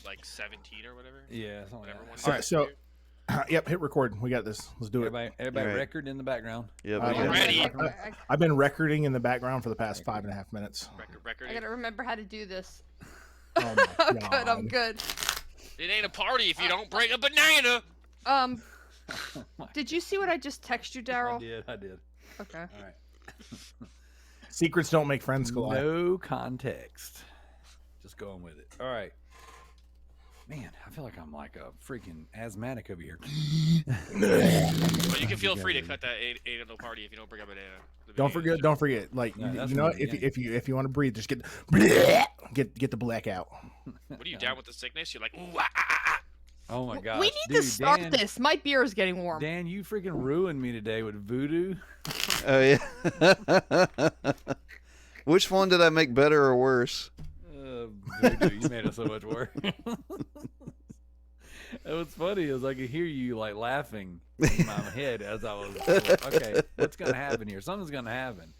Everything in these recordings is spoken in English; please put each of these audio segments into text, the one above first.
like 17 or whatever. Yeah, something Whatever like one. that. All right, so yep, hit record. We got this. Let's do it. Everybody All right. record in the background. Yep. Uh, we got it. Ready. I've been recording in the background for the past 5.5 minutes. Record. I gotta remember how to do this. Oh my Good, God. I'm good. It ain't a party if you don't bring a banana. Did you see what I just texted you, Daryl? I did. Okay. All right. Secrets don't make friends collide. No context. Just going with it. All right. Man, I feel like I'm like a freaking asthmatic over here. But you can feel free to cut that ain't no party if you don't bring a banana. Don't forget. Like No, that's you know, from the if you want to breathe, just get the black out. What are you down with the sickness? You're like, ooh, ah, ah, ah. Oh my gosh. We need Dude, to start Dan, this. My beer is getting warm. Dan, you freaking ruined me today with voodoo. Oh yeah. Which one did I make better or worse? Voodoo, you made it so much worse. What's funny is I could hear you like laughing in my head as I was like, okay, what's gonna happen here? Something's gonna happen.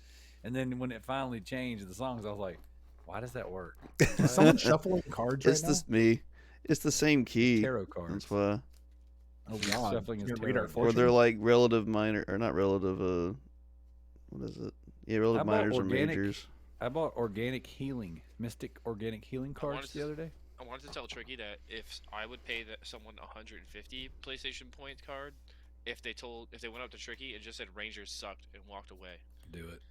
And then when it finally changed the songs, I was like, why does that work? Is someone shuffling cards right It's now? this me. It's the same key. Tarot cards. That's why. Oh God. Shuffling is You're gonna read our tarot. Or fortune? they're like relative minor, or not relative. What is it? Yeah, relative How about minors or organic? majors. I bought organic healing, mystic organic healing cards the other day. I wanted to tell Tricky that if I would pay someone 150 PlayStation points card, if they went up to Tricky and just said Rangers sucked and walked away. Do it.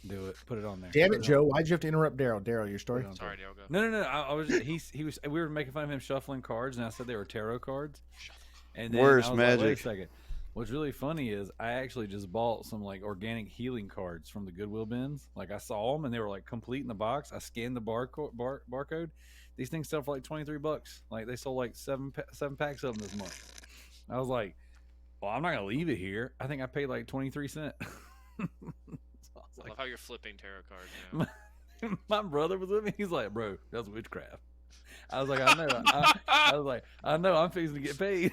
Do it. Put it on there. Damn Put it, on Joe! there. Why'd you have to interrupt Daryl? Daryl, your story. Put it on Sorry, there. Dale, go. No. I was. He was. We were making fun of him shuffling cards, and I said they were tarot cards. And then Worse I was like, wait a magic. second. What's really funny is I actually just bought some like organic healing cards from the Goodwill bins. Like I saw them and they were like complete in the box. I scanned the barcode. These things sell for like $23. Like they sold like seven packs of them this month. I was like, well, I'm not gonna leave it here. I think I paid like 23 cents. So I was I love how you're flipping tarot cards. You know? my brother was with me. He's like, bro, that's witchcraft. I was like, I know. I was like, I know. I'm fixing to get paid.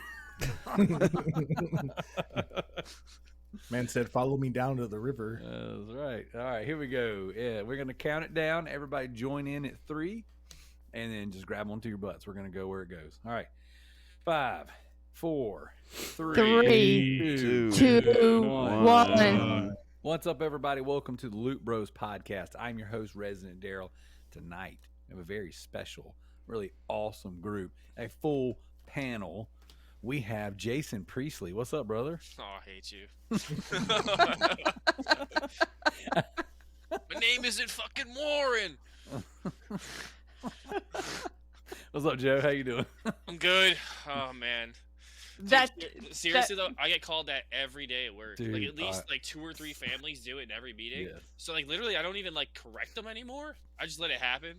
Man said, "Follow me down to the river." That's right. All right, here we go. Yeah, we're gonna count it down. Everybody join in at 3, and then just grab onto your butts. We're gonna go where it goes. All right, 5, 4, 3, Three, 2, 1. What's up, everybody? Welcome to the Loot Bros podcast. I'm your host, Resident Daryl. Tonight, we have a very special, really awesome group, a full panel. We have Jason Priestley. What's up, brother? Oh, I hate you. My name isn't fucking Warren. What's up, Joe? How you doing? I'm good. Oh man. Seriously though, I get called that every day at work. Dude, like at least like 2 or 3 families do it in every meeting. Yes. So like literally, I don't even like correct them anymore. I just let it happen.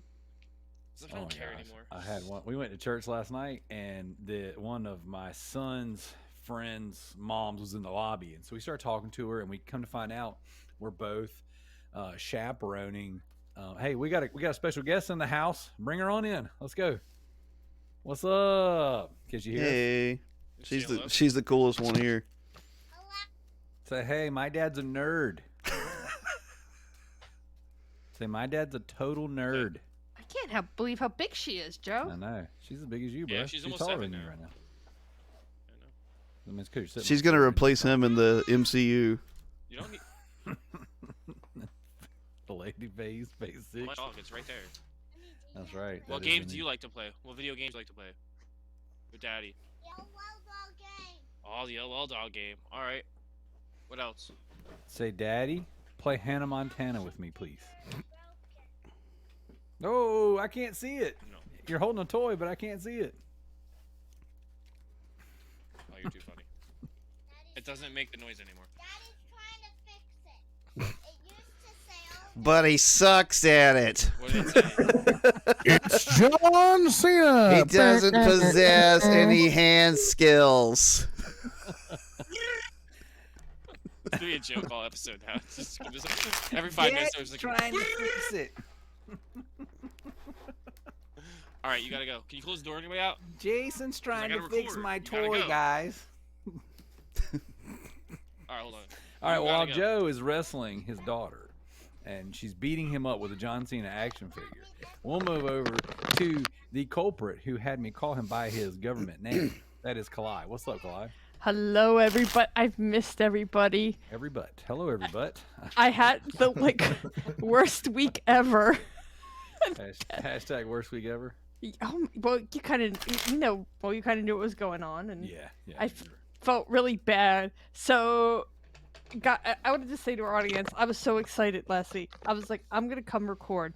'Cause I don't care gosh. anymore. I had one. We went to church last night, and one of my son's friends' moms was in the lobby, and so we started talking to her, and we come to find out we're both chaperoning. Hey, we got a special guest in the house. Bring her on in. Let's go. What's up? Can you hear us? Hey, Hello? she's the coolest one here. Say, hey, my dad's a nerd. Say, my dad's a total nerd. I can't believe how big she is, Joe. I know. She's as big as you, bro. Yeah, she's almost taller 7 than you now. right now. I know. I mean, it's cool. You're sitting She's on gonna the replace him in the MCU. You don't need the lady phase 6. my dog. It's right there. That's right. What That is games do in you like to play? What video games do you like to play? With Daddy. Oh, the LL Dog game. All right. What else? Say, Daddy, play Hannah Montana with me, please. No, I can't see it. No. You're holding a toy, but I can't see it. Oh, you're too funny. It doesn't make the noise anymore. Daddy's trying to fix it. It used to say all But he sucks at it. What did it say? It's John Cena. He doesn't possess any hand skills. It's gonna be a joke all episode now. Just every 5 minutes there's like, trying to fix it. all right, you gotta go. Can you close the door on your way out? Jason's trying gotta to fix record. my You gotta toy, go. guys. All right, hold on. All right, You while gotta go. Joe is wrestling his daughter, and she's beating him up with a John Cena action figure. We'll move over to the culprit who had me call him by his government name. That is Kalai. What's up, Kalai? Hello, everybody. I've missed everybody. Every butt. Hello, every butt. I had the worst week ever. Hashtag worst week ever. Oh, well, you kind of knew what was going on, and Yeah. I felt really bad. So, I wanted to say to our audience, I was so excited last week. I was like, I'm gonna come record.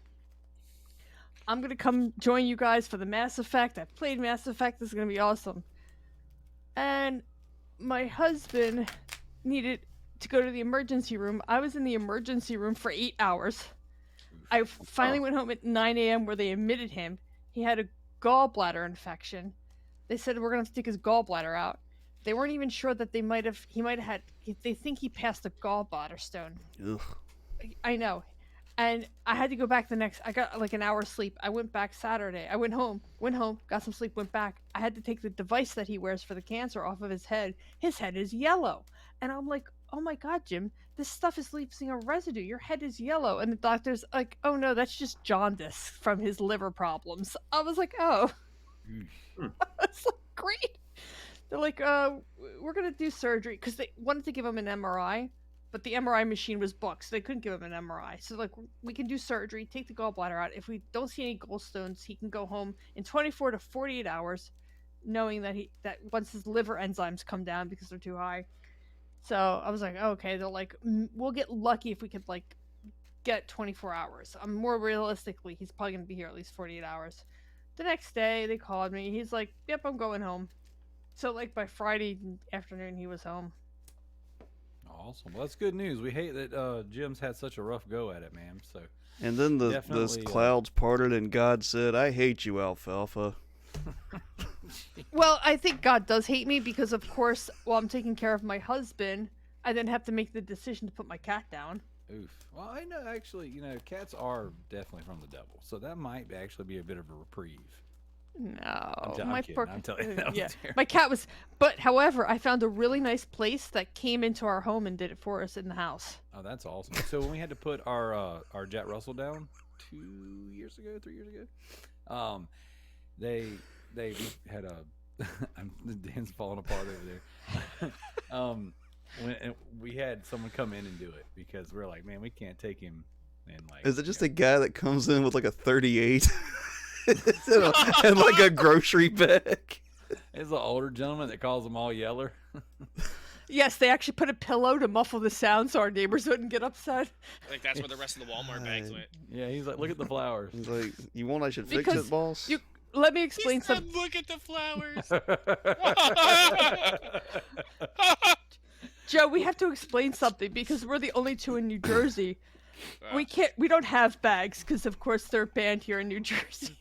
I'm gonna come join you guys for the Mass Effect. I played Mass Effect. This is gonna be awesome. And my husband needed to go to the emergency room. I was in the emergency room for 8 hours. I finally went home at 9 a.m. where they admitted him. He had a gallbladder infection. They said we're gonna have to take his gallbladder out. They weren't even sure that he might have had. They think he passed a gallbladder stone. Ugh. I know, and I had to go back the next. I got like an hour's sleep. I went back Saturday. I went home, got some sleep, went back. I had to take the device that he wears for the cancer off of his head. His head is yellow, and I'm like, oh my god, Jim, this stuff is leaving a residue. Your head is yellow, and the doctor's like, oh no, that's just jaundice from his liver problems. I was like, oh, it's like great. They're like, we're gonna do surgery because they wanted to give him an MRI, but the MRI machine was booked, so they couldn't give him an MRI. So like, we can do surgery, take the gallbladder out. If we don't see any gallstones, he can go home in 24 to 48 hours, knowing that once his liver enzymes come down because they're too high. So I was like, oh, okay. They're like, we'll get lucky if we could like get 24 hours. More realistically, he's probably gonna be here at least 48 hours. The next day, they called me. He's like, yep, I'm going home. So, like, by Friday afternoon, he was home. Awesome. Well, that's good news. We hate that Jim's had such a rough go at it, man. So, And then the Definitely, clouds parted and God said, I hate you, Alfalfa. Well, I think God does hate me because, of course, while I'm taking care of my husband, I then have to make the decision to put my cat down. oof. Well, I know, actually, cats are definitely from the devil. So that might actually be a bit of a reprieve. No, I'm my kidding. poor I'm telling you, that was yeah, terrible. my cat was. But however, I found a really nice place that came into our home and did it for us in the house. Oh, that's awesome. So when we had to put our Jack Russell down 3 years ago, they we had a Dan's falling apart over there. When we had someone come in and do it because we're like, man, we can't take him. And like, Is it just a guy that comes in with like a 38 and like a grocery bag? It's an older gentleman that calls them all yeller. Yes, they actually put a pillow to muffle the sound so our neighbors wouldn't get upset. Like that's where the rest of the Walmart bags went. Yeah, he's like, look at the flowers. He's like, you want I should fix Because it, boss? Let me explain He said, something. look at the flowers. Joe, we have to explain something because we're the only two in New Jersey. We don't have bags because, of course, they're banned here in New Jersey.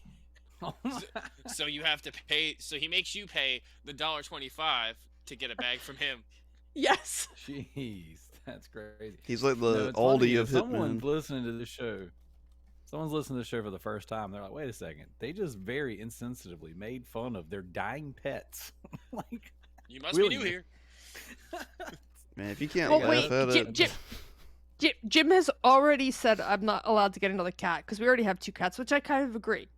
So you have to pay. So he makes you pay the $1.25 to get a bag from him. Yes. Jeez, that's crazy. He's like No, the it's funny, Aldi if of someone's Hitman. listening to this show. Someone's listening to the show for the first time. They're like, wait a second. They just very insensitively made fun of their dying pets. Like, You must be new Really? here. Man, if you can't Well, laugh wait, at it, Jim has already said I'm not allowed to get another cat because we already have 2 cats, which I kind of agree.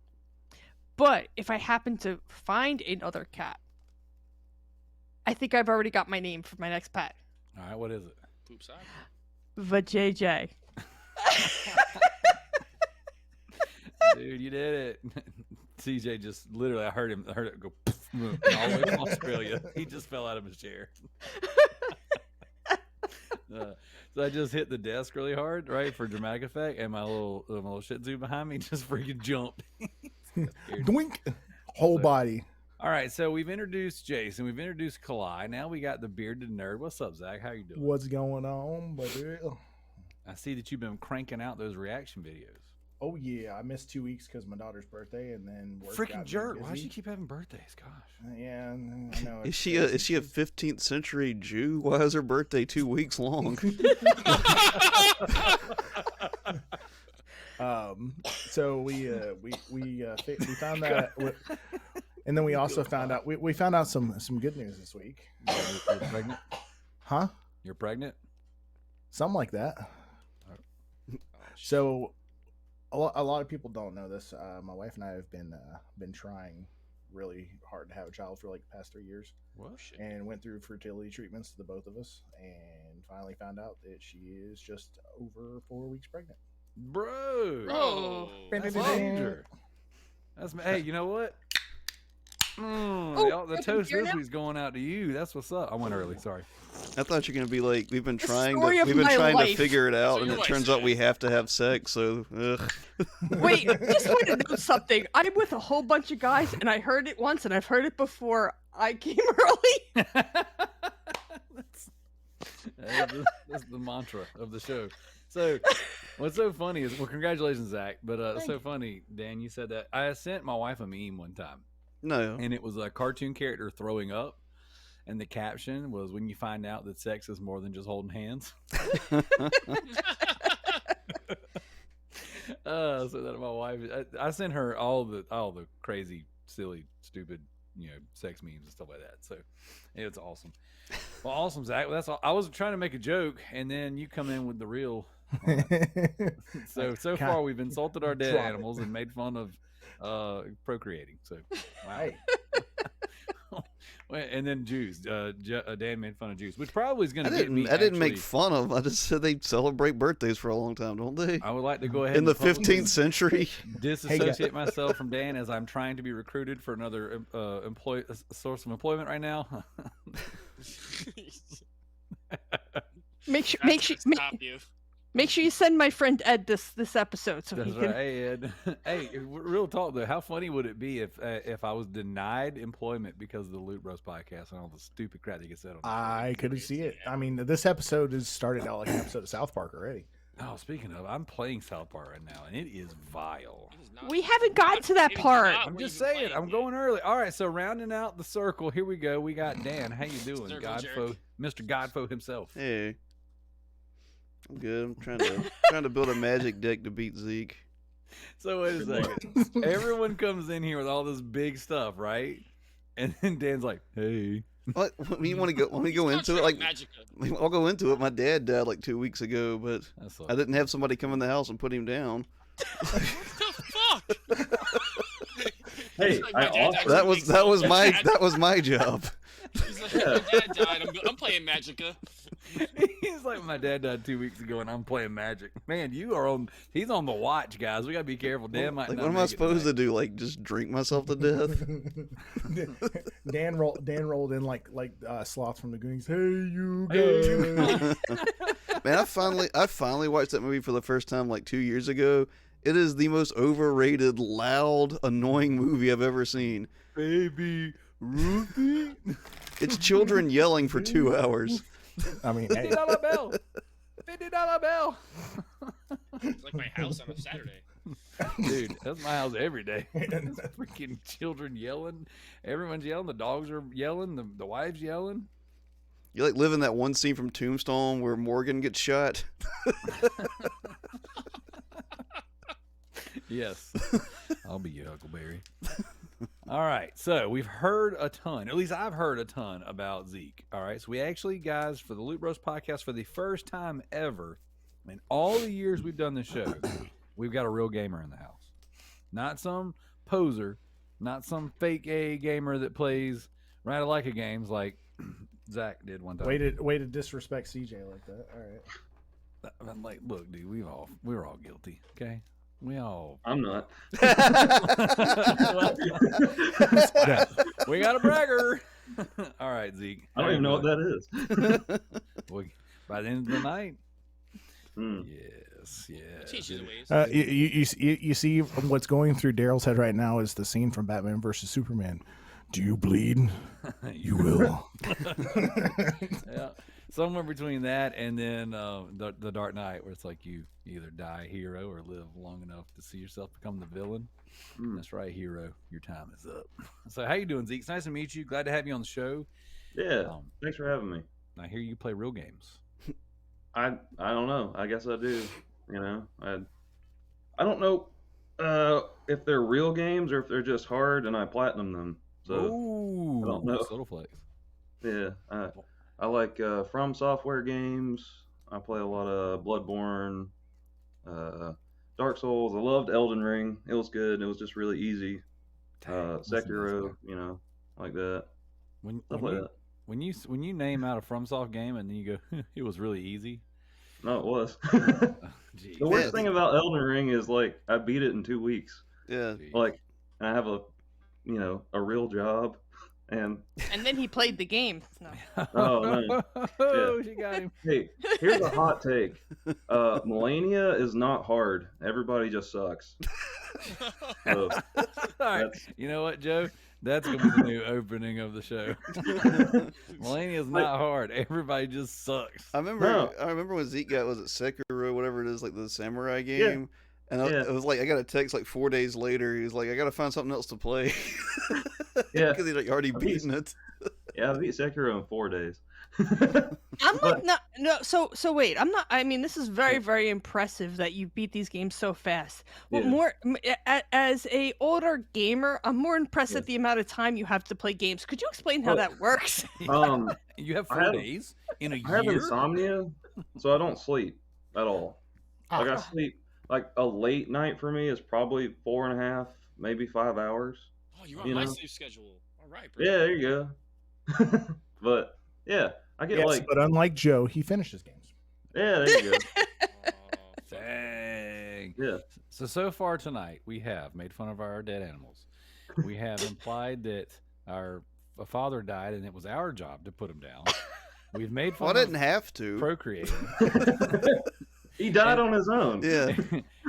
But if I happen to find another cat, I think I've already got my name for my next pet. all right, what is it? Poop sock. VJJ. Dude, you did it. CJ just literally, I heard it go poof, all the way from Australia. He just fell out of his chair. So I just hit the desk really hard, right, for dramatic effect, and my little Shih Tzu behind me just freaking jumped. Doink. Whole body. All right, so we've introduced Jason, we've introduced Kalai. Now we got the bearded nerd. What's up, Zach? How you doing? What's going on, buddy? I see that you've been cranking out those reaction videos. Oh yeah, I missed 2 weeks because my daughter's birthday, and then work Freaking got me jerk! Why does busy. she keep having birthdays? Gosh. Yeah, I know. is she a 15th century Jew? Why is her birthday 2 weeks long? So we found that, and then we also found out we found out some good news this week. You're pregnant? Huh? You're pregnant? Something like that. So a lot of people don't know this. My wife and I have been trying really hard to have a child for like the past 3 years, What? Shit. and went through fertility treatments, the both of us, and finally found out that she is just over 4 weeks pregnant. Bro. Bro. That's Ba-da-da-da. major. Hey, you know what? Oh, The I can toast hear this now? week's going out to you. That's what's up. I went early. Sorry. I thought you're gonna be like, we've been The trying story to of we've been my trying to life. figure it out, what and your it wife turns out said. we have to have sex. So, ugh. Wait, I just want to know something. I'm with a whole bunch of guys, and I heard it once, and I've heard it before. I came early. That's the mantra of the show. So, what's so funny is, well, congratulations, Zach. But it's Thank so you. funny, Dan, you said that. I sent my wife a meme one time, No. and it was a cartoon character throwing up, and the caption was, "When you find out that sex is more than just holding hands." So that my wife, I sent her all the crazy, silly, stupid, sex memes and stuff like that. So it's awesome. Well, awesome, Zach. Well, that's all. I was trying to make a joke, and then you come in with the real. So Kind- far, we've insulted our dead Drop it. animals and made fun of procreating. So, wow. Hey, And then Jews. Dan made fun of Jews, which probably is going I to get me. didn't make actually- fun of. I just said they celebrate birthdays for a long time, don't they? I would like to go ahead In the and publicly 15th century. disassociate myself from Dan as I'm trying to be recruited for another source of employment right now. Make sure, Stop you. make sure you send my friend Ed this episode so That's he right. can. Hey, Ed. Hey, real talk though, how funny would it be if I was denied employment because of the Loot Bros podcast and all the stupid crap that gets said on? I couldn't see it. I mean, this episode has started out like an episode of South Park already. Oh, speaking of, I'm playing South Park right now, and it is vile. It is not- We haven't gotten to that it is part. not I'm what just you've been saying, playing I'm yet. going early. All right, so rounding out the circle, here we go. We got Dan. How you doing, Circle Godfo, jerk. Mr. Godfo himself? Hey. I'm good. I'm trying to build a magic deck to beat Zeke. So wait a second. Everyone comes in here with all this big stuff, right? And then Dan's like, "Hey." What? You want to go? Let me go into it. Like, Magica. I'll go into it. My dad died like 2 weeks ago, but That's I didn't have somebody come in the house and put him down. What the fuck? Hey, He's like, I "My dad offered- died That 2 was weeks that ago, was so my Dad-" that was my job. He's like, my dad died. I'm playing Magica. He's like, "My dad died 2 weeks ago, and I'm playing Magic." Man, you are on. He's on the watch, guys. We gotta be careful. Dan might Like, not what am I make it supposed to tonight. do? Like, just drink myself to death? Dan rolled in like Sloth from the Goonies. Hey, you Hey, guys. Man, I finally watched that movie for the first time like 2 years ago. It is the most overrated, loud, annoying movie I've ever seen. Baby Ruthie? It's children yelling for 2 hours. I mean, hey, $50 bill. $50 bill. It's like my house on a Saturday. Dude, that's my house every day. Freaking children yelling. Everyone's yelling. The dogs are yelling. The wife's yelling. You like live in that one scene from Tombstone where Morgan gets shot? Yes. I'll be your Huckleberry. All right. So we've heard a ton. At least I've heard a ton about Zeke. All right. So we actually, guys, for the Loot Bros podcast, for the first time ever in all the years we've done this show, we've got a real gamer in the house. Not some poser, not some fake A gamer that plays Ratalaika games like Zach did one time. way to disrespect CJ like that. All right. I'm like, look, dude, we're all guilty. Okay. We all I'm not. we got a bragger. All right, Zeke. I don't even know what that is. By the end of the night. Hmm. Yes, Teach you the ways. You see what's going through Daryl's head right now is the scene from Batman versus Superman. Do you bleed? You will. Yeah, somewhere between that and then the Dark Knight, where it's like you either die a hero or live long enough to see yourself become the villain. Hmm. That's right, hero. Your time is up. So, how you doing, Zeke? It's nice to meet you. Glad to have you on the show. Yeah. Thanks for having me. I hear you play real games. I don't know. I guess I do. You know, I don't know if they're real games or if they're just hard and I platinum them. So Ooh, I don't know. subtle flex. yeah, I like From Software games. I play a lot of Bloodborne, Dark Souls. I loved Elden Ring. It was good. It was just really easy. Dang, listen to this Sekiro, guy. like that. When Stuff when like you that. when you name out a FromSoft game and then you go, it was really easy. No, it was. Jeez. The worst Yeah. thing about Elden Ring is like I beat it in 2 weeks. Yeah. Jeez. Like I have a real job, and And then he played the game. No. Oh, no. Oh, she got him. hey, here's a hot take. Melania is not hard. Everybody just sucks. So, All right. that's- You know what, Joe? That's gonna be the new opening of the show. Melania's not hard. Everybody just sucks. I remember. No. I remember when Zeke got Sekiro, whatever it is, like the samurai game. And Yeah. it was like I got a text like 4 days later. He was like, "I got to find something else to play." Yeah. because he'd like already I mean, beaten it. Yeah, I beat Sekiro in 4 days. I'm like But- not no. So wait. I'm not. I mean, this is very impressive that you beat these games so fast. But Yeah. as a older gamer, I'm more impressed Yeah. at the amount of time you have to play games. Could you explain how Well, that works? Um, You have I 4 have- days in a I have year. insomnia, so I don't sleep at all. Like I Ah. sleep like a late night for me is probably 4.5, maybe 5 hours. Oh, you're on You my know? sleep schedule. All right, bro. Yeah, there you go. But yeah, I get Yes, like but unlike Joe, he finishes games. yeah, there you go. Oh, fuck. Dang. Yeah. So far tonight, we have made fun of our dead animals. We have implied that a father died and it was our job to put him down. We've made Well, I fun didn't of have to. procreating. He died And- on his own. Yeah.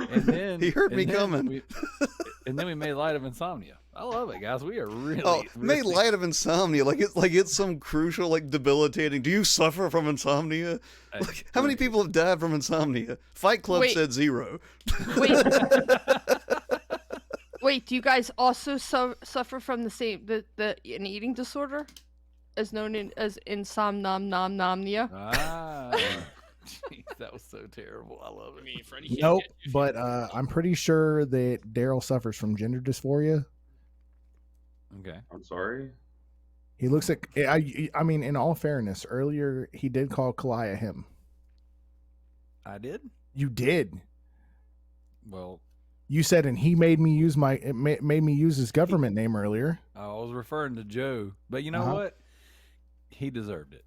And then He heard and me then coming. and then we made light of insomnia. I love it, guys. We are really Oh, made really- light of insomnia, like it's some crucial, like debilitating. Do you suffer from insomnia? Like, how many people have died from insomnia? Fight Club Wait. said 0. Wait. Wait. Do you guys also suffer from the same an eating disorder, as known as insomnia? Ah, jeez, that was so terrible. I love I it. mean, Freddie can't Nope, get you if you but don't- I'm pretty sure that Daryl suffers from gender dysphoria. Okay. I'm sorry. He looks like I mean, in all fairness, earlier he did call Kalaya him. I did. You did. Well, You said, and he made me use made me use his government name earlier. I was referring to Joe, but you know Uh-huh. what? He deserved it.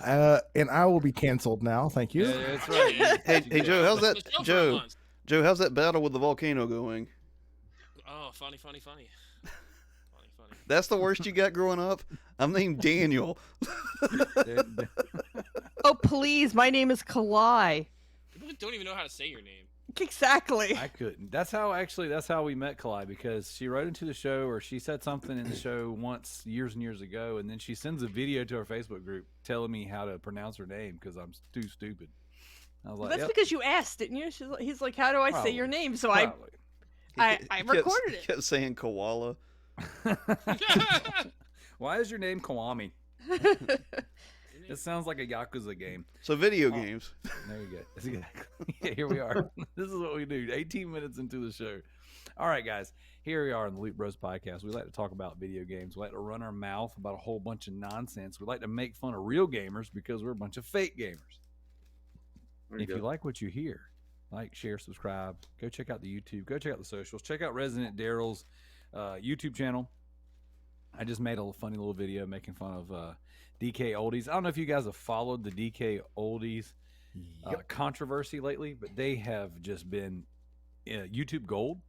And I will be canceled now. Thank you. Yeah, that's right. Hey, Joe, how's that? Let's go for a Joe, month. Joe, how's that battle with the volcano going? Oh, funny. Funny. That's the worst you got growing up. I'm named Daniel. There- Oh please, my name is Kalai. People don't even know how to say your name. Exactly. I couldn't. That's how we met Kalai, because she wrote into the show, or she said something in the show once years and years ago, and then she sends a video to our Facebook group telling me how to pronounce her name because I'm too stupid. I was like, That's yep, because you asked, didn't you? He's like, how do I say your Probably. name? So probably. I He kept- recorded he it. kept saying koala. Why is your name Kiwami? It sounds like a Yakuza game. So video Oh. games. There you go. Exactly. Yeah, here we are. This is what we do. 18 minutes into the show. All right, guys. Here we are on the Loot Bros podcast. We like to talk about video games. We like to run our mouth about a whole bunch of nonsense. We like to make fun of real gamers because we're a bunch of fake gamers. There you If you go. like what you hear, like, share, subscribe. Go check out the YouTube. Go check out the socials. Check out Resident Daryl's YouTube channel. I just made a funny little video making fun of DK Oldies. I don't know if you guys have followed the DK Oldies controversy lately, but they have just been YouTube gold.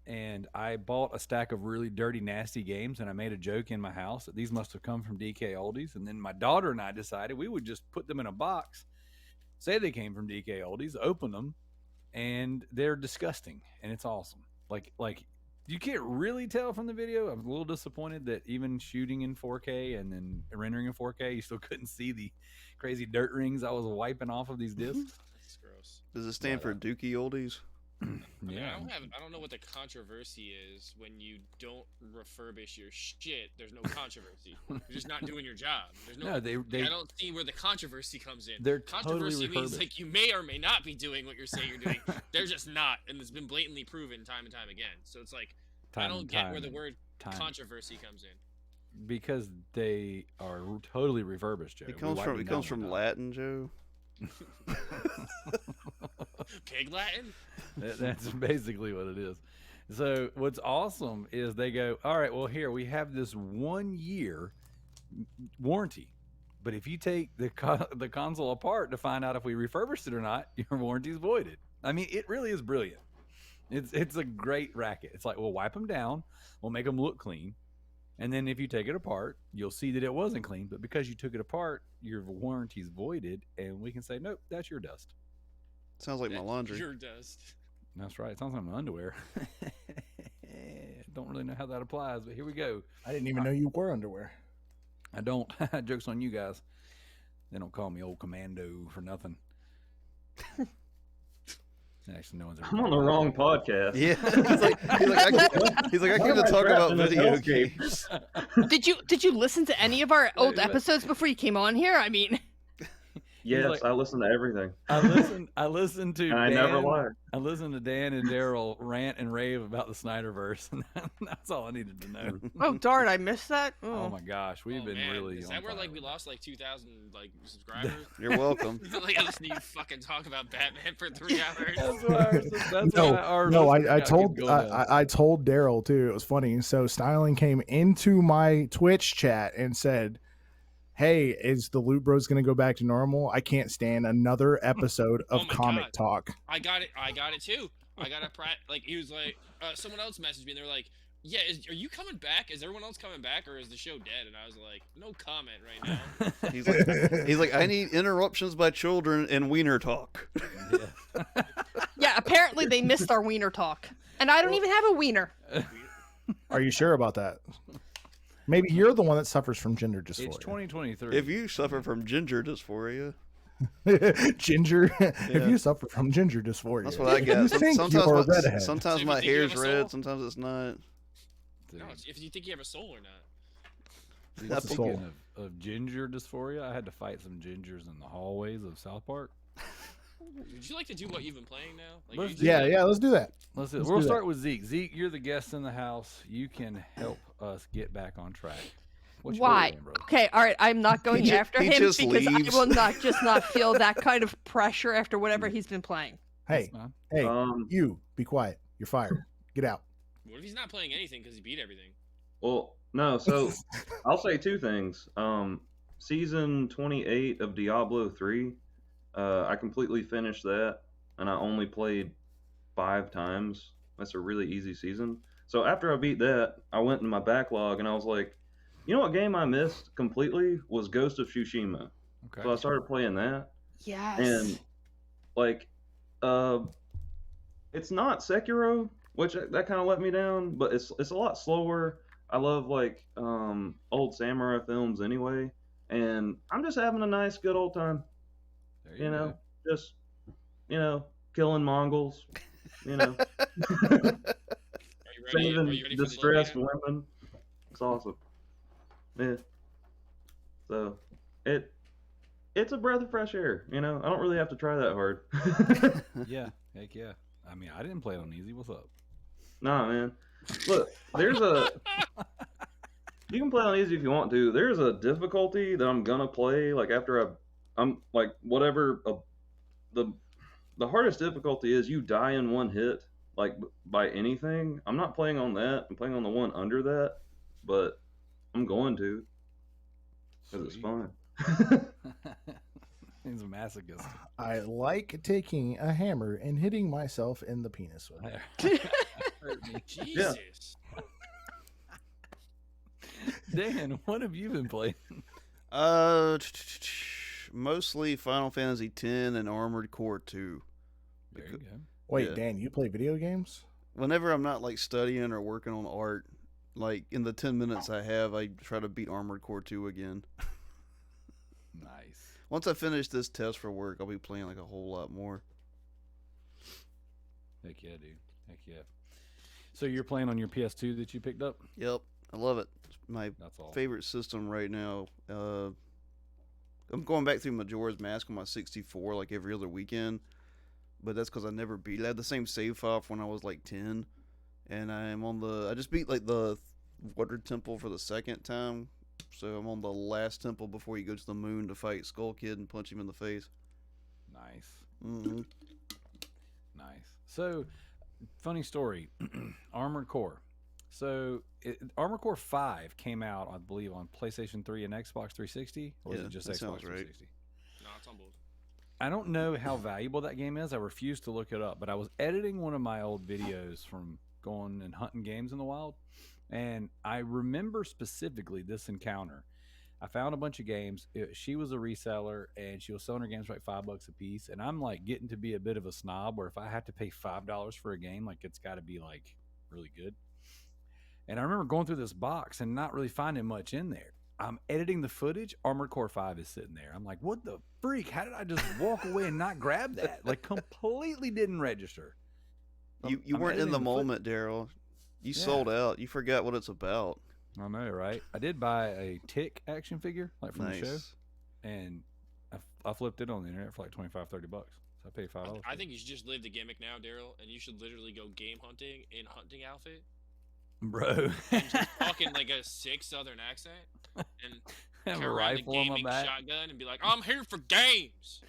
And I bought a stack of really dirty, nasty games, and I made a joke in my house that these must have come from DK Oldies. And then my daughter and I decided we would just put them in a box, say they came from DK Oldies, open them, and they're disgusting, and it's awesome. Like you can't really tell from the video. I'm a little disappointed that even shooting in 4K and then rendering in 4K, you still couldn't see the crazy dirt rings I was wiping off of these discs. That's gross. Does it stand for Dookie Oldies? I mean, Yeah. I don't know what the controversy is when you don't refurbish your shit. There's no controversy. You're just not doing your job. There's no. No, they I don't see where the controversy comes in. They're totally Controversy means refurbished. like you may or may not be doing what you're saying you're doing. They're just not, and it's been blatantly proven time and time again. So it's like I Time don't and get time where the and word time. controversy comes in. Because they are totally refurbished, Joe. It comes from Latin, Joe. Pig Latin? That's basically what it is. So what's awesome is they go, all right, well, here we have this 1 year warranty. But if you take the console apart to find out if we refurbished it or not, your warranty's voided. I mean, it really is brilliant. It's a great racket. It's like, we'll wipe them down, we'll make them look clean, and then if you take it apart, you'll see that it wasn't clean. But because you took it apart, your warranty's voided, and we can say, nope, that's your dust. Sounds like my laundry. Your dust. That's right. It sounds like my underwear. Don't really know how that applies, but here we go. I didn't even know you wore underwear. I don't. Joke's on you guys. They don't call me old commando for nothing. Actually, no one's ever. I'm on the wrong podcast. Yeah, he's like I came to talk about video games. Did you listen to any of our old episodes before you came on here? I mean, Yes, like- I listen to everything. I listened to And I never lie. I listened to Dan and Daryl rant and rave about the Snyderverse, and that's all I needed to know. oh darn, I missed that. Oh my gosh, we've been man. really. Is on that where fire like we with lost like 2,000 like subscribers? You're welcome. Like I listen to you fucking talk about Batman for 3 hours. That's why that's No, why our no, listeners I got told keep going down. I told Daryl too. It was funny. So Styling came into my Twitch chat and said, "Hey, is the Loot Bros going to go back to normal? I can't stand another episode of Oh my comic God. talk." I got it too. I got a like he was like someone else messaged me and they were like, yeah, are you coming back? Is everyone else coming back or is the show dead? And I was like, no comment right now. He's like, I need interruptions by children and wiener talk. Yeah, apparently they missed our wiener talk, and I don't even have a wiener. Are you sure about that? Maybe you're the one that suffers from gender It's dysphoria. 2023. If you suffer from ginger dysphoria, Ginger. Yeah. If you suffer from ginger dysphoria, that's what I you get. think Sometimes you're a my, redhead. sometimes So if my you think you hair's have a soul? red, sometimes it's not. Dude, No, it's if you think you have a soul or not. dude, That's a speaking soul. of ginger dysphoria, I had to fight some gingers in the hallways of South Park. Would you like to do what you've been playing now? Like, Let's you do Yeah, just- yeah. Let's do that. Let's Let's we'll do start that. with Zeke. Zeke, you're the guest in the house. You can help us get back on track. What you Why? doing, bro? Okay, all right. I'm not going ju- after he him just because leaves. I will not feel that kind of pressure after whatever he's been playing. Hey, That's fine. hey, you be quiet. You're fired. Get out. What if he's not playing anything because he beat everything? Well, no. So I'll say two things. Season 28 of Diablo 3, I completely finished that, and I only played 5 times. That's a really easy season. So after I beat that, I went in my backlog and I was like, you know what game I missed completely was Ghost of Tsushima. Okay. So I started playing that, Yes. and like, it's not Sekiro, which that kind of let me down, but it's a lot slower. I love like old samurai films anyway, and I'm just having a nice, good old time. There You go. know, just killing Mongols. You know, Are you ready? Are you saving ready for distressed the load women. It's awesome. Yeah. So it's a breath of fresh air. You know, I don't really have to try that hard. Yeah, heck yeah. I mean, I didn't play it on easy. What's up? Nah, man. Look, there's a. You can play on easy if you want to. There's a difficulty that I'm gonna play. Like after I'm like whatever. The hardest difficulty is you die in one hit, like by anything. I'm not playing on that. I'm playing on the one under that, but I'm going to because it's Sweet. fun. He's a masochist. I like taking a hammer and hitting myself in the penis with it. Hurt me. Jesus. Dan, what have you been playing? Mostly Final Fantasy X and Armored Core 2. There you go. Wait, Yeah. Dan, you play video games? Whenever I'm not like studying or working on art, like in the 10 minutes I have, I try to beat Armored Core 2 again. Nice. Once I finish this test for work, I'll be playing like a whole lot more. Heck yeah, dude. Heck yeah. So you're playing on your PS2 that you picked up? Yep, I love it. It's my That's all. favorite system right now. I'm going back through Majora's Mask on my 64 like every other weekend, but that's because I never beat it. I had the same save file from when I was like 10, and I just beat like the Water Temple for the second time, so I'm on the last temple before you go to the moon to fight Skull Kid and punch him in the face. Nice. Mm-hmm. Nice. So, funny story. Armored Core. So, Armored Core 5 came out, I believe, on PlayStation 3 and Xbox 360, or was Yeah, it just that Xbox sounds right. 360? No, it's on both. I don't know how valuable that game is. I refuse to look it up, but I was editing one of my old videos from going and hunting games in the wild, and I remember specifically this encounter. I found a bunch of games. She was a reseller, and she was selling her games for like $5 a piece. And I'm like getting to be a bit of a snob, where if I have to pay $5 for a game, like it's got to be like really good. And I remember going through this box and not really finding much in there. I'm editing the footage. Armored Core 5 is sitting there. I'm like, what the freak? How did I just walk away and not grab that? Like, completely didn't register. You I'm weren't in editing the foot- moment, Daryl. You Yeah. sold out. You forgot what it's about. I know, right? I did buy a Tick action figure, like from the show, Nice. and I flipped it on the internet for like $25-$30. So I paid $5. I think you should just live the gimmick now, Daryl, and you should literally go game hunting in hunting outfit Bro, and just talk in like a sick Southern accent and have a carry around the rifle on my gaming back. shotgun and be like, "I'm here for games."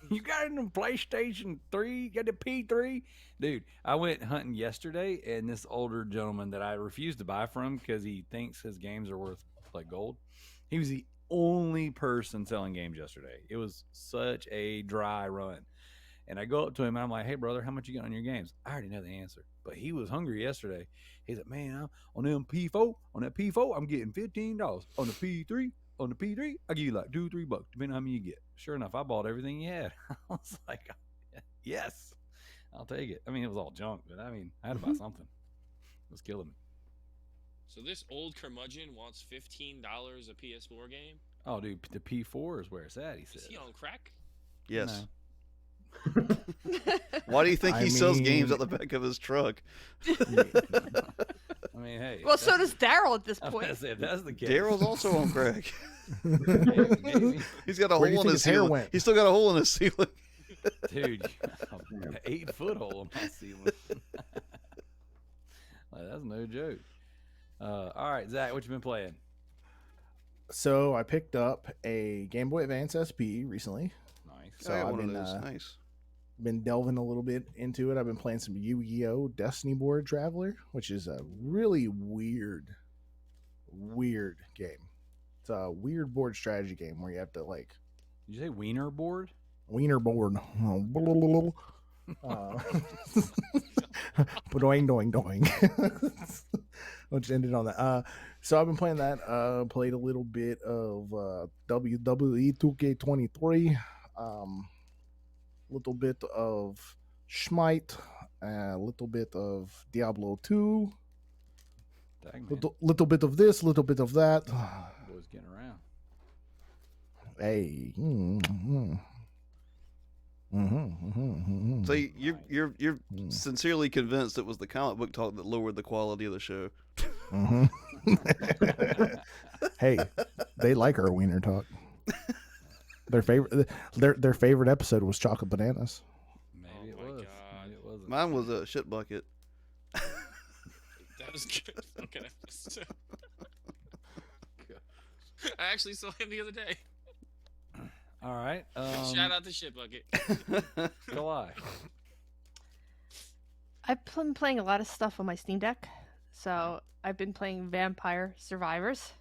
You got it on PlayStation 3? You got the P3? Dude, I went hunting yesterday, and this older gentleman that I refused to buy from because he thinks his games are worth like gold, he was the only person selling games yesterday. It was such a dry run. And I go up to him and I'm like, hey, brother, how much you got on your games? I already know the answer. But he was hungry yesterday. He's like, man, on that P4, I'm getting $15. On the P3, I give you like $2-3, depending on how many you get. Sure enough, I bought everything he had. I was like, yes, I'll take it. I mean, it was all junk, but I mean, I had to buy something. It was killing me. So this old curmudgeon wants $15 a PS4 game. Oh, dude, the P4 is where it's at, he Is said. he on crack? Yes. No. Why do you think I he sells games mean- at the back of his truck? I mean, hey. Well, so does Daryl at this I was gonna point. say, if that's the case. Daryl's also on crack. Maybe. He's got a Where do you hole in think his his hair ceiling. went? He's still got a hole in his ceiling. Dude, an 8-foot hole in my ceiling. Like, that's no joke. All right, Zach, what you been playing? So I picked up a Game Boy Advance SP recently. Nice. So I got I've one been of those. Nice. been delving a little bit into it. I've been playing some Yu-Gi-Oh! Destiny Board Traveler, which is a really weird game. It's a weird board strategy game where you have to like Did you say wiener board? wiener board. Doing doing. Which ended on that. So I've been playing that. Played a little bit of WWE 2K23. Little bit of Schmite. A little bit of Diablo 2. Dang, man. Little bit of this. Little bit of that. Boy's getting around. Hey. So you're Mm. sincerely convinced it was the comic book talk that lowered the quality of the show. Mhm. Hey, they like our wiener talk. Their favorite episode was chocolate bananas. Maybe it Oh my was. God. Maybe it wasn't. Mine was a shit bucket. That was good. Okay. I actually saw him the other day. All right. Shout out to Shit Bucket. July. I've been playing a lot of stuff on my Steam Deck. So I've been playing Vampire Survivors.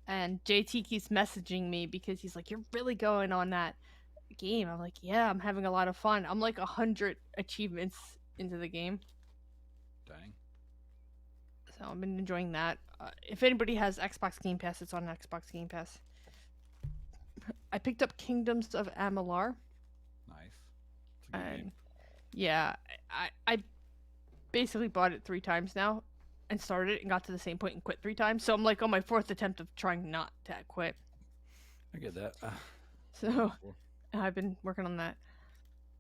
And JT keeps messaging me because he's like, "You're really going on that game." I'm like, "Yeah, I'm having a lot of fun." I'm like 100 achievements into the game. Dang. So I've been enjoying that. If anybody has Xbox Game Pass, it's on Xbox Game Pass. I picked up Kingdoms of Amalur. Nice. It's a good And game. yeah, I basically bought it 3 times now and started it and got to the same point and quit 3 times. So I'm like on my 4th attempt of trying not to quit. I get that. So I've been working on that.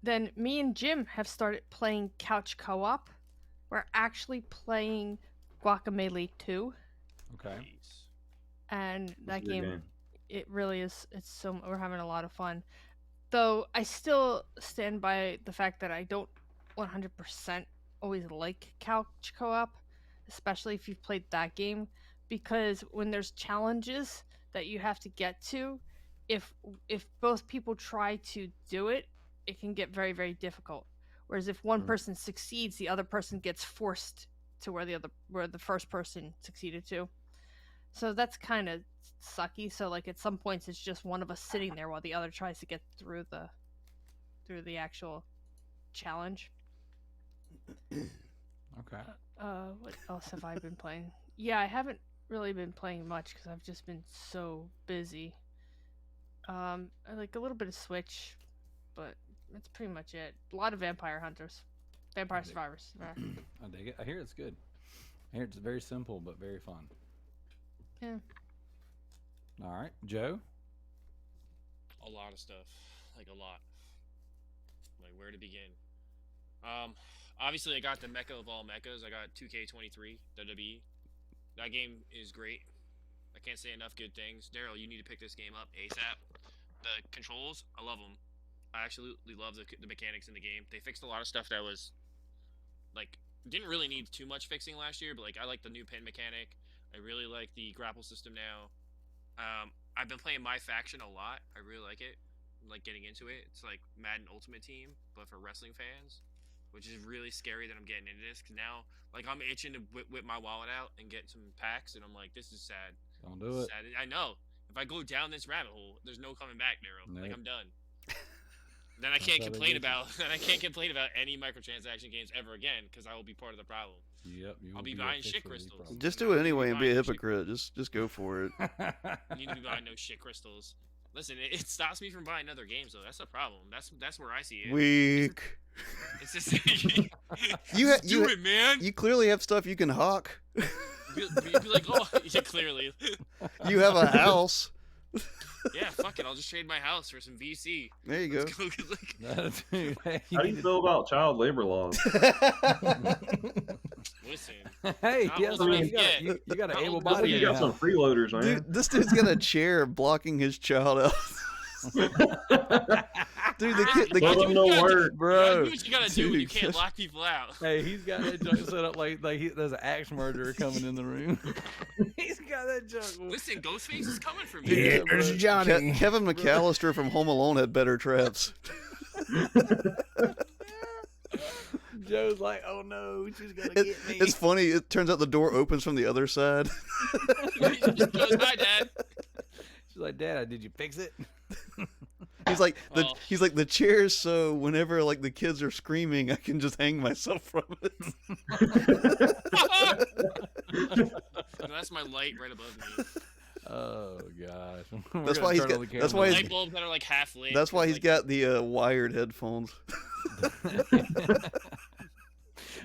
Then me and Jim have started playing couch co-op. We're actually playing Guacamelee 2, Okay. Jeez. and that It's a good game, it really is. We're having a lot of fun. Though I still stand by the fact that I don't 100% always like couch co-op, especially if you've played that game, because when there's challenges that you have to get to, if both people try to do it, it can get very, very difficult. Whereas if one person succeeds, the other person gets forced to where the first person succeeded to. So that's kind of sucky. So like at some points it's just one of us sitting there while the other tries to get through the actual challenge. Okay. What else have I been playing? Yeah, I haven't really been playing much because I've just been so busy. I like a little bit of Switch, but that's pretty much it. A lot of Vampire Survivors. I dig it. I hear it's good. I hear it's very simple but very fun. Yeah. All right, Joe. A lot of stuff, like a lot. Like where to begin? Obviously I got the Mecha of all mechas. I got 2K23 WWE. That game is great. I can't say enough good things. Daryl, you need to pick this game up ASAP. The controls, I love them. I absolutely love the mechanics in the game. They fixed a lot of stuff that was like didn't really need too much fixing last year, but like I like the new pin mechanic. I really like the grapple system now. I've been playing My Faction a lot. I really like it. I'm like getting into it. It's like Madden Ultimate Team, but for wrestling fans, which is really scary that I'm getting into this. Cause now, like, I'm itching to whip my wallet out and get some packs, and I'm like, this is sad. Don't do it. Sad. I know. If I go down this rabbit hole, there's no coming back, Daryl. Nope. Like I'm done. Then I can't how they complain get you. about. Then I can't complain about any microtransaction games ever again because I will be part of the problem. Yep. You I'll will be buying shit officially crystals. probably- Just do it anyway and be a hypocrite. Just go for it. You need to be buying no shit crystals. Listen, it stops me from buying other games though. That's a problem. That's where I see it. Weak. It's just You do it, man. You clearly have stuff you can hawk. Be like, oh, yeah, clearly. You have a house. Yeah, fuck it. I'll just trade my house for some VC. There you go. Let's go. Like, Dude, hey, How do you feel about child labor laws? listen, hey, Not yes, old man, enough yet. you got an Not able old That's enough when body. you yet. got some freeloaders, man. Dude, this dude's got a chair blocking his child out. Dude, the kid, Let them know work. Bro, do what you gotta do when you dude. can't lock people out. hey, he's got that junk set up like there's an axe murderer coming in the room. He's got that junk. Listen, Ghostface is coming for me. Yeah, Here's bro. Johnny. Kevin McAllister from Home Alone had better traps. Joe's like, oh no, she's gonna It- get me. it's funny. It turns out the door opens from the other side. He just goes, "Hi, Dad." She's like, Dad, did you fix it? He's like Well- he's like the chair's so whenever like the kids are screaming, I can just hang myself from it. No, that's my light right above me. Oh gosh. That's why he's got- that's why he's- Light bulbs that are like half lit. That's why he's like, got the wired headphones.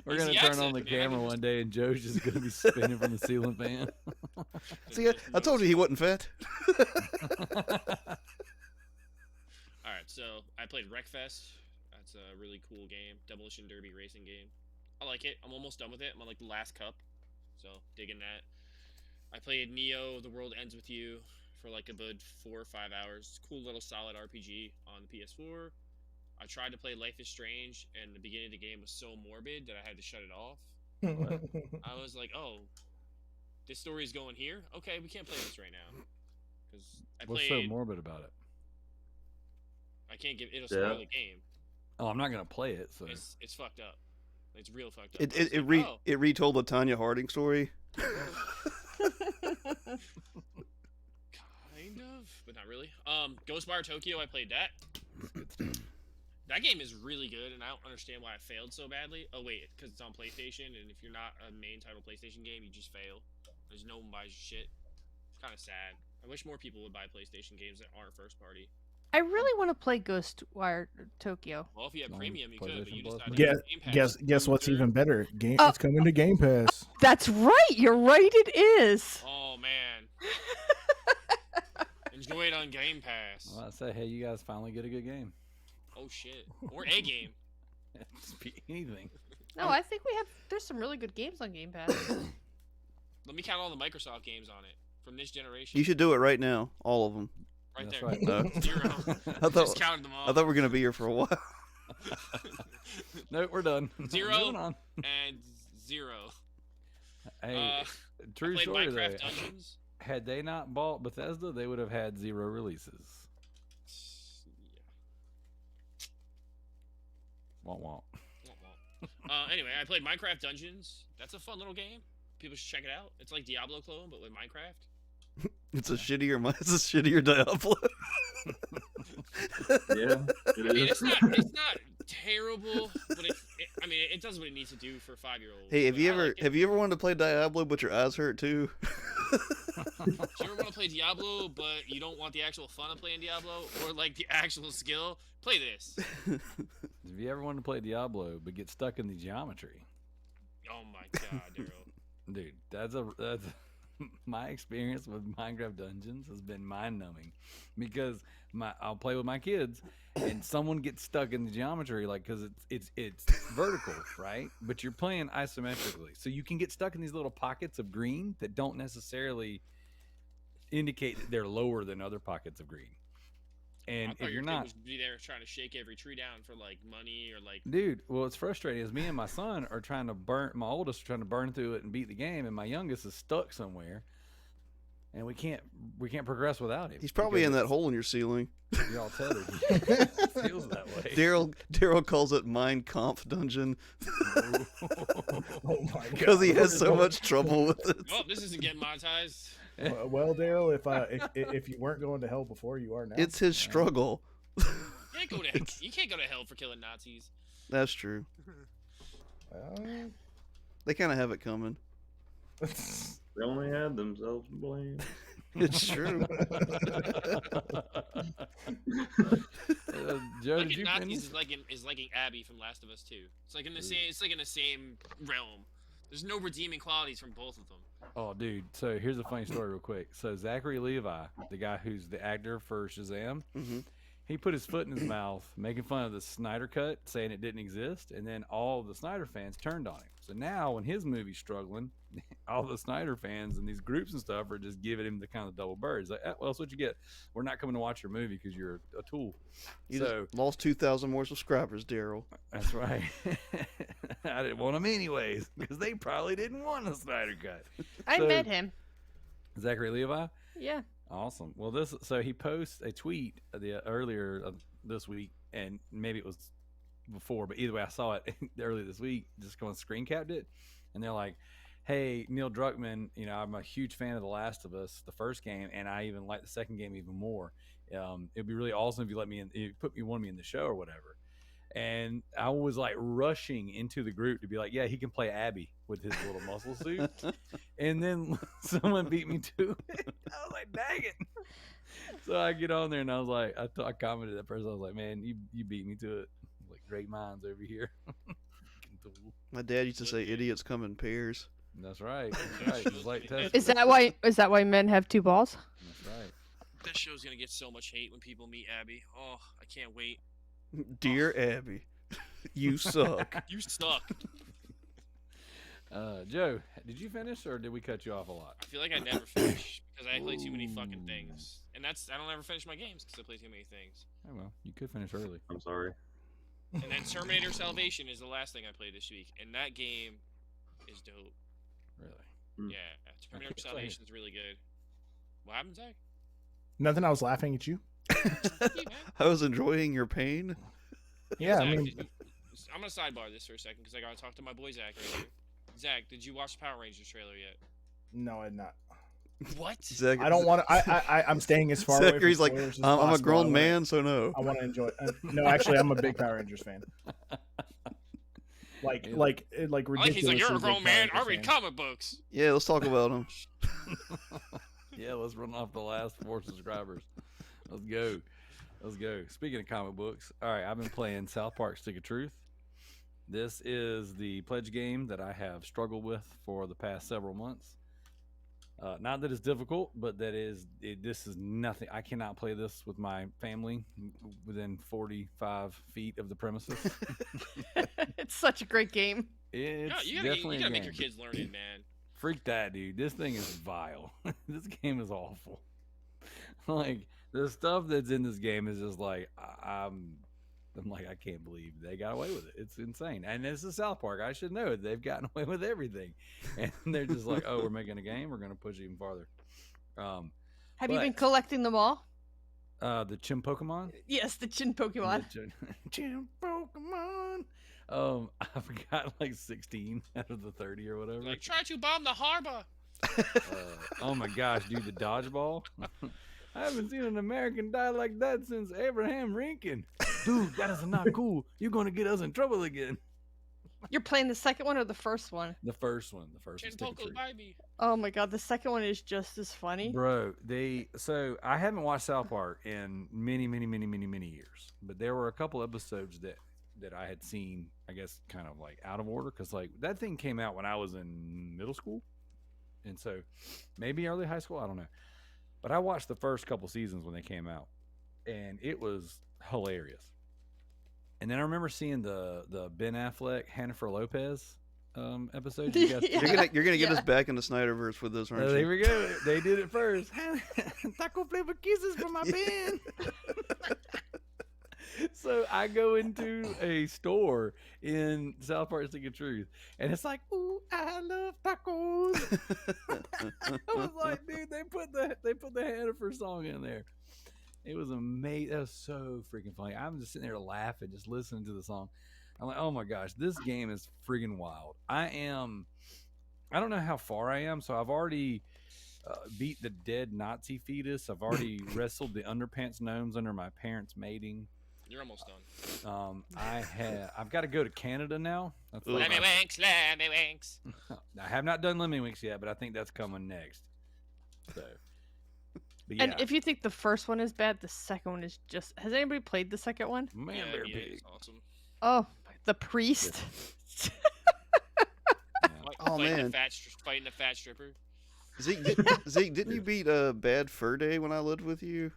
We're He's gonna the turn accent, on the man. camera one day, and Joe's just gonna be spinning from the ceiling fan. See, I told you he wasn't fat. Alright, so I played Wreckfest. That's a really cool game. Demolition Derby racing game. I like it. I'm almost done with it. I'm on like the last cup. So, digging that. I played Neo, The World Ends With You for like a good 4 or 5 hours. Cool little solid RPG on the PS4. I tried to play Life is Strange, and the beginning of the game was so morbid that I had to shut it off. I was like, oh, this story is going here? Okay, we can't play this right now. Because I What's played... so morbid about it? I can't give... It'll spoil Yeah. the game. Oh, I'm not gonna play it. So It's fucked up. It's real fucked up. It I was it, it, like, re- oh. it retold the Tanya Harding story. Kind of, but not really. Ghostwire Tokyo, I played that. That's good stuff. That game is really good, and I don't understand why it failed so badly. Oh wait, because it's on PlayStation, and if you're not a main title PlayStation game, you just fail. There's no one buys your shit. It's kind of sad. I wish more people would buy PlayStation games that aren't first party. I really want to play Ghostwire Tokyo. Well, if you have On premium, you could, but you PlayStation Plus, decided to Guess use Game Pass. guess what's loser. even better? Game. Oh. It's coming to Game Pass. That's right. You're right. It is. Oh man, enjoy it on Game Pass. Well, I say, hey, you guys finally get a good game. Oh shit, or a game. Just be anything. No, I think we have. There's some really good games on Game Pass. Let me count all the Microsoft games on it from this generation. You should do it right now, all of them. right That's there. right. No. 0. I Just thought counted them all. I thought we were gonna be here for a while. No, we're done. 0. Moving on. and 0. Hey, I true played story though. Minecraft Dungeons. Had they not bought Bethesda, they would have had 0 releases. Womp womp. Anyway, I played Minecraft Dungeons. That's a fun little game. People should check it out. It's like Diablo clone, but with Minecraft. It's a shittier Diablo. Yeah, I mean, it's not terrible, but it does what it needs to do for a 5-year-old. Hey, have you ever wanted to play Diablo but your eyes hurt too? Do you ever want to play Diablo, but you don't want the actual fun of playing Diablo or like the actual skill? Play this. If you ever wanted to play Diablo but get stuck in the geometry, Oh my god, Daryl. dude, that's my experience with Minecraft Dungeons has been mind numbing, because I'll play with my kids and someone gets stuck in the geometry, like, because it's vertical, right? But you're playing isometrically, so you can get stuck in these little pockets of green that don't necessarily indicate that they're lower than other pockets of green. And if you're not, be there trying to shake every tree down for like money or like. dude, well, it's frustrating. Is me and my son are trying to burn. My oldest are trying to burn through it and beat the game, and my youngest is stuck somewhere, and we can't progress without him. He's probably in because that hole in your ceiling. Y'all tethered. It feels that way. Daryl calls it Mein Kampf Dungeon Oh my god! because he has so much trouble with it. Oh, this isn't getting monetized. Well, Daryl, if you weren't going to hell before, you are now. It's his struggle. You can't go to hell for killing Nazis. That's true. They kind of have it coming. They only had themselves to blame. It's true. Joe, did Like you Nazis finish? is liking Abby from Last of Us 2. It's like in the same. It's like in the same realm. There's no redeeming qualities from both of them. Oh, dude. So here's a funny story, real quick. So Zachary Levi, the guy who's the actor for Shazam, Mhm. he put his foot in his mouth, making fun of the Snyder Cut, saying it didn't exist, and then all the Snyder fans turned on him. So now, when his movie's struggling, all the Snyder fans and these groups and stuff are just giving him the kind of double birds. Like, well, that's what you get. We're not coming to watch your movie because you're a tool. You So just lost 2,000 more subscribers, Daryl. that's right. I didn't want them anyways because they probably didn't want a Snyder Cut. I So- met him. Zachary Levi. Yeah. Awesome. Well, so he posts a tweet earlier this week, and maybe it was before, but either way, I saw it earlier this week. Just going screen capped it, and they're like, "Hey, Neil Druckmann, I'm a huge fan of The Last of Us, the first game, and I even like the second game even more. It'd be really awesome if you let me in, if you want me in the show or whatever." And I was like rushing into the group to be like, "Yeah, he can play Abby with his little muscle suit." And then someone beat me to it. I was like, "Dang it!" So I get on there and I was like, I commented to that person. I was like, "Man, you beat me to it. Like great minds over here." My dad used to say idiots come in pairs. That's right. That's right. Just like Tesla. Is that why men have two balls? That's right. This show's gonna get so much hate when people meet Abby. Oh, I can't wait. Dear Abby, you suck. You suck. Joe, did you finish or did we cut you off a lot? I feel like I never finish because I play too many fucking things, and I don't ever finish my games because I play too many things. Oh well, you could finish early. I'm sorry. And then Terminator Salvation is the last thing I played this week, and that game is dope. Really? Yeah, Terminator can't say. Salvation is really good. What happened, Zach? Nothing. I was laughing at you. I was enjoying your pain. Yeah, Zach, I mean, I'm gonna sidebar this for a second because I gotta talk to my boy Zach right here. Zach, did you watch the Power Rangers trailer yet? no, I'm not. What? Zach, I don't want to. I'm staying as far away from Zachary's like, spoilers as I'm a possible. grown man, so no. I want to enjoy. No, actually, I'm a big Power Rangers fan. Like I like ridiculous. he's like, you're a grown man. I read comic books. Yeah, let's talk about him. Yeah, let's run off the last 4 subscribers. Let's go. Let's go. Speaking of comic books, all right, I've been playing South Park Stick of Truth. This is the pledge game that I have struggled with for the past several months. Not that it's difficult, but this is nothing. I cannot play this with my family within 45 feet of the premises. It's such a great game. It's No, you definitely gotta a make your game. kids learn it, man. Freak that, dude. This thing is vile. This game is awful. Like, the stuff that's in this game is just like, I'm like, I can't believe they got away with it. It's insane. And this is South Park. I should know. They've gotten away with everything. And they're just like, oh, we're making a game. We're going to push it even farther. Have you been But- collecting them all? The Chim Pokemon? Yes, the Chin Pokemon. The Chim Pokemon. I've got like 16 out of the 30 or whatever. Like, try to bomb the harbor. Oh my gosh, dude, the dodgeball. I haven't seen an American die like that since Abraham Lincoln. Dude, that is not cool. You're gonna get us in trouble again. You're playing the second one or the first one? The first one. The first Chin one. Poco baby. Oh my god, the second one is just as funny. Bro, so I haven't watched South Park in many years, but there were a couple episodes that I had seen, I guess, kind of like out of order, because like that thing came out when I was in middle school, and so maybe early high school, I don't know. But I watched the first couple seasons when they came out, and it was hilarious. And then I remember seeing the Ben Affleck, Jennifer Lopez episode. You guys, Yeah. You're gonna get Yeah. us back into Snyderverse with this, aren't there you? we go. They did it first. Taco flavor kisses for my Ben. So I go into a store in South Park Stick of Truth, and it's like, ooh, I love tacos. I was like, dude, they put the Hannaford song in there. It was amazing. That was so freaking funny. I'm just sitting there laughing, just listening to the song. I'm like, oh my gosh, this game is freaking wild. I don't know how far I am, so I've already beat the dead Nazi fetus. I've already wrestled the underpants gnomes under my parents' mating. You're almost done. I've got to go to Canada now. That's Ooh. like Lemmy winks, lemmy winks. I have not done Lemmy Winks yet, but I think that's coming next. So, but yeah, And if you think the first one is bad, the second one is just. Has anybody played the second one? man, Yeah, bear yeah, pig. it's awesome. Oh, the priest. Yeah. Oh, man. Fighting the fat stripper. Zeke, didn't you beat Bad Fur Day when I lived with you,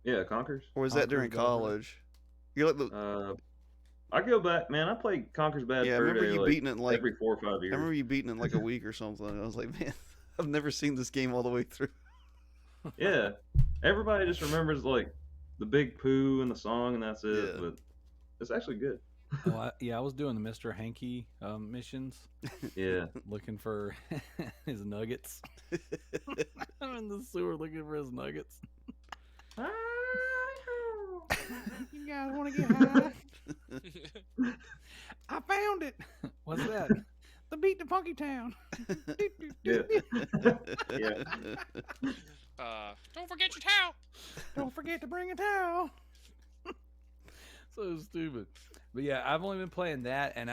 Yeah, Conquers. or was that during Conquer's Bad Fur Day. college? You're like the I go back, man. I played Conquer's Bad Yeah, I Fur remember Day you like, beating it in, like- every 4 or 5 I years. remember you beating it in like a week or something. I was like, man, I've never seen this game all the way through. Yeah, everybody just remembers like the big poo and the song, and that's it. Yeah. But it's actually good. Well, I was doing the Mr. Hanky missions, Yeah, looking for his nuggets. I'm in the sewer looking for his nuggets. You guys want to get high? I found it. What's that? The Beat the Funky Town. yeah, yeah. Don't forget your towel. Don't forget to bring a towel. So stupid. But yeah, I've only been playing that, and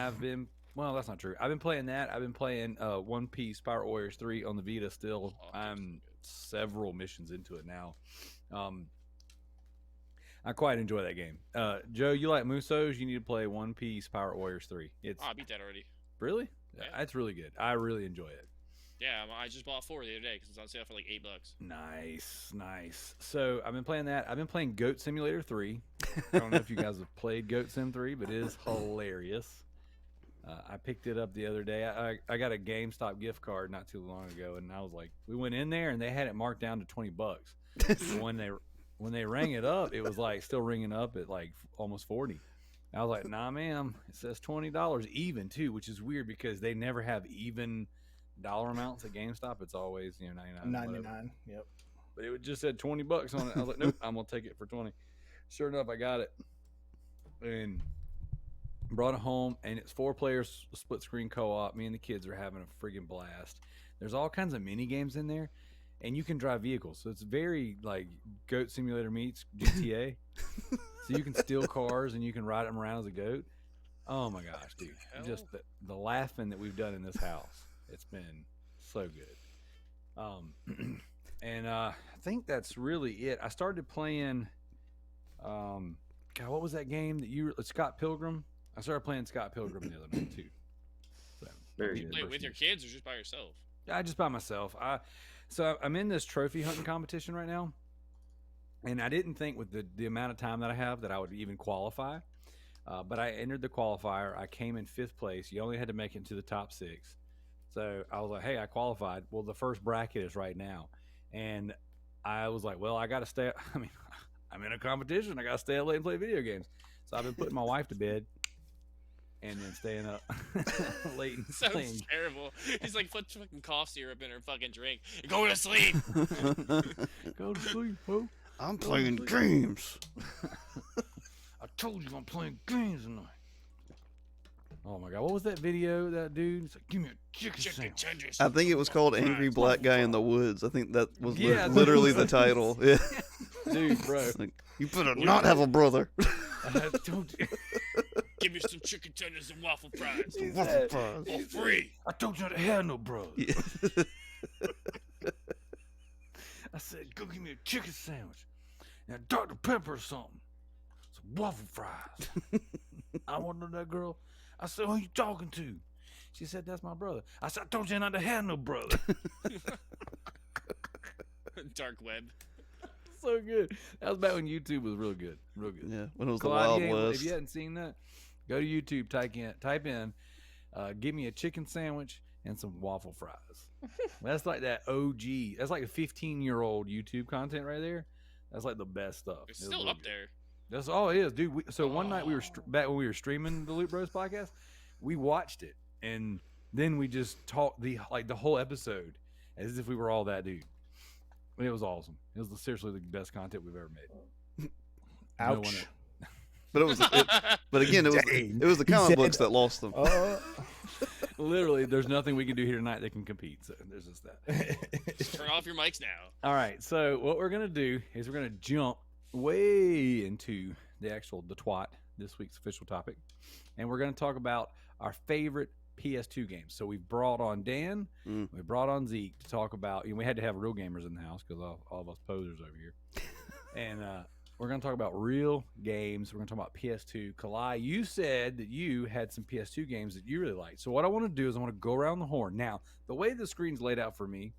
well, that's not true. I've been playing that. I've been playing One Piece Pirate Warriors 3 on the Vita still. Oh, I'm several missions into it now. I quite enjoy that game. Joe, you like Musos? You need to play One Piece Pirate Warriors 3. It's Oh, I beat that already. really, Yeah. it's really good. I really enjoy it. Yeah, I just bought 4 the other day because it's on sale for like $8. Nice. So I've been playing that. I've been playing Goat Simulator 3. I don't know if you guys have played Goat Sim 3, but it is hilarious. I picked it up the other day. I got a GameStop gift card not too long ago, and I was like, we went in there and they had it marked down to $20. When they rang it up, it was like still ringing up at like almost 40. I was like, nah, ma'am, it says $20 even too, which is weird because they never have even dollar amounts at GameStop. It's always 99. whatever. 99. Yep. But it just said $20 on it. I was like, nope, I'm gonna take it for 20. Sure enough, I got it and brought it home. And it's 4 players, split screen co-op. Me and the kids are having a friggin' blast. There's all kinds of mini games in there, and you can drive vehicles. So it's very like Goat Simulator meets GTA. So you can steal cars and you can ride them around as a goat. Oh my gosh, dude! Just the laughing that we've done in this house. It's been so good. And I think that's really it. I started playing, God, what was that game that Scott Pilgrim? I started playing Scott Pilgrim the other night too. So, Very You good. play it with your kids or just by yourself? I just by myself. So I'm in this trophy hunting competition right now, and I didn't think with the amount of time that I have that I would even qualify. But I entered the qualifier. I came in 5th place. You only had to make it into the top 6. So I was like, hey, I qualified. Well, the first bracket is right now. And I was like, well, I got to stay. I mean, I'm in a competition. I got to stay up late and play video games. So I've been putting my wife to bed and then staying up late and Sounds playing. terrible. He's like, put fucking cough syrup in her fucking drink. Go to sleep. Go to sleep, Poe. I'm playing games. I told you I'm playing games tonight. Oh my god, what was that video? That dude, it's like, give me a chicken sandwich. tenders. I think it was called Angry Fries. Black Guy in the Woods. I think that was Yeah, that's literally what the it title. Yeah. Dude, bro. Like, you better not have a brother. I told you. Give me some chicken tenders and waffle fries. Waffle fries. For free. I told you not to have no brother. Yeah. I said, go give me a chicken sandwich and Dr. Pepper or something. Some waffle fries. I want to know that girl. I said, who you talking to? She said, that's my brother. I said, I told you not to have no brother. Dark web. So good. That was back when YouTube was real good. Real good. Yeah, when it was the Collide Wild game, West. If you hadn't seen that, go to YouTube, type in, give me a chicken sandwich and some waffle fries. That's like that OG. That's like a 15-year-old YouTube content right there. That's like the best stuff. It's It was still real up good. there. That's all it is, dude. So one night we were back when we were streaming the Loot Bros podcast, we watched it and then we just talked the whole episode as if we were all that dude. And it was awesome. It was seriously the best content we've ever made. No one Ouch. But but again, it was the He comic said- books that lost them. Literally, there's nothing we can do here tonight that can compete. So there's just that. Turn off your mics now. All right. So what we're gonna do is we're gonna jump way into the twat, this week's official topic, and we're gonna talk about our favorite PS2 games. So we brought on Dan, we brought on Zeke to talk about. We had to have real gamers in the house because all of us posers over here, and we're going to talk about real games. We're going to talk about PS2. Kalai, you said that you had some PS2 games that you really liked. So what I want to do is I want to go around the horn. Now, the way the screen's laid out for me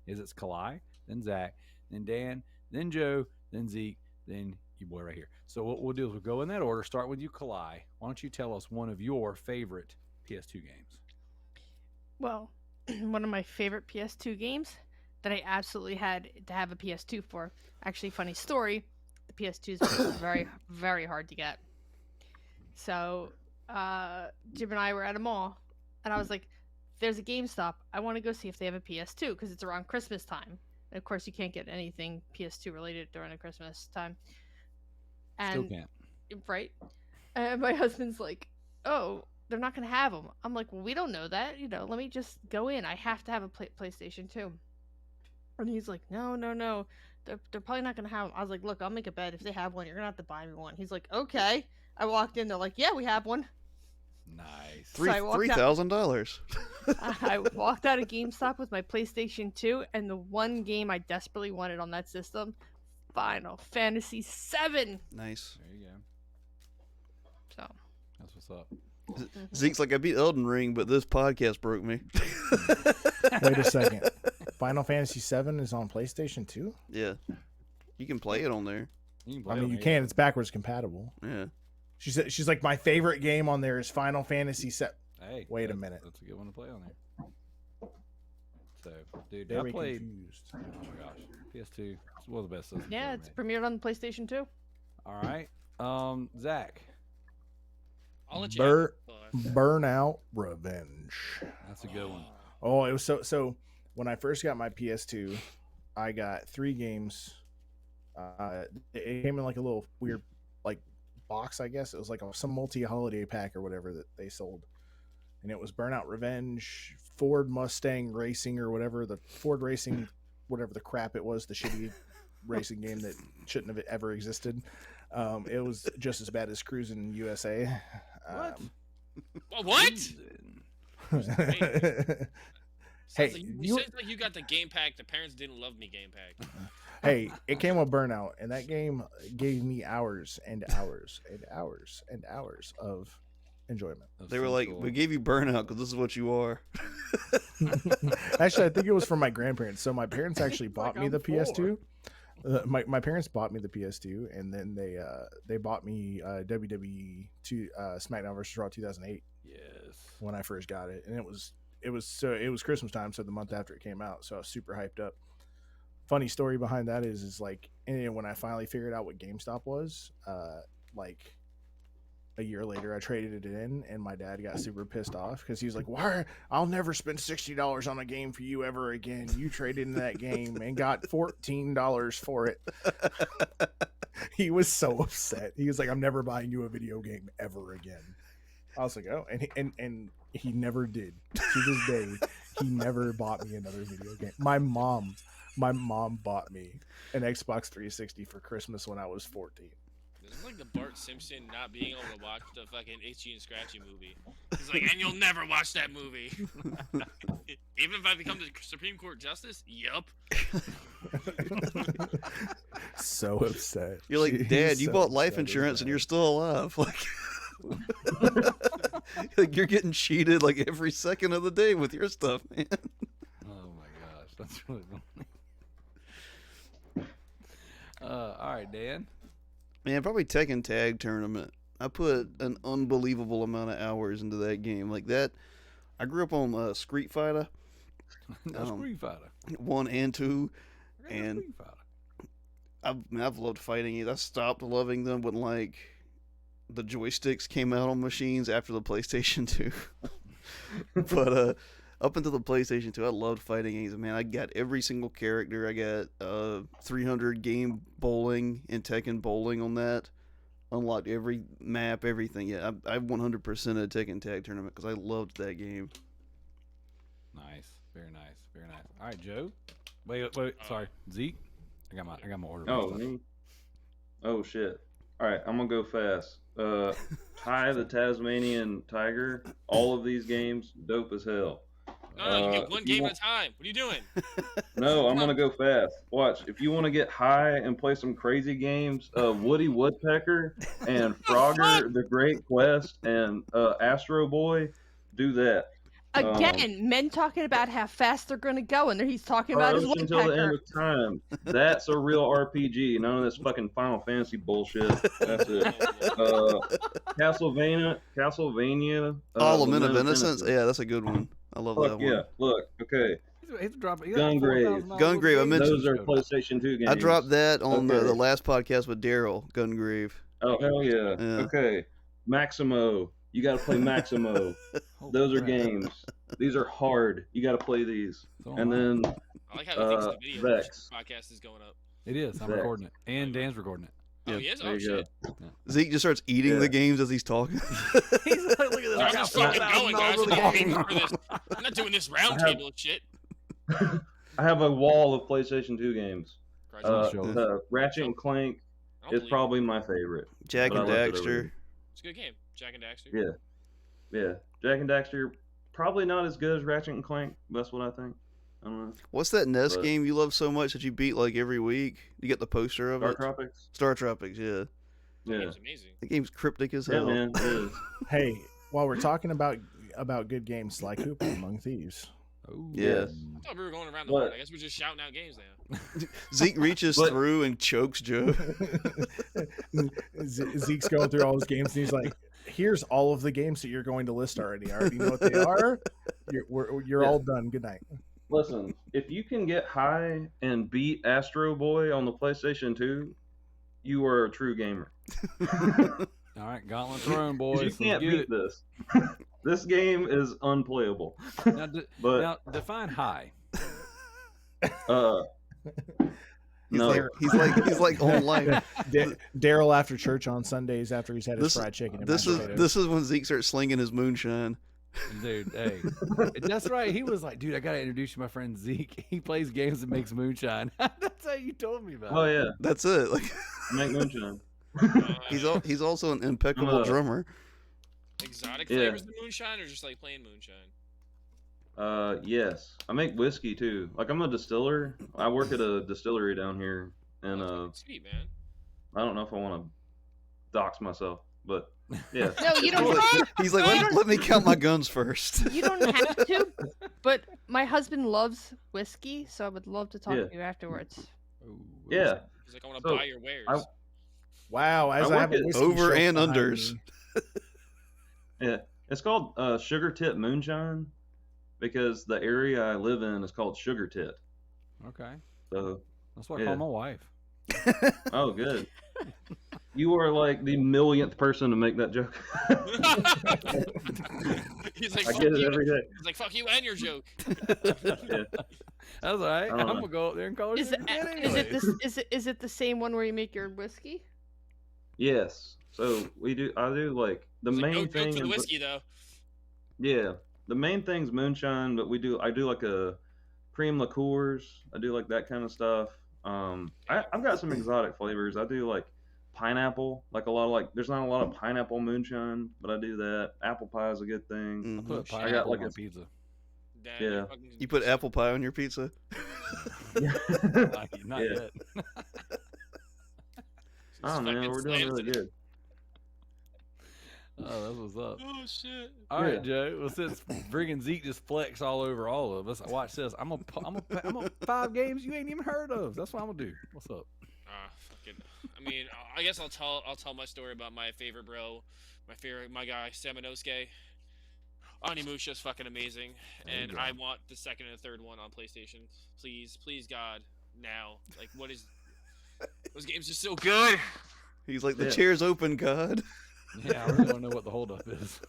is it's Kalai, then Zach, then Dan, then Joe, then Zeke, then you boy right here. So what we'll do is we'll go in that order. Start with you, Kalai. Why don't you tell us one of your favorite PS2 games? Well, one of my favorite PS2 games that I absolutely had to have a PS2 for. Actually, funny story. The PS2 is very, very hard to get. So, Jim and I were at a mall, and I was like, "There's a GameStop. I want to go see if they have a PS2 because it's around Christmas time." And of course, you can't get anything PS2 related during the Christmas time. Still And can't. right, and my husband's like, "Oh, they're not gonna have them." I'm like, "Well, we don't know that. Let me just go in. I have to have a PlayStation 2." And he's like, "No. They're probably not gonna have them." I was like, "Look, I'll make a bet. If they have one, you're gonna have to buy me one." He's like, "Okay." I walked in. They're like, "Yeah, we have one." Nice. So I walked out- $3,000. I walked out of GameStop with my PlayStation 2 and the one game I desperately wanted on that system, Final Fantasy 7. Nice. There you go. So That's what's up. Zeke's like, I beat Elden Ring, but this podcast broke me. Wait a second. Final Fantasy VII is on PlayStation 2? Yeah. You can play it on there. You can I play mean, on you there. can. It's backwards compatible. Yeah. She said she's like, my favorite game on there is Final Fantasy VII. Hey, Wait a that's- minute. That's a good one to play on there. So, dude, Very I played. confused. Oh my gosh, PS2 it's one of the best systems. yeah, ever it's made. premiered on the PlayStation 2. All right. Zach, I'll let you have it. Burnout Revenge. that's a good one. Oh, it was so when I first got my PS2, I got 3 games. It came in like a little weird like box, I guess. It was like some multi-holiday pack or whatever that they sold. And it was Burnout Revenge, Ford Mustang Racing or whatever, the Ford Racing, whatever the crap it was, the shitty racing game that shouldn't have ever existed. It was just as bad as Cruising USA. What? What? Hey, Sounds like, you- sounds like you got the game pack. The parents didn't love me game pack. Hey, it came with Burnout, and that game gave me hours and hours and hours and hours of enjoyment. They were like, we gave you Burnout because this is what you are. Actually, I think it was from my grandparents. So my parents actually bought Like me the I'm PS2. My parents bought me the PS2, and then they bought me WWE SmackDown vs. Raw 2008 Yes. when I first got it, and it was Christmas time, so the month after it came out, so I was super hyped up. Funny story behind that is like, and when I finally figured out what GameStop was, like a year later, I traded it in, and my dad got super pissed off because he was like, "Why? I'll never spend $60 on a game for you ever again. You traded in that game and got $14 for it." He was so upset. He was like, "I'm never buying you a video game ever again." I was like, oh, and he never did. To this day, he never bought me another video game. My mom bought me an Xbox 360 for Christmas when I was 14. This is like the Bart Simpson not being able to watch the fucking Itchy and Scratchy movie. He's like, and you'll never watch that movie. Even if I become the Supreme Court Justice? Yup. So upset. You're like, She's Dad, you so bought life upset, insurance isn't and you're still alive. Like you're getting cheated like every second of the day with your stuff, man. Oh my gosh, that's really funny. All right, Dan. Man, probably Tekken Tag Tournament. I put an unbelievable amount of hours into that game. Like that, I grew up on Street Fighter. That's Street Fighter. 1 and 2. I got And Street Fighter. I've loved fighting it. I stopped loving them when like the joysticks came out on machines after the PlayStation 2. But up until the PlayStation 2, I loved fighting games. Man, I got every single character. I got 300 game bowling and Tekken bowling on that. Unlocked every map, everything. Yeah, I 100% a Tekken Tag Tournament because I loved that game. Nice, very nice, very nice. All right, Joe. Wait, sorry, Zeke. I got my order. Oh, mixed up. me? Oh, shit. All right, I'm going to go fast. Hi, the Tasmanian Tiger. All of these games, dope as hell. No, you get one game at a time. What are you doing? No, I'm going to go fast. Watch. If you want to get high and play some crazy games, Woody Woodpecker and Frogger, The Great Quest, and Astro Boy, do that. Again, men talking about how fast they're going to go, and he's talking about his First until the end woodpecker. of time. That's a real RPG. None of this fucking Final Fantasy bullshit. That's it. Castlevania. Lament of Innocence. Yeah, that's a good one. I love that Fuck one. yeah. Look, okay. He's dropping. Gungrave. Gungrave, I mentioned- Those are PlayStation 2 games. I dropped that on Okay. the last podcast with Daryl Gungrave. Oh, hell yeah. Yeah. Okay. Maximo. You got to play Maximo. Those are games. These are hard. You got to play these. And then I like how he thinks the video Vex. podcast is going up. It is. I'm Vex. recording it, and Dan's recording it. Oh, Yeah, he is? there Oh, you shit. go. Zeke just starts eating Yeah. the games as he's talking. He's like, look at this. I'm just fucking going, guys. I'm not paying for this. I'm not doing this round I have- table shit. I have a wall of PlayStation 2 games. Christ, show us. The Ratchet and Clank I don't is believe probably my favorite. Jack But and I looked it over. Daxter. it's a good game. Jack and Daxter. Yeah. Yeah. Jack and Daxter, probably not as good as Ratchet and Clank. That's what I think. I don't know. What's that NES But- game you love so much that you beat like every week? You get the poster of Star it? Tropics? Star Tropics, yeah. That Yeah. game's amazing. The game's cryptic as Yeah, hell. man. It is. Hey, while we're talking about good games like Hooper Among Thieves, Oh, Yeah. I thought we were going around the What? horn. I guess we're just shouting out games now. Zeke reaches But- through and chokes Joe. Zeke's going through all his games, and he's like, "Here's all of the games that you're going to list already. I already know what they are. You're Yeah. all done. Good night." Listen, if you can get high and beat Astro Boy on the PlayStation 2, you are a true gamer. All right, gauntlet thrown, 'Cause boys. you Let's can't get beat it. this. This game is unplayable. Now, But now define high. He's no. he's like online. Daryl after church on Sundays after he's had his This, fried chicken. And this mashed is potatoes. this is when Zeke starts slinging his moonshine. Dude, hey, that's right. He was like, dude, I gotta introduce you to my friend Zeke. He plays games and makes moonshine. That's how you told me about Oh it. yeah, That's it. Like make moonshine. he's also an impeccable I'm a- drummer. Exotic Yeah. flavors of moonshine, or just like plain moonshine? Yes, I make whiskey too. Like I'm a distiller. I work at a distillery down here, and Oh, that's fucking sweet, man. I don't know if I want to dox myself, but yeah. No, you He's don't. like, he's like, You let me count my guns first. You don't have to. But my husband loves whiskey, so I would love to talk Yeah. to you afterwards. Ooh, Yeah. He's like, I want to So, buy your wares. Wow, as I I have a work at whiskey over shelf and behind unders. me. Yeah, it's called Sugar Tit Moonshine because the area I live in is called Sugar Tit. Okay, So, that's what I Yeah. call my wife. oh, good. You are like the millionth person to make that joke. He's like, I fuck get it you. every day. He's like, fuck you and your joke. Yeah. That's all right. I I'm don't know. gonna go up there and call her. Is it, is it the same one where you make your whiskey? Yes. So I do like the It's like, main no joke thing. for the is- whiskey though. Yeah, the main thing's moonshine, but I do like a cream liqueurs. I do like that kind of stuff. I've got some exotic flavors. I do like pineapple, like a lot of like. There's not a lot of pineapple moonshine, but I do that. Apple pie is a good thing. I put Mhm. pineapple I got like on a pizza. Damn, Yeah. you're fucking- You put apple pie on your pizza? Not Yeah. yet. Oh man, fucking we're doing slams really it. good. Oh, that's what's up. Oh shit. All right, Yeah. Joe. Well, since friggin' Zeke just flex all over all of us, watch this. I'm a 5 games you ain't even heard of. That's what I'm gonna do. What's up? Fucking. I mean, I guess I'll tell my story about my favorite bro, my guy Samanosuke. Onimusha's fucking amazing, There you and go. I want the second and third one on PlayStation. Please, God, now. Like, what is? Those games are so good. He's like, the Yeah. chair's open, God. Yeah, I really want to know what the holdup is.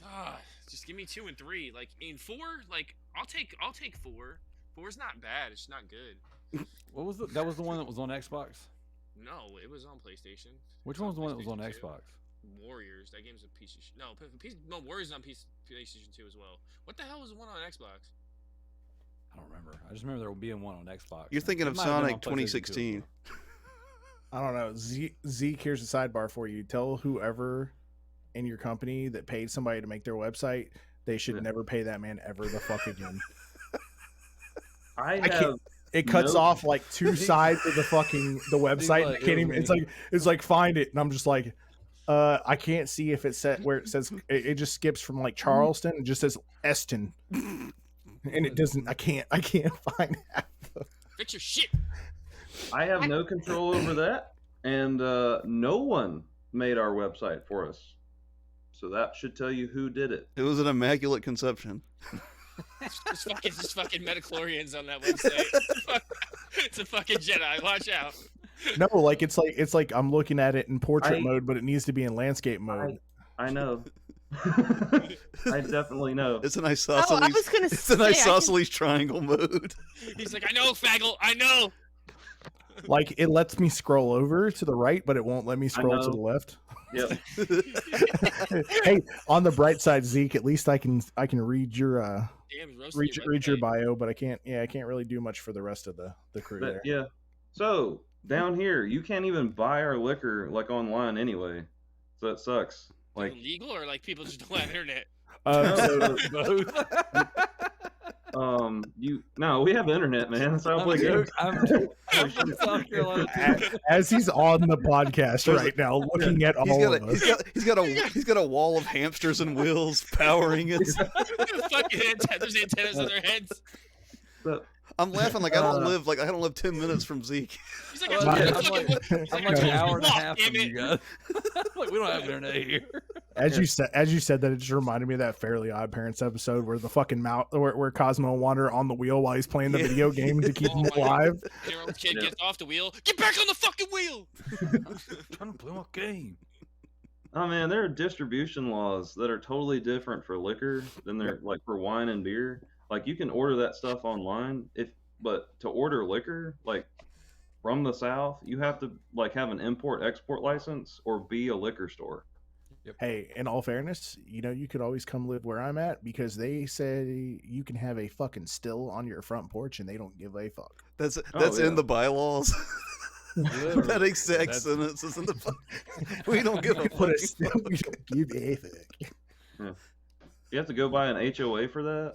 God, just give me 2 and 3. Like in 4, like I'll take 4. 4's not bad. It's not good. What was that was the one that was on Xbox? No, it was on PlayStation. Which It's one was the one that was on PlayStation 2. Xbox? Warriors. That game's a piece of shit. No, Warriors is on PlayStation 2 as well. What the hell was the one on Xbox? I don't remember. I just remember there being one on Xbox. You're thinking It of might have been Sonic on PlayStation 2 as 2016. well. I don't know. Zeke, here's a sidebar for you. Tell whoever in your company that paid somebody to make their website, they should Yeah. never pay that man ever the fuck again. I can't- have It cuts No. off like 2 sides of the website. and like, I can't it even. was It's like find it, and I'm just like, I can't see if it's set where it says it just skips from like Charleston. It just says Eston, and it doesn't. I can't find half the Fix your shit. I have no control over that, and no one made our website for us. So that should tell you who did it. It was an immaculate conception. Just fucking metachlorians on that website. It's a fucking Jedi. Watch out. No, like it's like I'm looking at it in portrait I- mode, but it needs to be in landscape mode. I know. I definitely know. It's an I isosceles. was gonna It's an say, I can- isosceles triangle mode. He's like, I know, faggle. I know. Like it lets me scroll over to the right, but it won't let me scroll to know. the left. Yep. Hey, on the bright side, Zeke, at least I can read your Damn, roasting read your website. bio, but I can't really do much for the rest of the crew But, there. yeah. So down here, you can't even buy our liquor like online anyway. So that sucks. Like, Illegal or like people just don't have internet? So, we have internet, man. That's how I play games. I'm from South Carolina. as he's on the podcast right now, looking at all of us. He's got a wall of hamsters and wheels powering it. Fucking there's antennas on their heads. But I'm laughing like I don't live 10 minutes from Zeke. He's like, Well, I yeah, told you fucking- I'm he's like I an told hour you and a walk, half damn from you it. guys. Like we don't have internet here. As you said that, it just reminded me of that Fairly Odd Parents episode where the fucking where Cosmo and Wander on the wheel while he's playing the Yeah. video game to keep Oh him my God. alive. Your kid Yeah. gets off the wheel. Get back on the fucking wheel. Trying to play my game. oh man, there are distribution laws that are totally different for liquor than they're like for wine and beer. Like you can order that stuff online, but to order liquor like from the South, you have to like have an import-export license or be a liquor store. Hey, in all fairness, you could always come live where I'm at because they say you can have a fucking still on your front porch and they don't give a fuck. That's yeah. in the bylaws. Literally. That exact That's- sentence is in the we don't give a Put fuck. a still, we don't give a fuck. You have to go buy an HOA for that,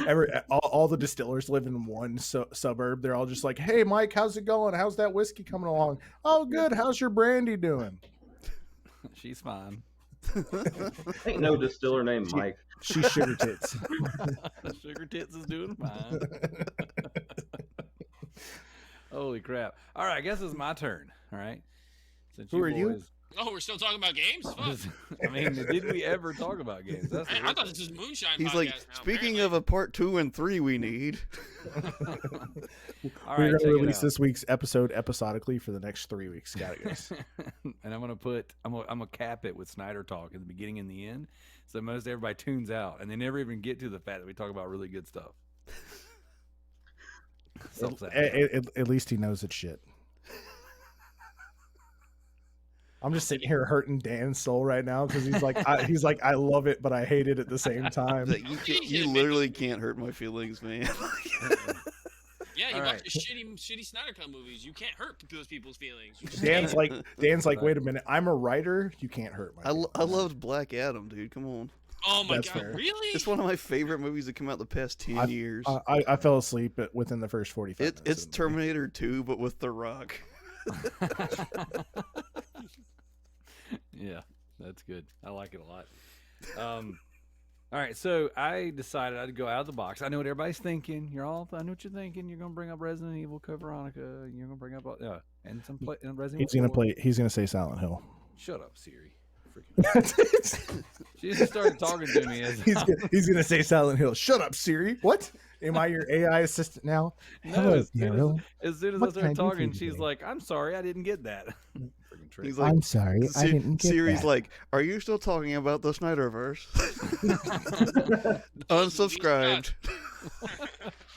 or all the distillers live in one suburb. They're all just like, "Hey, Mike, how's it going? How's that whiskey coming along? Oh, good. How's your brandy doing? She's fine. ain't no distiller named Mike. She's sugar tits." Sugar Tits is doing fine. Holy crap. All right, I guess it's my turn. All right. Since Who are you? boys- Oh, we're still talking about games? Fuck. I mean, did we ever talk about games? That's the I real thought this was Moonshine He's podcast like, now, speaking apparently. of a part 2 and 3 we need. All We're right, gonna check it release out. this week's episode episodically for the next 3 weeks. Got it, guys. And I'm gonna cap it with Snyder talk at the beginning and the end, so most everybody tunes out, and they never even get to the fact that we talk about really good stuff. Self-sabotage. At least he knows it's shit. I'm just sitting here hurting Dan's soul right now because he's like, I love it, but I hate it at the same time. Like, you literally can't hurt my feelings, man. Yeah, you All watch right. the shitty Snyder Cut movies. You can't hurt those people's feelings. You just Dan's can't. like, wait a minute, I'm a writer. You can't hurt my. I feelings." loved Black Adam, dude. Come on. Oh my That's god, fair. really? It's one of my favorite movies that come out the past 10 years. I fell asleep within the first 45 minutes. It's of the movie. Terminator 2, but with The Rock. Yeah, that's good. I like it a lot. All right, so I decided I'd go out of the box. I know what everybody's thinking. I know what you're thinking. You're gonna bring up Resident Evil Code Veronica. You're gonna bring up and some Resident He's Evil. gonna play. He's gonna say Silent Hill. Shut up, Siri. Freaking. She just started talking to me as he's gonna say Silent Hill. Shut up, Siri. What? Am I your AI assistant now? No, Hello, as soon Daryl. as I What can I started do for talking, you she's today? like, "I'm sorry, I didn't get that." Freaking trick. He's like, I'm sorry, I didn't get Siri's that. like, are you still talking about the Snyderverse? Unsubscribed.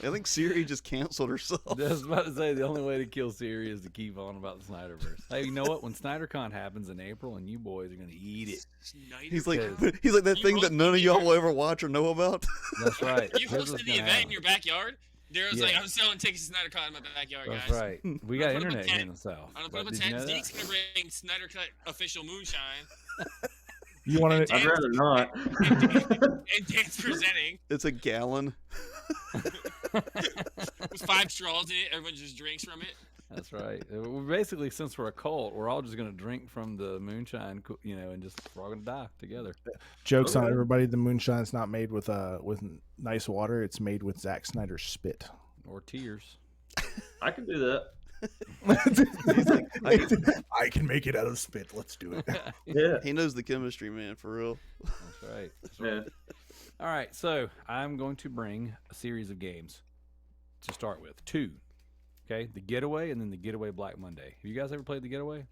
I think Siri just canceled herself. I was about to say the only way to kill Siri is to keep on about the Snyderverse. Hey, you know what? When SnyderCon happens in April, and you boys are gonna eat it. He's like Because- that thing that none of y'all will ever watch or know about. That's right. You Here's hosted what's the gonna event happen. in your backyard. Daryl's like, Yeah. I'm selling tickets to Snyder Cut in my backyard, That's guys. right. We got I'm gonna put up a internet here in tent. the South. I'm gonna put But up a did you tent. know Zeke's that? gonna bring Snyder Cut official moonshine. You want to? I'd rather not. And Dan's presenting It's a gallon. with 5 straws in it. Everyone just drinks from it. That's right. We're basically, since we're a cult, we're all just gonna drink from the moonshine, and just we're all gonna die together. Jokes on Okay. everybody. The moonshine's not made with nice water. It's made with Zack Snyder's spit. Or tears. I can do that. I can make it out of spit. Let's do it. Yeah. He knows the chemistry, man, for real. That's right. That's right. Yeah. All right, so I'm going to bring a series of games to start with. 2. Okay, The Getaway and then The Getaway Black Monday. Have you guys ever played The Getaway? I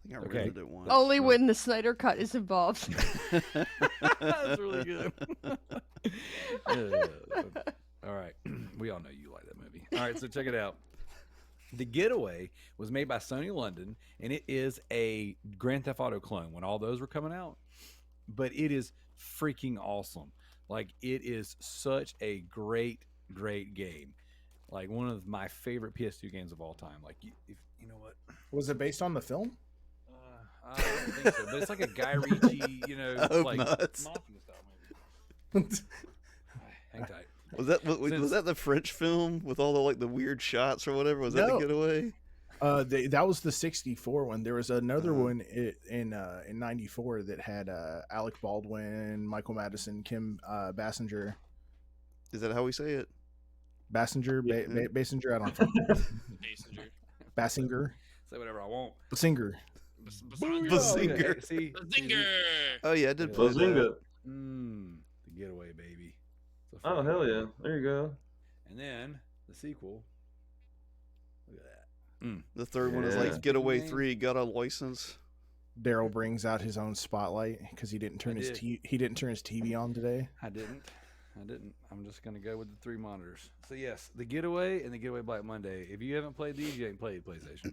think I Okay. rented it once. Only when the Snyder Cut is involved. That's really good. All right, we all know you like that movie. All right, so check it out. The Getaway was made by Sony London, and it is a Grand Theft Auto clone when all those were coming out. But it is freaking awesome. Like, it is such a great game. Like, one of my favorite PS2 games of all time. Like, if you know what? Was it based on the film? I don't think so, but it's like a Guy Ritchie, I hope like not. mafia style movie. Hang tight. Was that the French film with all the the weird shots or whatever? Was that No. The Getaway? That was the '64 one. There was another one in '94 that had Alec Baldwin, Michael Madison, Kim Basinger. Is that how we say it? Basinger, Basinger. I don't know. Basinger. Basinger, Say whatever I want. Singer. Bazinga. Bazinga. Okay, see? Bazinga. Oh yeah, I did play that. Bazinga. The Getaway, baby. It's a Oh fun hell game. yeah! There you go. And then the sequel. Look at that. The third one is Yeah. like Getaway Name. 3 got a license. Daryl brings out his own spotlight because he didn't turn I his did. he didn't turn his TV on today. I didn't. I'm just gonna go with the 3 monitors. So yes, the Getaway and the Getaway Black Monday. If you haven't played these, you ain't played PlayStation.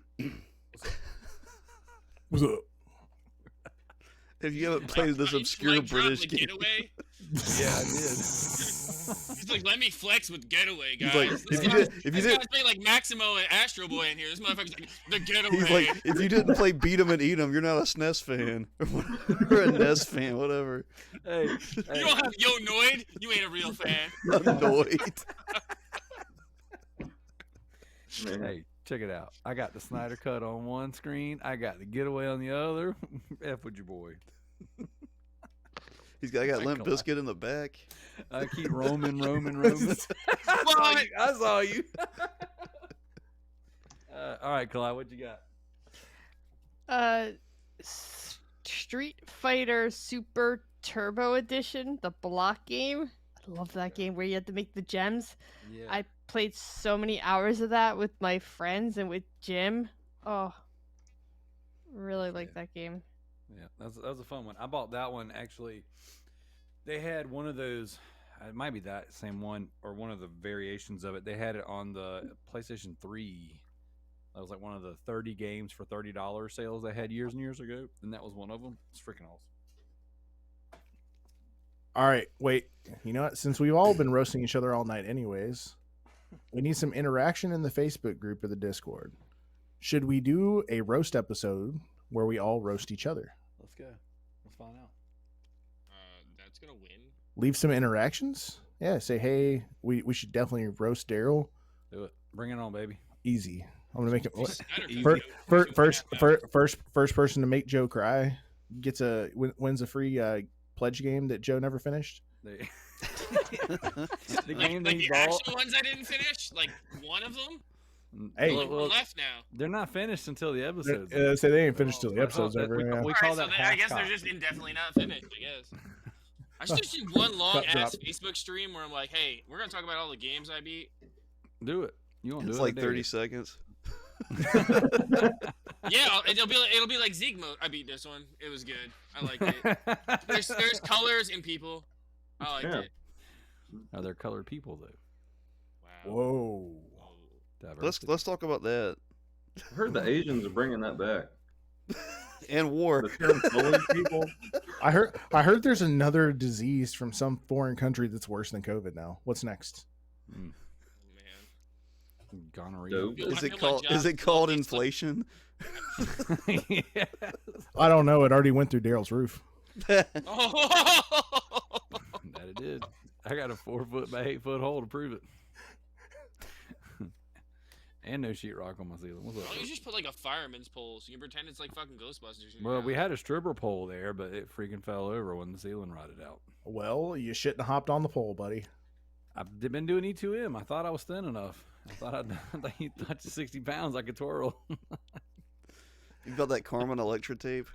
What's up? If you haven't played this Like, obscure drop British the game, Getaway. Yeah, I did. He's like, let me flex with Getaway, guys. He's like, This if you guy's- did, if you this did, guy's playing like Maximo and Astro Boy in here. This motherfucker's like, the Getaway. he's like, if you didn't play Beat 'em and Eat 'em, you're not a SNES fan or a NES fan, whatever. Hey, You don't have Yo Noid, you ain't a real fan. Annoyed. Man. hey, check it out. I got the Snyder Cut on one screen. I got the Getaway on the other. F with your boy. I got Like Limp a lot. Bizkit in the back. I keep roaming. I saw you. All right, Clyde, what you got? Street Fighter Super Turbo Edition, the block game. I love that game where you had to make the gems. Yeah. I played so many hours of that with my friends and with Jim. Oh, really like Yeah. that game. Yeah, that was a fun one. I bought that one actually. They had one of those. It might be that same one or one of the variations of it. They had it on the PlayStation 3 That was like one of the 30 games for $30 sales they had years and years ago, and that was one of them. It's freaking awesome. All right, wait. You know what? Since we've all been roasting each other all night, anyways, we need some interaction in the Facebook group or the Discord. Should we do a roast episode where we all roast each other? Let's go. Let's find out. That's gonna win. Leave some interactions. Yeah, say hey. We should definitely roast Daryl. Do it. Bring it on, baby. Easy. I'm gonna make it. Better, First person to make Joe cry wins a free pledge game that Joe never finished. The like, game like they the bought. actual ones I didn't finish, like one of them. Hey, Like, we're left now. They're not finished until the episode's say they ain't finished till the Oh, episode's over. we Yeah. call Alright, that so I guess they're half-cocked. just indefinitely not finished. I guess. I should just do one long Cup ass drop. Facebook stream where I'm like, hey, we're gonna talk about all the games I beat. Do it. You won't do It's it. like I 30 dare seconds. Yeah, it'll be like Zekeomancer. I beat this one. It was good. I liked it. you. There's colors and people. I liked Yeah. it. Are there colored people though? Wow. Whoa. Diversity. Let's talk about that. I heard the Asians are bringing that back. And war. The term colored people. I heard there's another disease from some foreign country that's worse than COVID now. What's next? Mm. Man. Gonorrhea. Dope. Is Is it it called- called inflation? Yeah. I don't know. It already went through Daryl's roof. Oh! That it did. I got a 4 foot by 8 foot hole to prove it. And no sheetrock on my ceiling. What's Why don't you up? just put like a fireman's pole so you can pretend it's like fucking Ghostbusters? in your Well, we house? had a stripper pole there, but it freaking fell over when the ceiling rotted out. Well, you shouldn't have hopped on the pole, buddy. I've been doing E2M. I thought I was thin enough. I thought I'd touch 60 pounds. I could twirl. You got that Carmen Electra tape?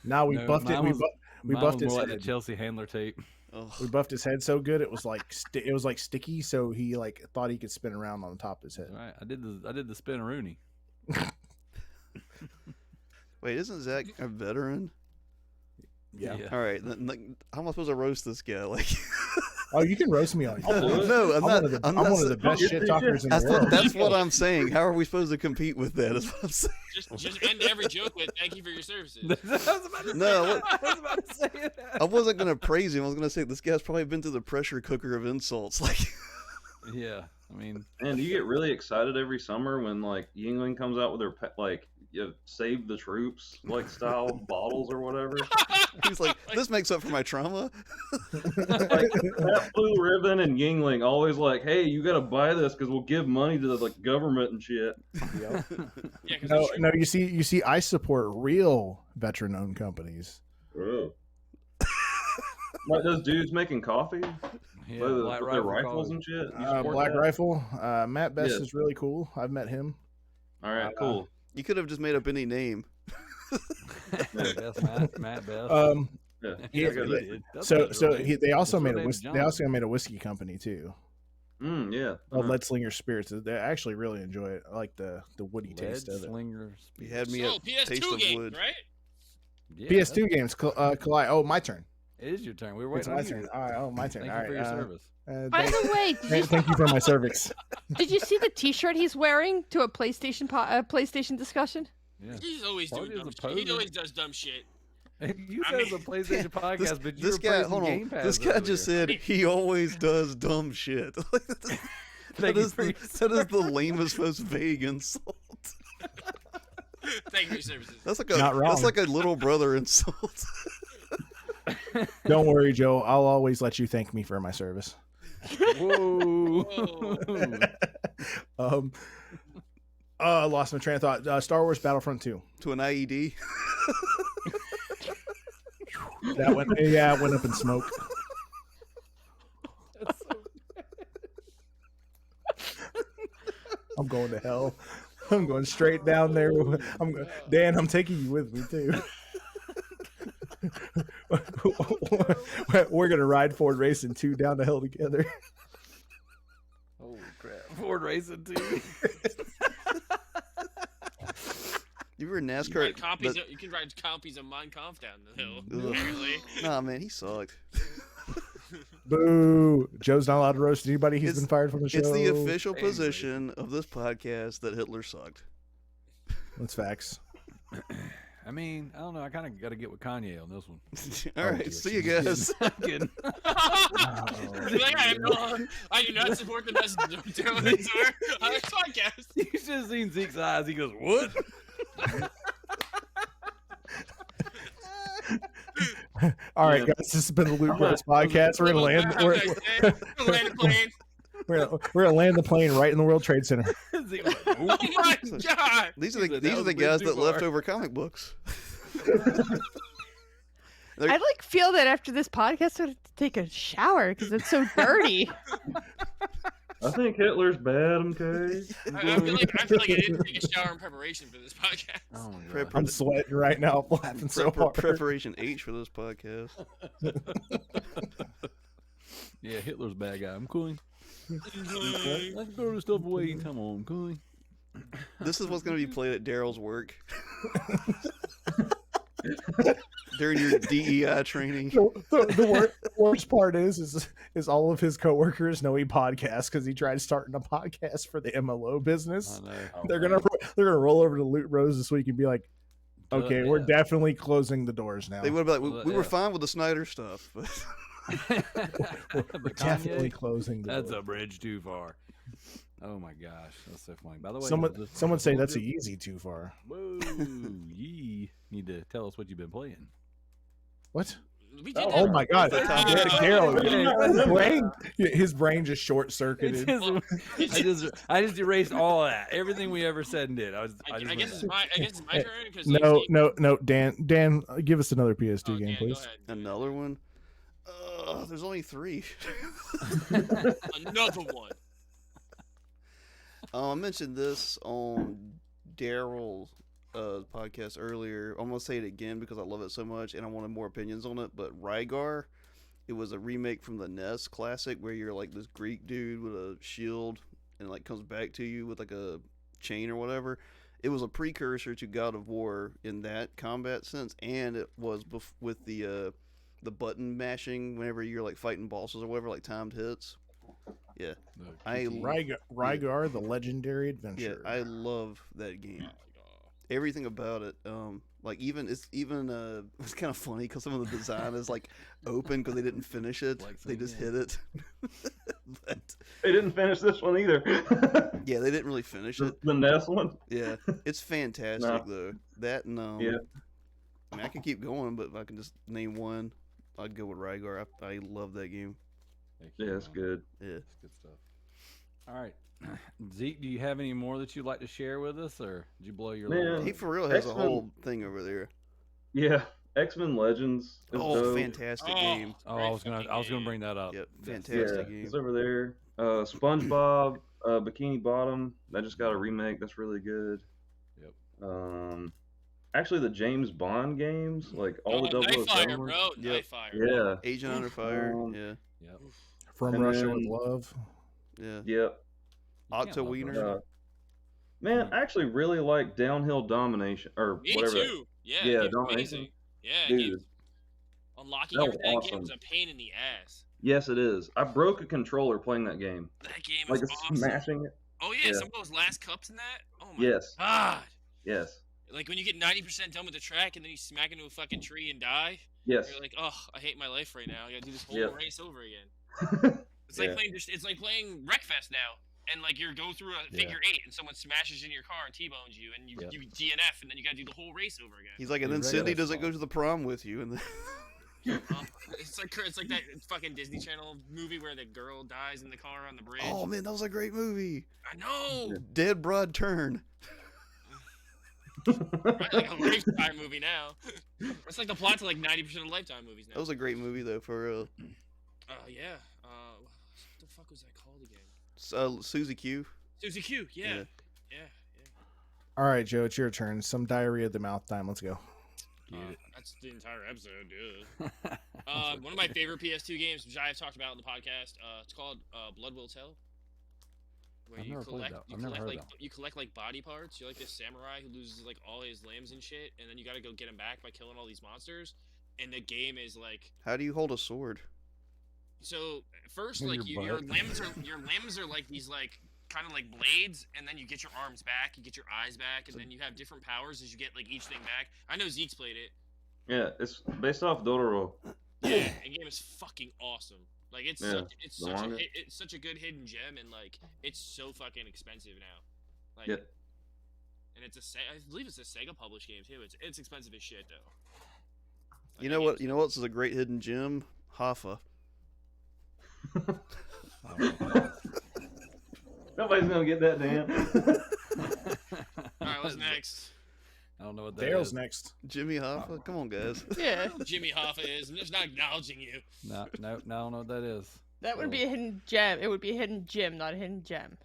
Now we No, buffed it. mine We, was- we Mine buffed was his more like head. the Chelsea Handler tape. Oh, We buffed his head so good it was like it was like sticky, so he like thought he could spin around on the top of his head. All right, I did the spinneroonie. wait, isn't Zach a veteran? Yeah. All right, then, like, how am I supposed to roast this guy? Like, Oh, you can roast me on. I'll do it. no, I'm one of the, I'm one of the best Get shit this talkers in the that's, world. that's what I'm saying. How are we supposed to compete with that? Is what I'm saying. Just end every joke with "Thank you for your services." I was about to say No, that. I was about to say that. I wasn't gonna praise him. I was gonna say this guy's probably been through the pressure cooker of insults. Like, Yeah, I mean, And you get really excited every summer when like Yingling comes out with their like save the troops like style bottles or whatever. he's like, this makes up for my trauma. Like that Blue Ribbon and Yingling always like, hey, you gotta buy this because we'll give money to the like government and shit. Yep. Yeah, 'cause No, I'm sure- no. You see, I support real veteran-owned companies. Oh. Like those dudes making coffee yeah, with, Black with their Rifle rifles Coffee. and shit. You support Black that? Rifle. Matt Best Yeah. is really cool. I've met him. All right, cool. You could have just made up any name. That's Matt Best. Yeah. he- I got he- it. They also His made real a name's they John. also made a whiskey company too. Yeah. Called Lead Slinger Spirits. They actually really enjoy it. I like the woody Lead taste of it. Slinger. You had me So at taste PS2 of game, wood. right? Yeah, PS2 games. Collide. Oh, my turn. It is your turn. We were It's waiting my on you. turn. All right. Oh, my turn. Thank All you for right. your service. By Thank, the way, thank you for my cervix. did you see the T-shirt he's wearing to a PlayStation discussion? Yeah. He's always Party doing is dumb a shit. He poser. always does dumb shit. You I said it was mean- a PlayStation podcast, but you This were guy, praising hold Game on. Pass This guy just earlier. said he always does dumb shit. Like, that Thank you is for the, your that is the lamest, most vague insult. Thank you for your services. That's like a Not wrong. that's like a little brother insult. Don't worry, Joe. I'll always let you thank me for my service. Whoa. Um. I lost my train of thought. Star Wars Battlefront 2. To an IED. That went. Yeah, it went up in smoke. I'm going to hell. I'm going straight down there. Dan, I'm taking you with me too. We're gonna ride Ford Racing 2 down the hill together. Holy crap. Ford Racing 2. You were in You, NASCAR. ride copies but- of, you can ride copies of Mein Kampf down the hill. Ugh. Apparently. Nah, man, he sucked. Boo! Joe's not allowed to roast anybody. He's It's- been fired from the show. It's the official Anyway. position of this podcast that Hitler sucked. That's facts. I mean, I don't know. I kind of got to get with Kanye on this one. All right, dear see you Jesus. guys. I'm kidding. Like, I do not support the message of Zekeomancer on this podcast. You should have seen Zeke's eyes. He goes, "What?" All right, Yeah. guys, this has been the Loot Bros podcast. We're gonna land. Land the plane. We're gonna land the plane right in the World Trade Center. Zeke was like, Oh "Oop." my god! These are He the said, these "That are was the a bit guys too that far." left over comic books. I like feel that after this podcast, I have to take a shower because it's so dirty. I think Hitler's bad. Okay. I feel like I didn't take a shower in preparation for this podcast. Oh my Prep- god. I'm sweating right now, laughing so hard. Preparation H for this podcast. Yeah, Hitler's a bad guy. I'm cool. Let's throw this stuff away. Come on, cool. This is what's going to be played at Daryl's work during your DEI training. The worst part is all of his coworkers know he podcasts because he tried starting a podcast for the MLO business. I know. They're gonna roll over to Loot Rose this week and be like, "Okay, we're Yeah. definitely closing the doors now. They would be like, we were Yeah. fine with the Snyder stuff, but But Definitely Kanye, closing the that's door." a bridge too far. Oh my gosh, that's so funny. By the way, Someone say that's easy too far. Whoa, ye need to tell us what you've been playing. What? We did Oh that. my God, That's the Yeah, topic. Daryl, his brain just short It's circuited. I just erased all of that. Everything we ever said and did. I I guess it's my turn because No, Dan, give us another PS2 game, Go please. ahead. another one. There's only 3. Another one. I mentioned this on Daryl's podcast earlier. I'm gonna say it again because I love it so much and I wanted more opinions on it. But Rygar, it was a remake from the NES classic where you're like this Greek dude with a shield and like comes back to you with like a chain or whatever. It was a precursor to God of War in that combat sense, and it was with the button mashing whenever you're like fighting bosses or whatever, like timed hits. Yeah, Rygar, the Legendary yeah, Adventure. I love that game. Everything about it, like it's kind of funny because some of the design is like open because they didn't finish it. Like They just saying, hit it. But, They didn't finish this one either. yeah, they didn't really finish it. the NES one. Yeah, it's fantastic though. That and Yeah. I mean, I could keep going, but if I can just name one, I'd go with Rygar. I love that game. Yeah, it's good. Yeah. That's good stuff. All right, Zeke, do you have any more that you'd like to share with us, or did you blow your load? Man, He for real has a X-Men- whole thing over there. Yeah, X-Men Legends. Is Oh, dope. fantastic game. Oh, I was gonna bring that up. Yep, Yes. fantastic Yeah, game. it's over there. SpongeBob, Bikini Bottom. That just got a remake. That's really good. Yep. Actually, the James Bond games, like all the Nightfire, 007 bro. Yep. Nightfire. Yeah. Agent Under Fire. Um, Yeah. Yep. From And Russia then- with Love. Yeah. Yep. You can't Octo love Wiener. those. Man, I actually really like Downhill Domination or Me whatever. too. Yeah, Yeah, game's Domination. amazing. Yeah, Dude, game's unlocking that was everything. That game awesome. was a pain in the ass. Yes, it is. I broke a controller playing that game. That game Like is it's awesome. smashing it. Oh yeah, Yeah. some of those last cups in that. Oh my Yes. god. Yes. Like when you get 90% done with the track and then you smack into a fucking tree and die. Yes. You're like, oh, I hate my life right now. I gotta do this whole Yep. race over again. It's like Yeah. it's like playing Wreckfest now, and like you go through a figure 8 and someone smashes in your car and T-bones you, and you Yep. you DNF, and then you gotta do the whole race over again. He's like, and You're then right, Cindy that's doesn't go fun. to the prom with you, and then It's like that fucking Disney Channel movie where the girl dies in the car on the bridge. oh man, that was a great movie. I know. Dead Broad Turn. Right, like a Lifetime movie now. It's like the plot to like 90% of Lifetime movies now. That was a great movie though. For Yeah. What the fuck was that called again? Susie Q. Susie Q. Yeah. Yeah. All right, Joe, it's your turn. Some diarrhea of the mouth time. Let's go. That's the entire episode, dude. One of my favorite PS2 games, which I have talked about in the podcast, it's called Blood Will Tell. Where I've you never played collect, that. you I've never collect heard like that. you collect like body parts. You're like this samurai who loses like all his limbs and shit, and then you gotta go get him back by killing all these monsters. And the game is like How do you hold a sword? So first, Your like your butt. limbs are like these like kind of like blades, and then you get your arms back, you get your eyes back, and then you have different powers as you get like each thing back. I know Zeke's played it. Yeah, it's based off Dotoro. Yeah, the game is fucking awesome. Like it's Yeah, such the manga. it's such a good hidden gem, and like it's so fucking expensive now. Like, Yeah. and I believe it's a Sega published game too. It's expensive as shit though. Like, You that know what? game's- You know what's a great hidden gem? Hoffa. Nobody's gonna get that, Dan. All right, what's next? I don't know what that Daryl's is. next. Jimmy Hoffa. Come on, guys. Yeah, Jimmy Hoffa is. I'm just not acknowledging you. No, I don't know what that is. that would be a hidden gem. It would be a hidden gem, not a hidden gem.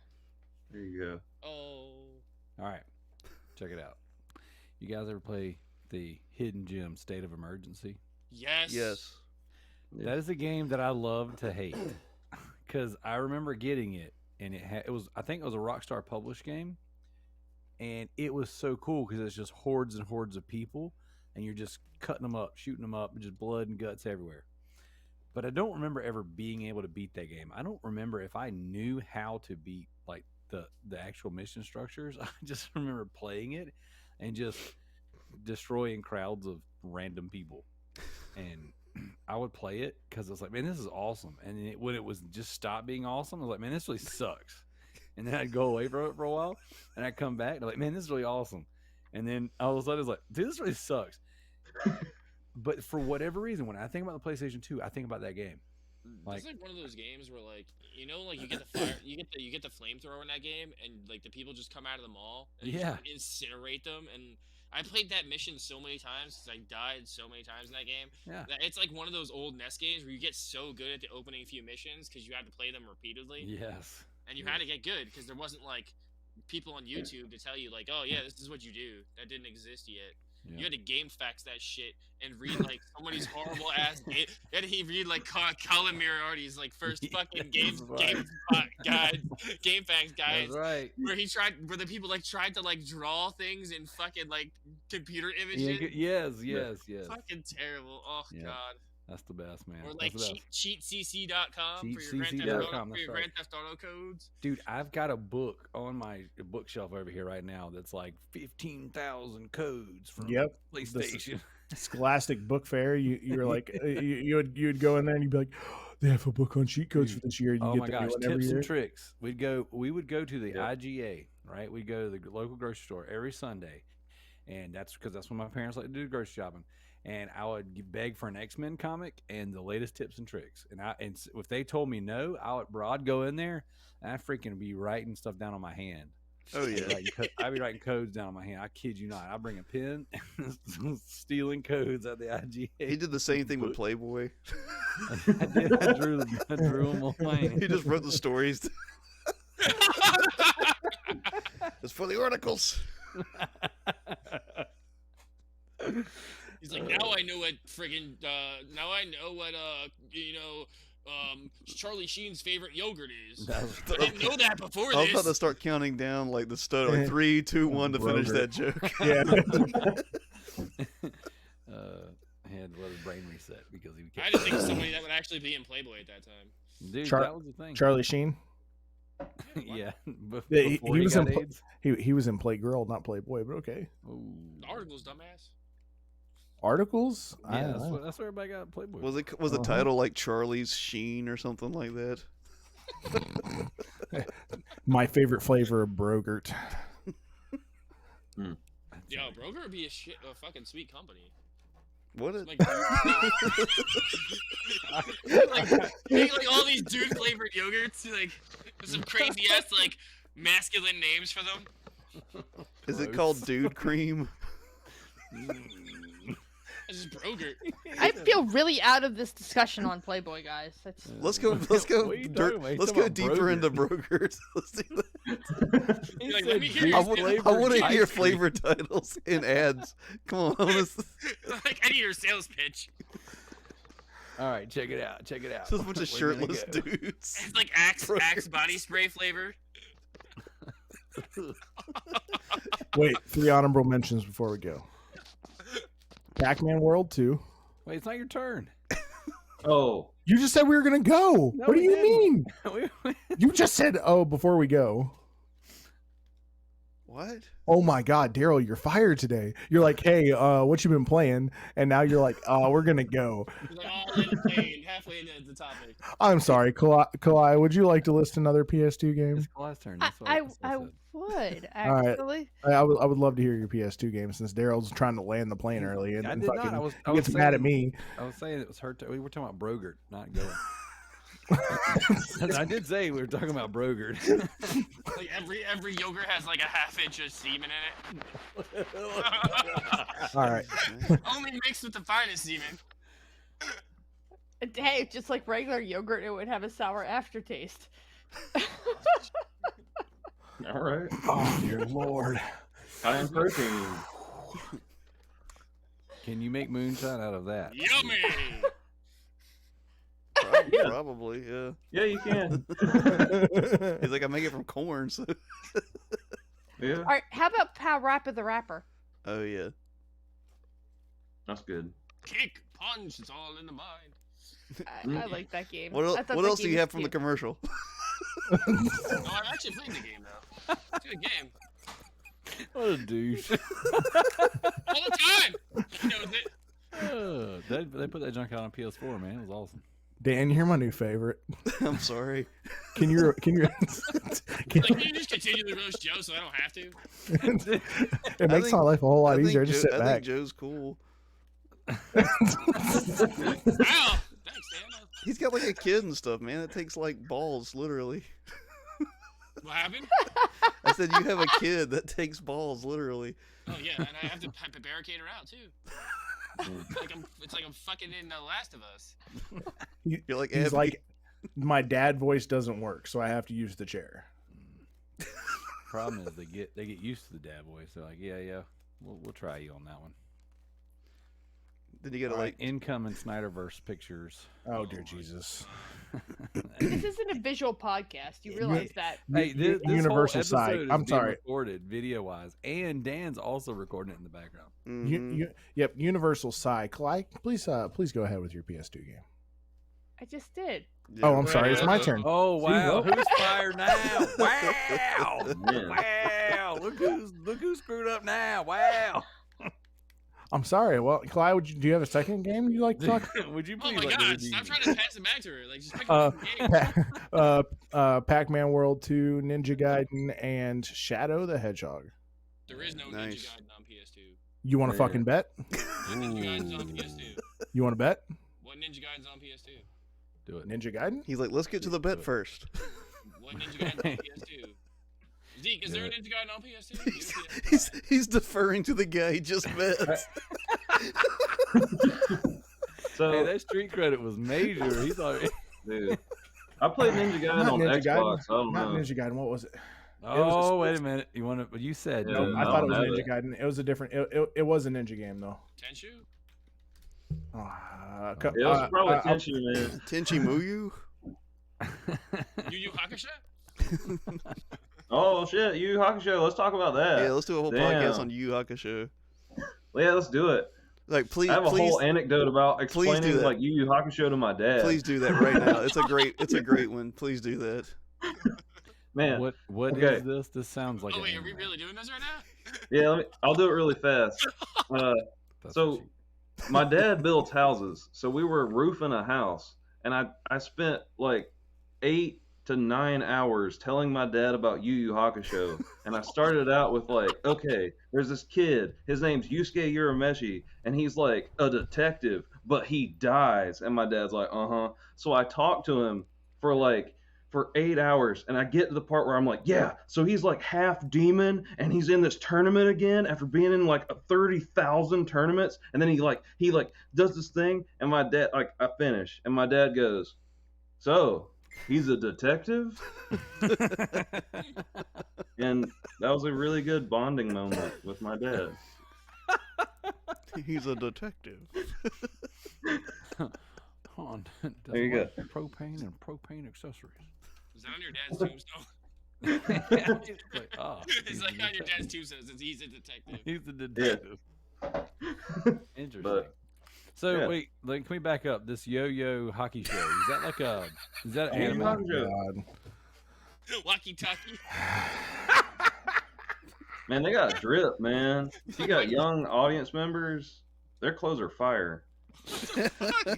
There you go. Oh. All right, check it out. You guys ever play the Hidden Gem State of Emergency? Yes. Yes. Yeah. That is a game that I love to hate because I remember getting it, and it was I think it was a Rockstar published game, and it was so cool because it's just hordes and hordes of people, and you're just cutting them up, shooting them up, and just blood and guts everywhere. But I don't remember ever being able to beat that game. I don't remember if I knew how to beat like the actual mission structures. I just remember playing it and just destroying crowds of random people, and I would play it because I was like, man, this is awesome. And then when it was just stopped being awesome, I was like, man, this really sucks. And then I'd go away from it for a while, and I'd come back, and I'm like, man, this is really awesome. And then all of a sudden, it's like, dude, this really sucks. But for whatever reason, when I think about the PlayStation 2, I think about that game. It's like one of those games where like like you get the fire, you get the flamethrower in that game, and like the people just come out of the mall and you Yeah. just incinerate them. And I played that mission so many times because I died so many times in that game. Yeah. That it's like one of those old NES games where you get so good at the opening few missions because you had to play them repeatedly, Yes. and you had to get good because there wasn't like people on YouTube to tell you like, oh yeah, this is what you do. That didn't exist yet. Yeah. You had to game fax that shit and read like somebody's horrible ass game. And he read like Colin Moriarty's like first fucking That's right. game facts guides, That's right. where the people like tried to like draw things in fucking like computer Yeah, images. yes. Fucking terrible. Oh Yeah. god. That's the best, man. Or That's like the best. cheatcc.com for your Grand Theft Cheatcc.com, Auto, for your that's Grand Theft Auto codes. Dude, I've got a book on my bookshelf over here right now that's like 15,000 codes from Yep. PlayStation. Scholastic Book Fair. You're like you'd go in there and you'd be like, they have a book on cheat codes for this year. And you Oh get my the gosh, new one every tips year. and tricks. We would go to the Yep. IGA, right? We'd go to the local grocery store every Sunday, and that's because that's when my parents like to do grocery shopping. And I would beg for an X-Men comic and the latest tips and tricks. And if they told me no, I'd go in there and I'd freaking be writing stuff down on my hand. Oh yeah. I'd be writing codes down on my hand. I kid you not. I bring a pen, stealing codes at the IGA. He did the same thing with Playboy. I did. I drew them on my hand. He just wrote the stories. It's for the articles. He's like, now I know what friggin' now I know what Charlie Sheen's favorite yogurt is. That was- I didn't know that before I was about to this. start counting down like the stud, like 3, 2, 1 to finish Broger. that joke. Yeah. had his brain reset because he I didn't think of somebody that would actually be in Playboy at that time. Dude, Char- that was the thing. Charlie Sheen. Yeah, Yeah, he before he was got in AIDS. He was in Playgirl, not Playboy, but okay. Ooh. The article's dumbass. Articles. I Yeah, don't that's know. what everybody got Playboy. Was the Uh-huh. title like Charlie's Sheen or something like that? My favorite flavor of Brogurt. Yo, Broker would be a fucking sweet company. What? Like, like all these dude flavored yogurts, like with some crazy ass like masculine names for them. Is it Gross. called Dude Cream? It's just Brogurt. I feel really out of this discussion on Playboy, guys. That's Let's go. What are you Dirt, talking about? He's let's talking go about deeper into Brogurt. brogers. Let's do that. He Like, said let me hear dude your- I flavored want to hear ice cream. flavor titles in ads. Come on, Like I need your sales pitch. All right, check it out. Check it out. just a bunch of We're gonna shirtless go. dudes. It's like Axe Brogurt. body spray flavor. Wait, 3 honorable mentions before we go. Pac-Man World 2. Wait, it's not your turn. Oh, You just said we were gonna go. No, What do we you didn't. mean? You just said, "Oh, before we go." What? Oh my God, Daryl, you're fired today. You're like, "Hey, what you been playing?" And now you're like, "Oh, we're gonna go." He's like, oh, let it play, halfway into the topic. I'm sorry, Kalai. Would you like to list another PS2 game? It's Kawhi's turn. I, That's what, I, that's what I said. would All right. actually. I would love to hear your PS2 game since Daryl's trying to land the plane early and, I and did fucking not. I was gets mad at saying- me. I was saying it was her. We were talking about Brogert, not going. I did say we were talking about Brogert. Like every yogurt has like a half-inch of semen in it. All right. Only mixed with the finest semen. Hey, just like regular yogurt, it would have a sour aftertaste. all right. Oh dear Lord. High in protein. Can you make moonshine out of that? Yummy. Yeah. Probably, yeah. Yeah, you can. He's like, I make it from corn. So. Yeah, All right, how about Pal Rapper the Rapper? Oh yeah. that's good. Kick, punch, it's all in the mind. I like that game. What I else? thought What that else do game you was have from the cute. commercial? No, I've actually played the game though. It's a good game. What a douche. All the time. He knows it. They put that junk out on PS4, man. It was awesome. Dan, you're my new favorite. I'm sorry. Can you Like, can you just continue to roast Joe so I don't have to? it makes think- my life a whole lot easier. Just sit I back. think Joe's cool. Wow. Thanks, Dan. He's got like a kid and stuff, man. It takes like balls, literally. What happened? I said you have a kid that takes balls, literally. Oh yeah, and I have to barricade her out too. It's like I'm fucking in The Last of Us. You're like, He's Abby. like, my dad voice doesn't work, so I have to use the chair. Problem is they get used to the dad voice. They're like, yeah, we'll try you on that one. Then you gotta All right, like, incoming Snyderverse pictures. Oh dear Jesus! This isn't a visual podcast. You realize that? Hey, this Universal whole side. episode is I'm being sorry. recorded video-wise, and Dan's also recording it in the background. mhm. Yep, Universal Psy. Clyde, please go ahead with your PS2 game. I just did. Yeah, Oh, I'm right. sorry. It's my turn. Oh wow, what? who's fired now? Wow, Man. wow! Look who's screwed up now. Wow. I'm sorry. Well, Clyde, do you have a second game you'd like to talk? Would you Oh please my like god, to stop redeem- trying to pass it back to her. Like, just pick a fucking game. Pac-Man World 2, Ninja Gaiden, and Shadow the Hedgehog. There is no Nice. Ninja Gaiden on PS2. You want to Yeah. fucking bet? Ninja Gaiden's on PS2. You want to bet? What Ninja Gaiden's on PS2? Do it. Ninja Gaiden? He's like, let's get to the bet first. What Ninja Gaiden's on PS2? Zeke, is there a Ninja Gaiden on PS2? You have PS2? he's deferring to the guy he just met. So, Hey, that street credit was major. He thought. dude, I played Ninja Gaiden Not on Ninja Xbox. Gaiden. I don't Not know. Ninja Gaiden. What was it? Oh, wait a minute. You want to? You said. Yeah, No, I I thought it don't was have Ninja it. Gaiden. It was a different. It was a ninja game though. Tenchu? It was probably Tenchu, man. Tenchi Muyu? Yu Yu Hakusho? Oh shit, Yu Yu Hakusho. Let's talk about that. Yeah, let's do a whole Damn. podcast on Yu Yu Hakusho. Well, yeah, let's do it. Like, please, I have a please, whole anecdote about do explaining that. like Yu Yu Hakusho to my dad. please do that right now. It's a great one. Please do that. Man. What Okay. is this? This sounds like. Oh an wait, are we anime. really doing this right now? Yeah, I'll do it really fast. That's So- what you- My dad builds houses, so we were roofing a house, and I spent like 8 to 9 hours telling my dad about Yu Yu Hakusho, and I started out with like, okay, there's this kid, his name's Yusuke Urameshi, and he's like a detective, but he dies, and my dad's like, So I talked to him for 8 hours, and I get to the part where I'm like, yeah, so he's like half demon, and he's in this tournament again after being in like 30,000 tournaments, and then he does this thing, and my dad, like, I finish, and my dad goes, so he's a detective, and that was a really good bonding moment with my dad. He's a detective. On. There you go. Propane and propane accessories. Is that on your dad's tombstone? It's like, oh, It's like on your dad's tombstone. It says he's a detective. He's the detective. Interesting. But So Yeah. wait, like, can we back up? This yo-yo hockey show, is that like a, is that Oh, anime? yeah. Joe. God. Walkie talkie. Man, they got drip, man. You got young audience members. Their clothes are fire.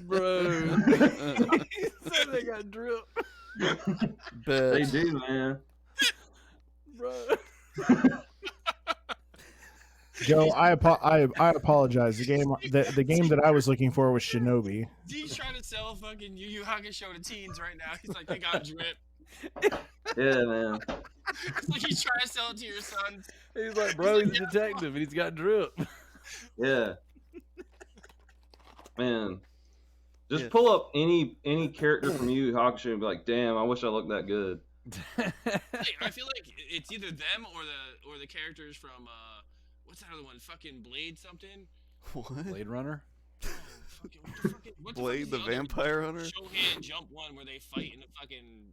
Bro. He said they got drip. Bet. They do, man. Bro. Joe, I apologize. The game that I was looking for was Shinobi. He's trying to sell a fucking Yu Yu Hakusho to teens right now. He's like, they got drip. Yeah, man. It's like he's trying to sell it to your sons. He's like, bro, he's a detective and he's got drip. Yeah. Man. Just Yeah. pull up any character from Yu Yu Hakusho and be like, damn, I wish I looked that good. Hey, I feel like it's either them or the characters from what's that other one? Fucking Blade something. What? Blade Runner. Oh, fucking, what the fuck is Blade the other Vampire Hunter? Show hand jump one where they fight in the fucking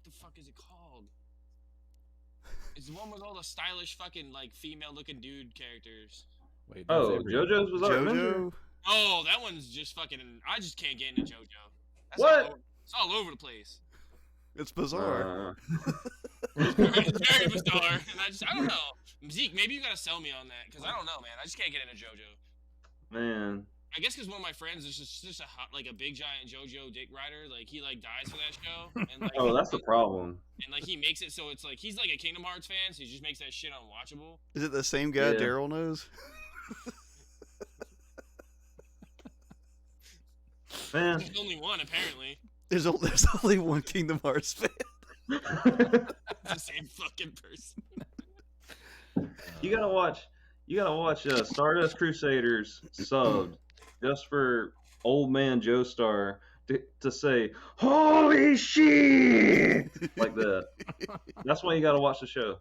what the fuck is it called? It's the one with all the stylish fucking like female looking dude characters. Wait, that's Oh, every- JoJo's was our Avenger? JoJo? Oh, that one's just fucking. I just can't get into JoJo. That's What? It's all over the place. It's bizarre. It's very bizarre, and I don't know. Zeke, maybe you gotta sell me on that because I don't know, man. I just can't get into JoJo. Man. I guess because one of my friends is just a hot, like a big giant JoJo dick rider. Like he like dies for that show, and like Oh, that's the problem. and like he makes it so it's like he's like a Kingdom Hearts fan, so he just makes that shit unwatchable. Is it the same guy Yeah. Daryl knows? Man. There's only one apparently. There's only one Kingdom Hearts fan. It's the same fucking person. You gotta watch Stardust Crusaders subbed just for old man Joestar to say "Holy shit" like that. That's why you gotta watch the show.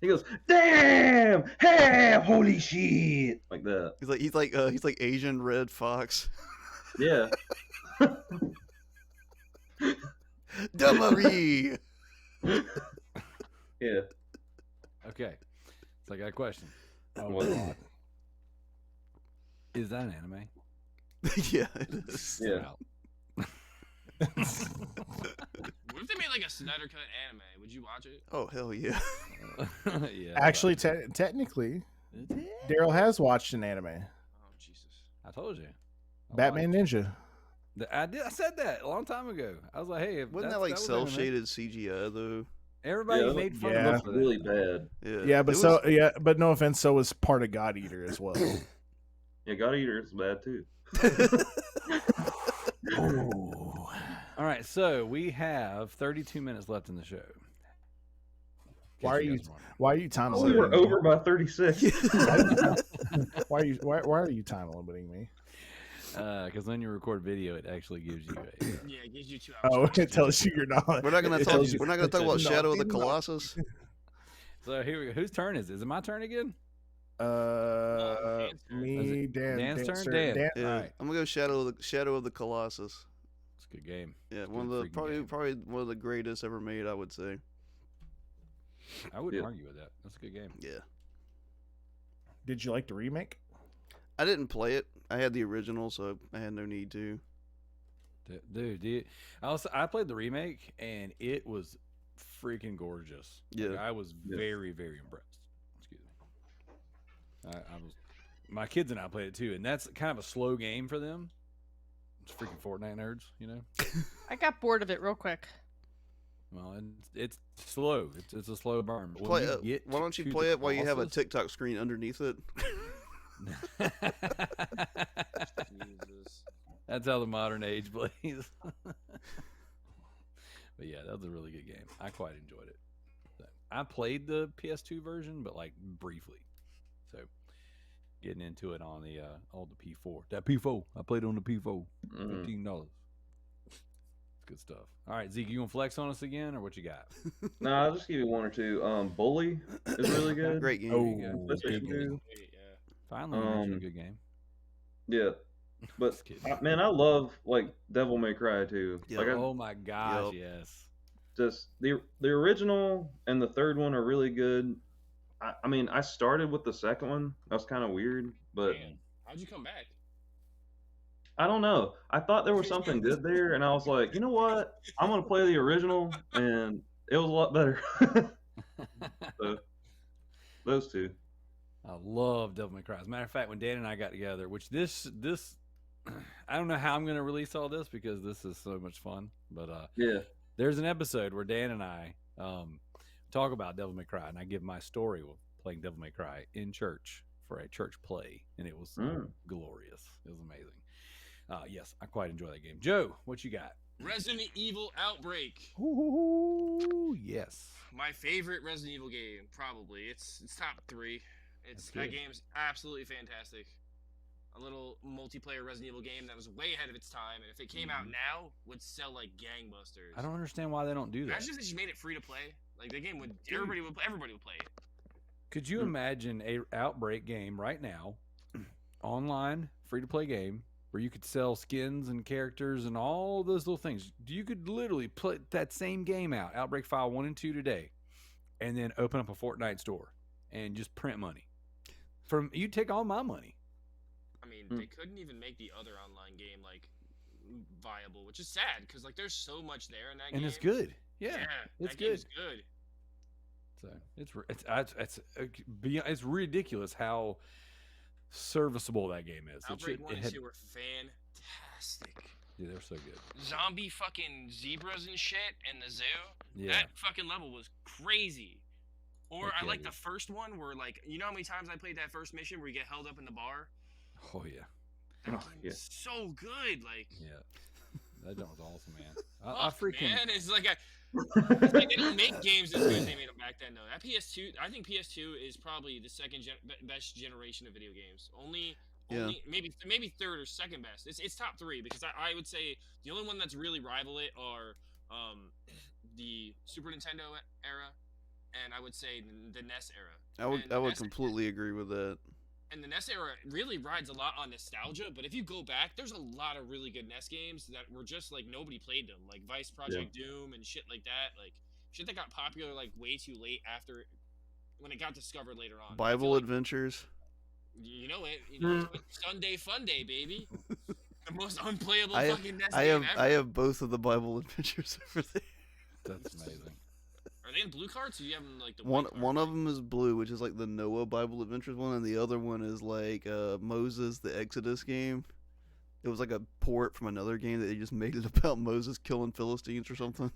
He goes, "Damn, hey, holy shit," like that. He's like Asian Red Fox. Yeah. Dummery. Yeah. Okay. So I got a question. Oh, What? God. Is that an anime? Yeah, it is. Yeah. Out. What if they made like a Snyder cut anime? Would you watch it? Oh hell yeah. Yeah. Actually, technically, Daryl has watched an anime, Oh Jesus. I told you. I Batman liked Ninja. it. I did. I said that a long time ago. I was like, "Hey, if Wasn't that's- that like was cell anime. shaded CGI though? Everybody Yeah, made fun yeah. of Looks us for that. really bad. Yeah. Yeah, but It was- but no offense, so was part of God Eater as well. Yeah, God Eater is bad too. All right, so we have 32 minutes left in the show. In Why case are you- guys wondering. Why are you time Oh, we limiting? were over by 36. Why are you why are you time limiting me? Because when you record video, it actually gives you a. Yeah, it gives you 2 hours. Oh, it tells you you're not. We're not gonna it talk. tells you- We're not gonna talk about No, Shadow of the no. Colossus. So here we go. Whose turn is it? Is it my turn again? Dan's turn. Me, Dan, Dan's turn? sir, Dan. Yeah, Alright. I'm gonna go Shadow of the Colossus. It's a good game. Yeah, It's a one of good the freaking game. probably one of the greatest ever made, I would say. I wouldn't Yeah. argue with that. That's a good game. Yeah, Did you like the remake? I didn't play it. I had the original, so I had no need to. Dude, I played the remake and it was freaking gorgeous. Like, Yeah. I was Yeah. very, very impressed. Excuse me. I was. My kids and I played it too, and that's kind of a slow game for them. It's freaking Fortnite nerds, you know. I got bored of it real quick. Well, and it's slow. It's a slow burn. But when Play, you get why don't you to play the it while you have a Colossus- TikTok screen underneath it? Jesus. That's how the modern age plays. But yeah, that was a really good game. I quite enjoyed it. So, I played the PS2 version, but like briefly. So getting into it on the P4. That P4. I played on the P4. Mhm. $15. It's good stuff. All right, Zeke, you gonna flex on us again, or what you got? No, I'll just give you one or two. Bully is really good. Great game. There you go. Oh, PlayStation good 2. Wait, yeah. Finally, you mentioned a good game. Yeah, but Just kidding. man, I love like Devil May Cry too. Yeah. Like, Oh my gosh, Yup. yes. just the original and the third one are really good. I mean, I started with the second one. That was kind of weird, but Damn. How'd you come back? I don't know. I thought there was something good there, and I was like, you know what? I'm gonna play the original, and it was a lot better. So those two. I love Devil May Cry. As a matter of fact, when Dan and I got together, which this I don't know how I'm going to release all this because this is so much fun, but Yeah. there's an episode where Dan and I talk about Devil May Cry, and I give my story of playing Devil May Cry in church for a church play, and it was glorious. It was amazing. Yes, I quite enjoy that game. Joe, what you got? Resident Evil Outbreak. Ooh, yes. My favorite Resident Evil game, probably. It's top 3. That game's absolutely fantastic. A little multiplayer Resident Evil game that was way ahead of its time, and if it came out now, would sell like gangbusters. I don't understand why they don't do that. Imagine if they just made it free to play. Like the game would, everybody would play it. Could you imagine a Outbreak game right now, online, free to play game, where you could sell skins and characters and all those little things? You could literally put that same game out, Outbreak File 1 and 2 today, and then open up a Fortnite store and just print money. You'd take all my money. I mean, they couldn't even make the other online game like viable, which is sad because like there's so much there in that game. And it's good. Yeah, it's that good. game's good. So it's ridiculous how serviceable that game is. Outbreak 1 and 2 were fantastic. Yeah, they're so good. Zombie fucking zebras and shit in the zoo. Yeah. That fucking level was crazy. Or I like the first one where like you know how many times I played that first mission where you get held up in the bar? Oh yeah. That game is so good. Like that was awesome, man. I freaking man, it's like they don't make games as good as they made them back then though. That PS2, I think PS2 is probably the second best generation of video games. Only maybe third or second best. It's top 3 because I would say the only one that's really rival it are the Super Nintendo era, and I would say the NES era. I would completely agree with that. And the NES era really rides a lot on nostalgia, but if you go back, there's a lot of really good NES games that were just like nobody played them, like Vice Project Doom and shit like that, like shit that got popular like way too late after when it got discovered later on. Bible Adventures. You know it. Sunday Fun Day, baby. The most unplayable fucking NES game ever. I have both of the Bible Adventures over there. That's amazing. Are they in blue cards? Or do you have them like the one of them is blue, which is like the Noah Bible Adventures one, and the other one is like Moses the Exodus game. It was like a port from another game that they just made it about Moses killing Philistines or something.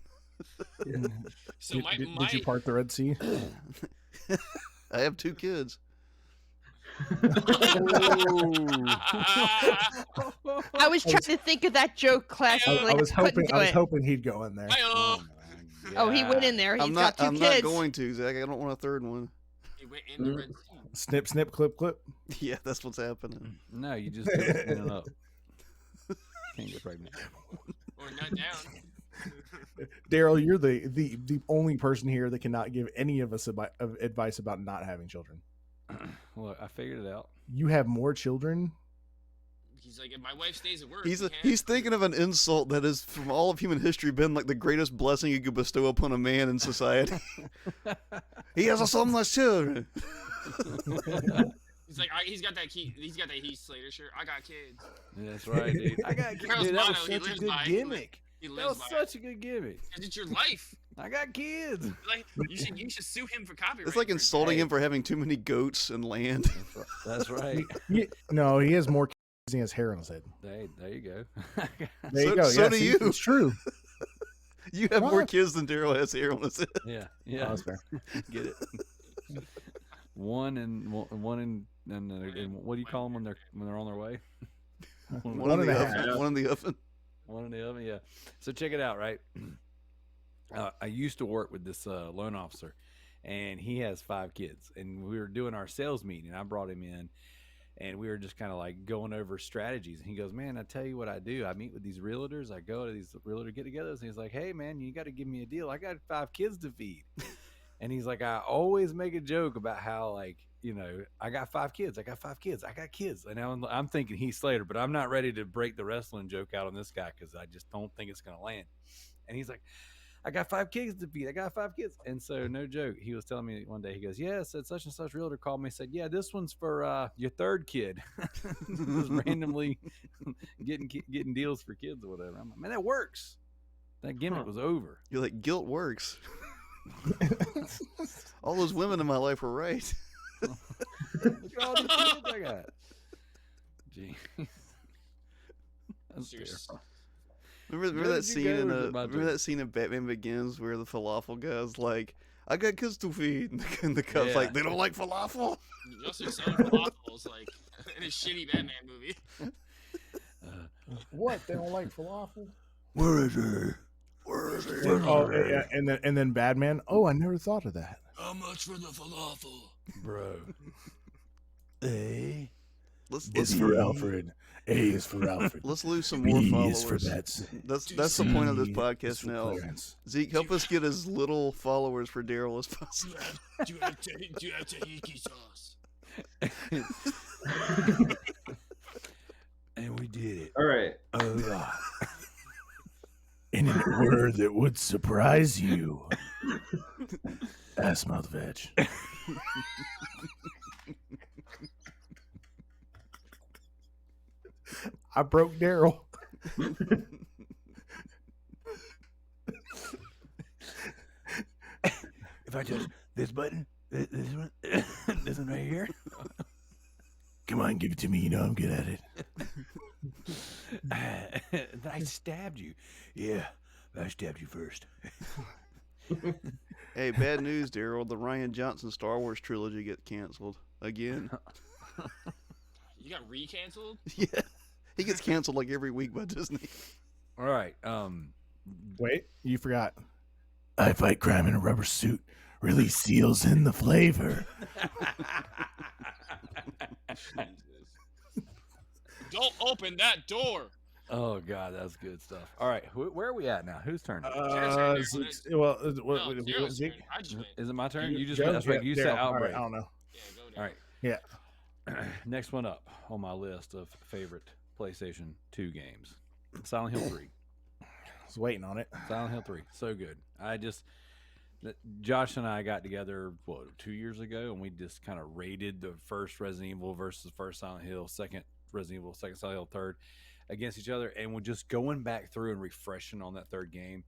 So did you part the Red Sea? I have 2 kids. I was trying to think of that joke, class. I was hoping he'd go in there. Oh, he went in there. He's got 2 kids. I'm not going to, Zach. I don't want a third one. He went in the Red Sea. Snip, snip, clip, clip. Yeah, that's what's happening. No, you just spin it up. Can't get pregnant. Or nut down. Daryl, you're the only person here that cannot give any of us advice about not having children. Look, I figured it out. You have more children. He's like, if my wife stays at work, He's thinking of an insult that has, from all of human history, been like the greatest blessing you could bestow upon a man in society. He has so much children. He's like, he's got that Heath Slater shirt. I got kids. Yeah, that's right, dude. I got kids. Dude, that was such a good gimmick. That was such a good gimmick. Because it's your life. I got kids. Like you should sue him for copyright. It's like insulting him for having too many goats and land. That's right. No, he has more kids than he has hair on his head. There you go. There you go. So do you. It's true. You have more kids than Daryl has hair on his head. Yeah. Oh, that's fair. Get it. One and what do you call them when they're on their way? One in the oven. One in the oven. One in the oven. Yeah. So check it out, right? I used to work with this loan officer, and he has 5 kids. And we were doing our sales meeting, and I brought him in, and we were just kind of like going over strategies. And he goes, "Man, I tell you what I do. I meet with these realtors. I go to these realtor get-togethers." And he's like, "Hey, man, you got to give me a deal. I got 5 kids to feed." And he's like, "I always make a joke about how, like, you know, I got 5 kids. I got 5 kids. I got kids." And I'm thinking Heath Slater, but I'm not ready to break the wrestling joke out on this guy because I just don't think it's going to land. And he's like, I got 5 kids to feed. I got 5 kids. And so, no joke, he was telling me one day, he goes, yeah, said such and such realtor called me, said, yeah, this one's for your 3rd kid. Just randomly getting deals for kids or whatever. I'm like, man, that works. That gimmick was over. You're like, guilt works. All those women in my life were right. Look at all these kids I got. Gee. That's terrible. Remember that scene in Batman Begins where the falafel guy's like, I got kids to feed, and the cop's like, they don't like falafel. Justin selling falafels like in a shitty Batman movie. What? They don't like falafel? Where is he? Where is he? Oh, yeah, and then Batman. Oh, I never thought of that. How much for the falafel, Bro. A Let's for Alfred. A is for Alfred. let's lose some more followers. is for Betsy. That's the point of this C podcast is for now. Clarence. Zeke, help us get as little followers for Daryl as possible. do you have tahini sauce? And we did it. All right. A lot. In a word that would surprise you. Ass mouth veg. I broke Daryl. If I touch this button, this one, this one right here. Come on, give it to me. You know I'm good at it. I stabbed you. Yeah, I stabbed you first. Hey, bad news, Daryl. The Ryan Johnson Star Wars trilogy gets canceled again. You got re-canceled? Yeah, he gets canceled like every week by Disney. All right. Wait, you forgot. I fight crime in a rubber suit. Really seals in the flavor. Don't open that door. Oh God, that's good stuff. All right, where are we at now? Whose turn? Zeke's turn, well, No, Daryl's Zeke? turn. I just went. Is it my turn? You just Joe? that's right. You said Daryl. All right, outbreak. I don't know. Yeah, go All there. right. Yeah. Next one up on my list of favorite PlayStation 2 games. Silent Hill 3. I was waiting on it. Silent Hill 3. So good. Josh and I got together, 2 years ago, and we just kind of rated the first Resident Evil versus the first Silent Hill, second Resident Evil, second Silent Hill, third against each other. And we're just going back through and refreshing on that third game.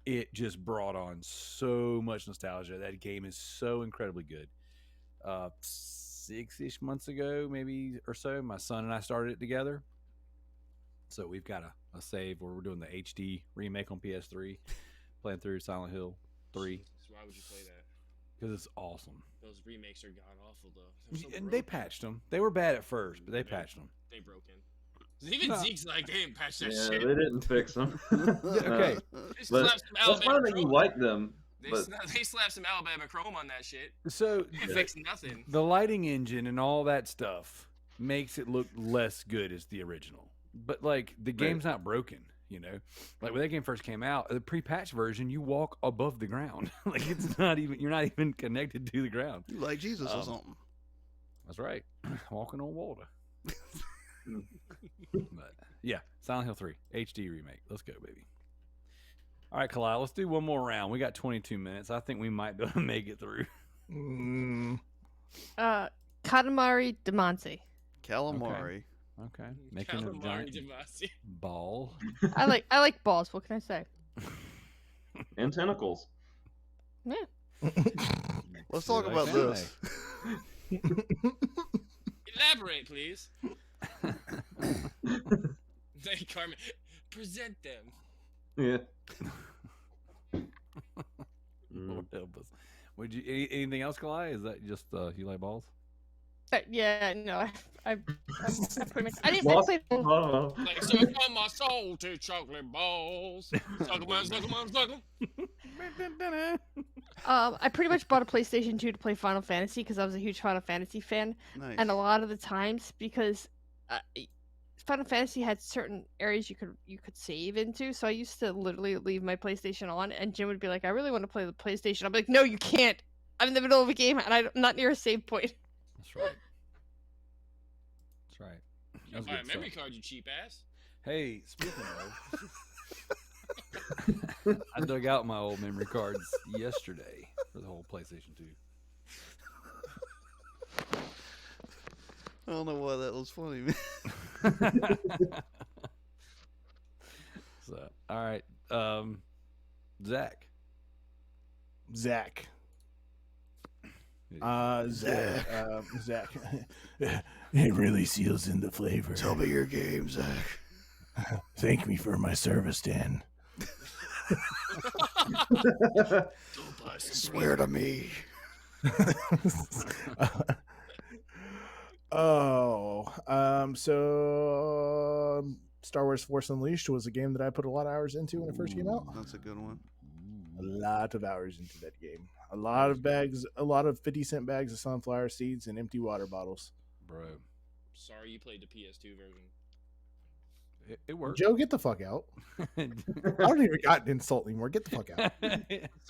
It just brought on so much nostalgia. That game is so incredibly good. 6-ish months ago, maybe or so, my son and I started it together. So we've got a save where we're doing the HD remake on PS3, playing through Silent Hill 3 So why would you play that? because it's awesome. Those remakes are god awful though. They're so And they broken. patched them. They were bad at first, but they patched them. They broken. Even No. Zeke's like, they didn't patch that Yeah, shit. they didn't fix them. Okay. They But slapped some that's Alabama fine that you Chrome. like them. But They slapped some Alabama Chrome on that shit. So It fixed nothing. the lighting engine and all that stuff makes it look less good as the original. But like the game's not broken, you know. Like when that game first came out, the pre-patch version, you walk above the ground. Like it's not even you're not even connected to the ground. You like Jesus or something? That's right. Walking on water. But yeah, Silent Hill 3 HD remake. Let's go, baby. All right, Kalila, let's do one more round. We got 22 minutes. I think we might be able to make it through. Katamari Damacy. Calamari. Okay. Making a Calamari giant Damacy. ball. I like balls. What can I say? and tentacles. Yeah. Let's See talk what about I can this. make. Elaborate, please. Thank you, Carmen. Present them. Yeah. Lord help us. Would you anything else, Kalila? Is that just you like balls? Yeah, no, I pretty much. I didn't Lost- play. Like, suck on my soul to chocolate balls. Suck 'em on, suck 'em on, suck 'em. I pretty much bought a PlayStation 2 to play Final Fantasy because I was a huge Final Fantasy fan, Nice. and a lot of the times because Final Fantasy had certain areas you could save into, so I used to literally leave my PlayStation on, and Jim would be like, "I really want to play the PlayStation." I'm like, "No, you can't. I'm in the middle of a game, and I'm not near a save point." That's right. That's right. You That's buy a good memory stuff. card, you cheap ass. Hey, speaking of, I dug out my old memory cards yesterday for the whole PlayStation 2. I don't know why that was funny, man. So, all right, Zach. Zach. Zach. It really seals in the flavor. Tell me your game, Zach. Thank me for my service, Dan. Swear to me. So Star Wars Force Unleashed was a game that I put a lot of hours into when it first came out. That's a good one. A lot of hours into that game. A lot of bags, a lot of 50-cent bags of sunflower seeds and empty water bottles. Bro. Sorry you played the PS2 version. It worked. Joe, get the fuck out. I don't even got an insult anymore. Get the fuck out.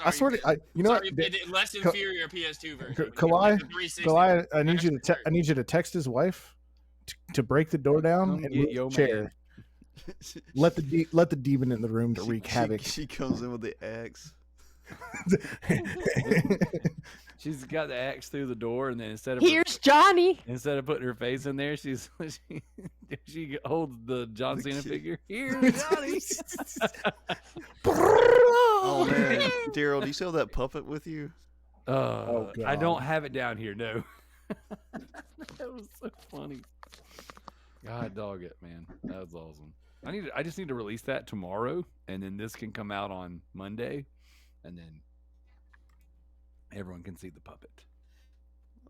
I swear to you know sorry what? you played the less inferior PS2 version. when you Kalai, played the 360 Kalai, I need version. you to I need you to text his wife to break the door down Come and get move your the chair. Let the demon in the room to wreak havoc. She comes in with the axe. She's got the axe through the door, and then instead of Here's Johnny. putting her face in there, she holds the John Cena figure. Here's Johnny. Oh man, Daryl, do you still have that puppet with you? Oh, I God. don't have it down here. No. That was so funny. God dog it, man. That was awesome. I just need to release that tomorrow, and then this can come out on Monday, and then everyone can see the puppet.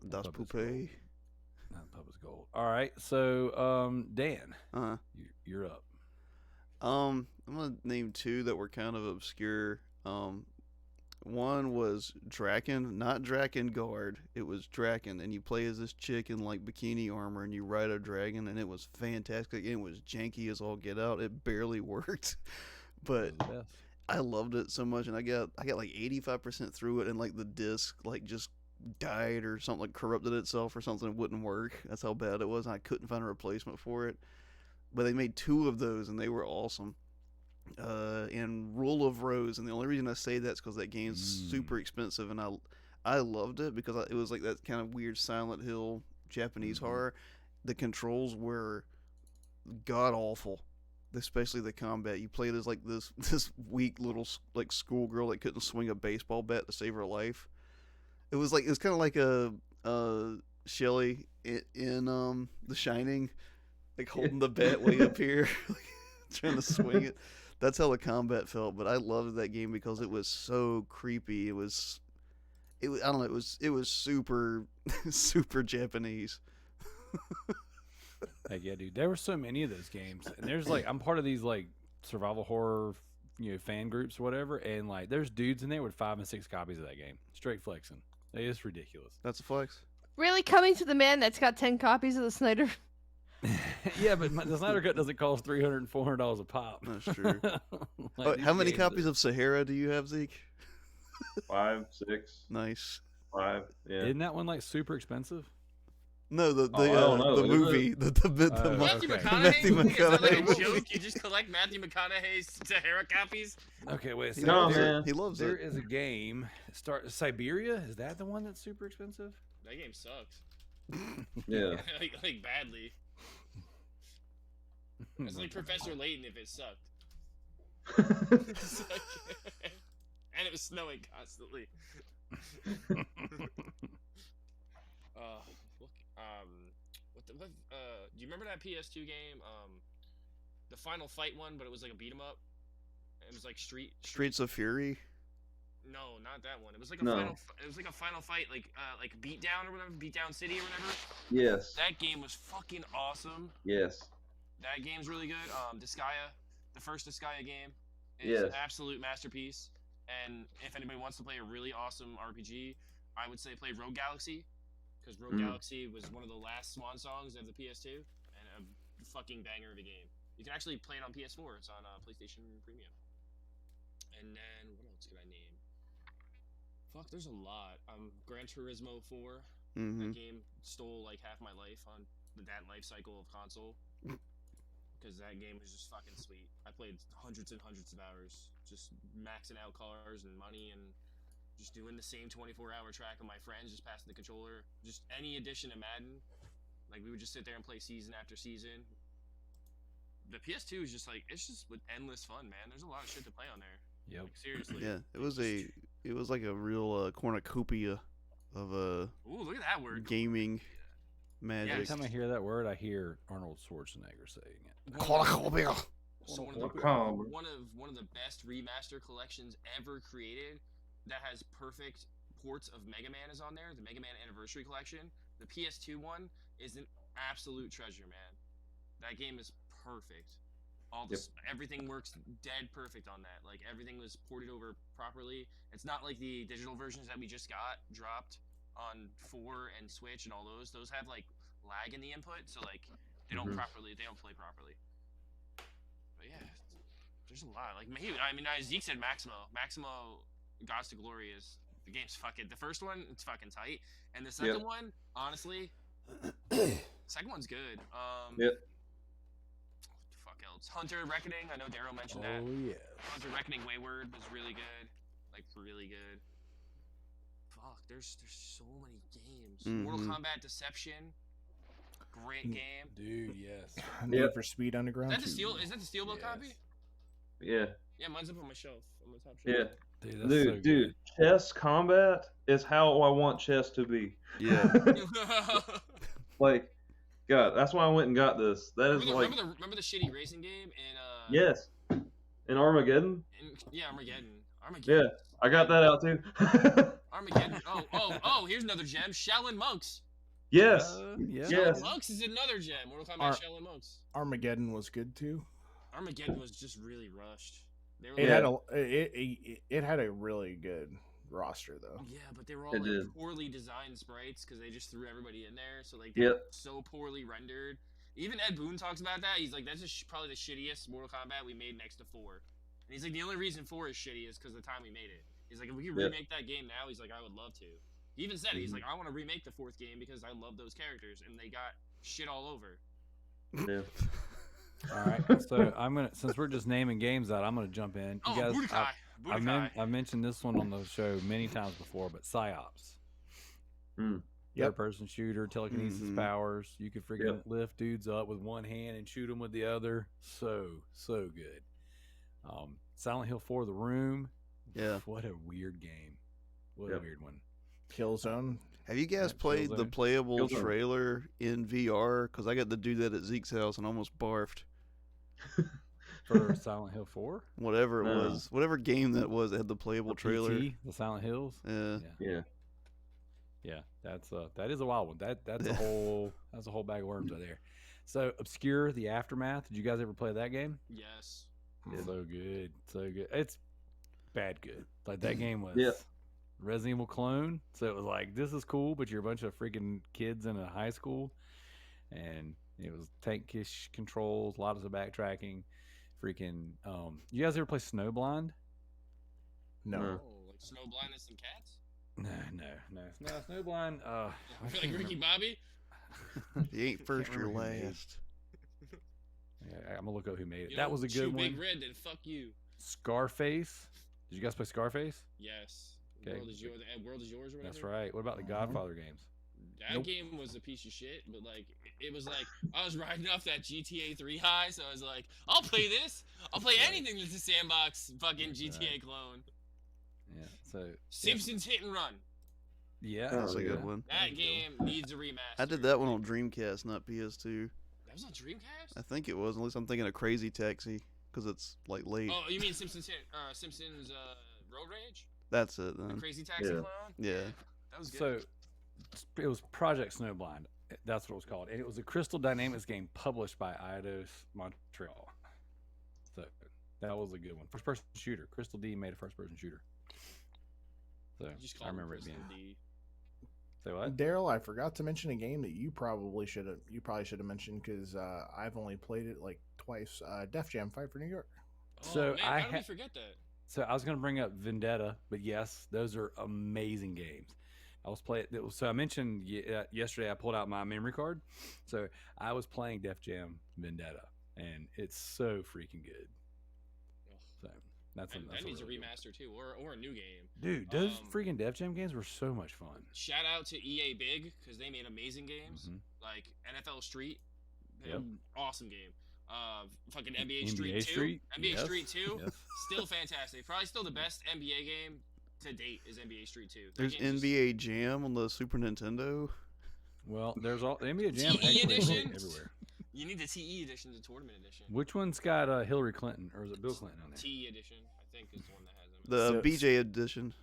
Das Puppet's Poupe. gold. That puppet's gold. All right, so Dan, you're up. I'm gonna name two that were kind of obscure. One was Draken, not Drakengard. It was Draken, and you play as this chick in like bikini armor, and you ride a dragon, and it was fantastic. It was janky as all get out. It barely worked, but That was the best. I loved it so much, and I got like 85% through it, and like the disc like just died or something, like corrupted itself or something. It wouldn't work. That's how bad it was, and I couldn't find a replacement for it. But they made two of those, and they were awesome. And Rule of Rose, and the only reason I say that's because that game's super expensive, and I loved it because it was like that kind of weird Silent Hill Japanese horror. The controls were god awful, especially the combat. You played as like this weak little like schoolgirl that couldn't swing a baseball bat to save her life. It was kind of like a Shelly in The Shining, like holding the bat way up here, trying to swing it. That's how the combat felt, but I loved that game because it was so creepy. It was I don't know, it was super super Japanese. Heck yeah, dude. There were so many of those games, and there's like I'm part of these like survival horror, fan groups or whatever, and like there's dudes in there with 5 and 6 copies of that game, straight flexing. It's ridiculous. That's a flex. Really coming to the man that's got 10 copies of the Snyder. Yeah, but the Snyder Cut doesn't cost $300 and $400 a pop. That's true. Like, How these many games copies of Sahara do you have, Zeke? 5, 6, Nice. 5. Yeah. Isn't that one like super expensive? No, the I don't know, the is movie, the Matthew Okay. McConaughey? Matthew Is that like a McConaughey. joke? You just collect Matthew McConaughey's Sahara copies? Okay, wait a second. No, There- man. He loves There it. is a game. Siberia. Is that the one that's super expensive? That game sucks. Yeah. like badly. It's like Professor Layton if it sucked. It's like- and it was snowing constantly. Do you remember that PS2 game? The Final Fight one, but it was like a beat 'em up. It was like Streets of Fury. No, not that one. It was like a No. Final Fight, like Beatdown or whatever, Beatdown City or whatever. Yes. That game was fucking awesome. Yes. That game's really good. Disgaea, the first Disgaea game, is Yes. an absolute masterpiece. And if anybody wants to play a really awesome RPG, I would say play Rogue Galaxy, because Rogue Galaxy was one of the last swan songs of the PS2, and a fucking banger of a game. You can actually play it on PS4. It's on PlayStation Premium. And then what else could I name? Fuck, there's a lot. Gran Turismo 4. Mm-hmm. That game stole like half my life on that life cycle of console. because that game was just fucking sweet. I played hundreds and hundreds of hours, just maxing out cars and money and just doing the same 24-hour track with my friends, just passing the controller. Just any edition of Madden, like we would just sit there and play season after season. The PS2 is just like it's just with endless fun, man. There's a lot of shit to play on there. Yep. Like, seriously. Yeah, it was like a real cornucopia of Ooh, look at that word. gaming magic. Every time I hear that word, I hear Arnold Schwarzenegger saying it. Cornucopia. So one of the best remaster collections ever created that has perfect ports of Mega Man is on there. The Mega Man Anniversary Collection. The PS2 one is an absolute treasure, man. That game is perfect. Everything works dead perfect on that. Like everything was ported over properly. It's not like the digital versions that we just got dropped on 4 and Switch and all those. Those have like lag in the input, so like they don't play properly. But yeah, there's a lot. Like Zeke said Maximo Gods to Glory is the game's fucking the first one, it's fucking tight. And the second one, honestly, second one's good. Yep. Fuck else. Hunter Reckoning, I know Daryl mentioned that. Oh yeah. Hunter Reckoning Wayward was really good. Like really good. Fuck, there's so many games. Mortal Kombat Deception. Great game. Dude, yes. Need for Speed Underground. Is that the Steelbook copy? Yeah. Yeah, mine's up on my shelf. On the top shelf. Yeah. Dude, that's so Dude, good. chess combat is how I want chess to be. Yeah. Like, God, that's why I went and got this. That is remember the shitty racing game in yes, in Armageddon. Armageddon. Yeah, I got that out too. Armageddon. Oh, here's another gem. Shaolin Monks. Yes, Yeah. yes. Monks is another gem. Mortal Kombat Shaolin Monks. Armageddon was good too. Armageddon was just really rushed. They were It had a really good roster though. Yeah, but they were all It like did. poorly designed sprites because they just threw everybody in there. So like, Yep. they're so poorly rendered. Even Ed Boon talks about that. He's like, that's just probably the shittiest Mortal Kombat we made next to 4. And he's like, the only reason 4 is shitty is because the time we made it. He's like, if we could remake that game now, he's like, I would love to. He even said it. He's like, I want to remake the 4th game because I love those characters, and they got shit all over. Yeah. All right. So since we're just naming games out, I'm gonna jump in. You guys, Budokai. I mentioned this one on the show many times before, but PsyOps. Yep. Third-person shooter, telekinesis powers. You could freaking lift dudes up with one hand and shoot them with the other. So good. Silent Hill 4: The Room. Yeah. What a weird game. What a weird one. Killzone. Have you guys played the Killzone. playable trailer in VR? Because I got to do that at Zeke's house and almost barfed. For Silent Hill 4? Whatever it was. Whatever game that was, it had the playable trailer. PT, the Silent Hills? Yeah. Yeah, that is a wild one. That's a whole bag of worms right there. So Obscure, The Aftermath. Did you guys ever play that game? Yes. So good. It's bad good. Like that game was Resident Evil clone. So it was like, this is cool, but you're a bunch of freaking kids in a high school, and it was tankish controls, lots of backtracking. Freaking. You guys ever play Snowblind? No. Oh, like Snow Blindness and Cats? No. Snowblind. Like Ricky Bobby? You ain't first, you're remember who made last. Yeah, I'm gonna look up who made it. You That don't was a chew good one. Big Red, then fuck you. Scarface. Did you guys play Scarface? Yes. Okay. World is yours. World is yours, or whatever. That's right. What about the Godfather games? That game was a piece of shit, but like it was like I was riding off that GTA 3 high, so I was like, I'll play this. I'll play anything that's a sandbox fucking GTA clone. Yeah. So Simpsons Hit and Run. yeah, That's a good one. That game needs a remaster. I did that one on Dreamcast, not PS2. That was on Dreamcast. I think it was. At least I'm thinking of Crazy Taxi because it's like late. Oh, you mean Simpsons Road Rage? That's it The then. Crazy Taxi Yeah. clone. Yeah. That was good. So it was Project Snowblind. That's what it was called, and it was a Crystal Dynamics game published by Eidos Montreal. So that was a good one. First-person shooter. Crystal D made a first-person shooter. So You just I called remember it Crystal being. D. Say what? Daryl, I forgot to mention a game that you probably should have mentioned because I've only played it like twice. Def Jam Fight for New York. Oh, So man, how did we I forget that? So I was going to bring up Vendetta, but yes, those are amazing games. I was playing. So I mentioned yesterday I pulled out my memory card. So I was playing Def Jam Vendetta, and it's so freaking good. So that's And that needs a really good one. remaster too, or a new game. Dude, those freaking Def Jam games were so much fun. Shout out to EA Big because they made amazing games like NFL Street. Yep. Awesome game. Fucking NBA, NBA Street 2. Street? NBA Yes. Street 2. Yes. Still fantastic. Probably still the best NBA game to date is NBA Street 2. That There's game's just- NBA Jam on the Super Nintendo. Well, there's all the NBA Jam TE actually edition? everywhere. You need the TE edition, the tournament edition. Which one's got Hillary Clinton, or is it Bill Clinton on TE edition, I think, is the one that has them. The So- BJ edition.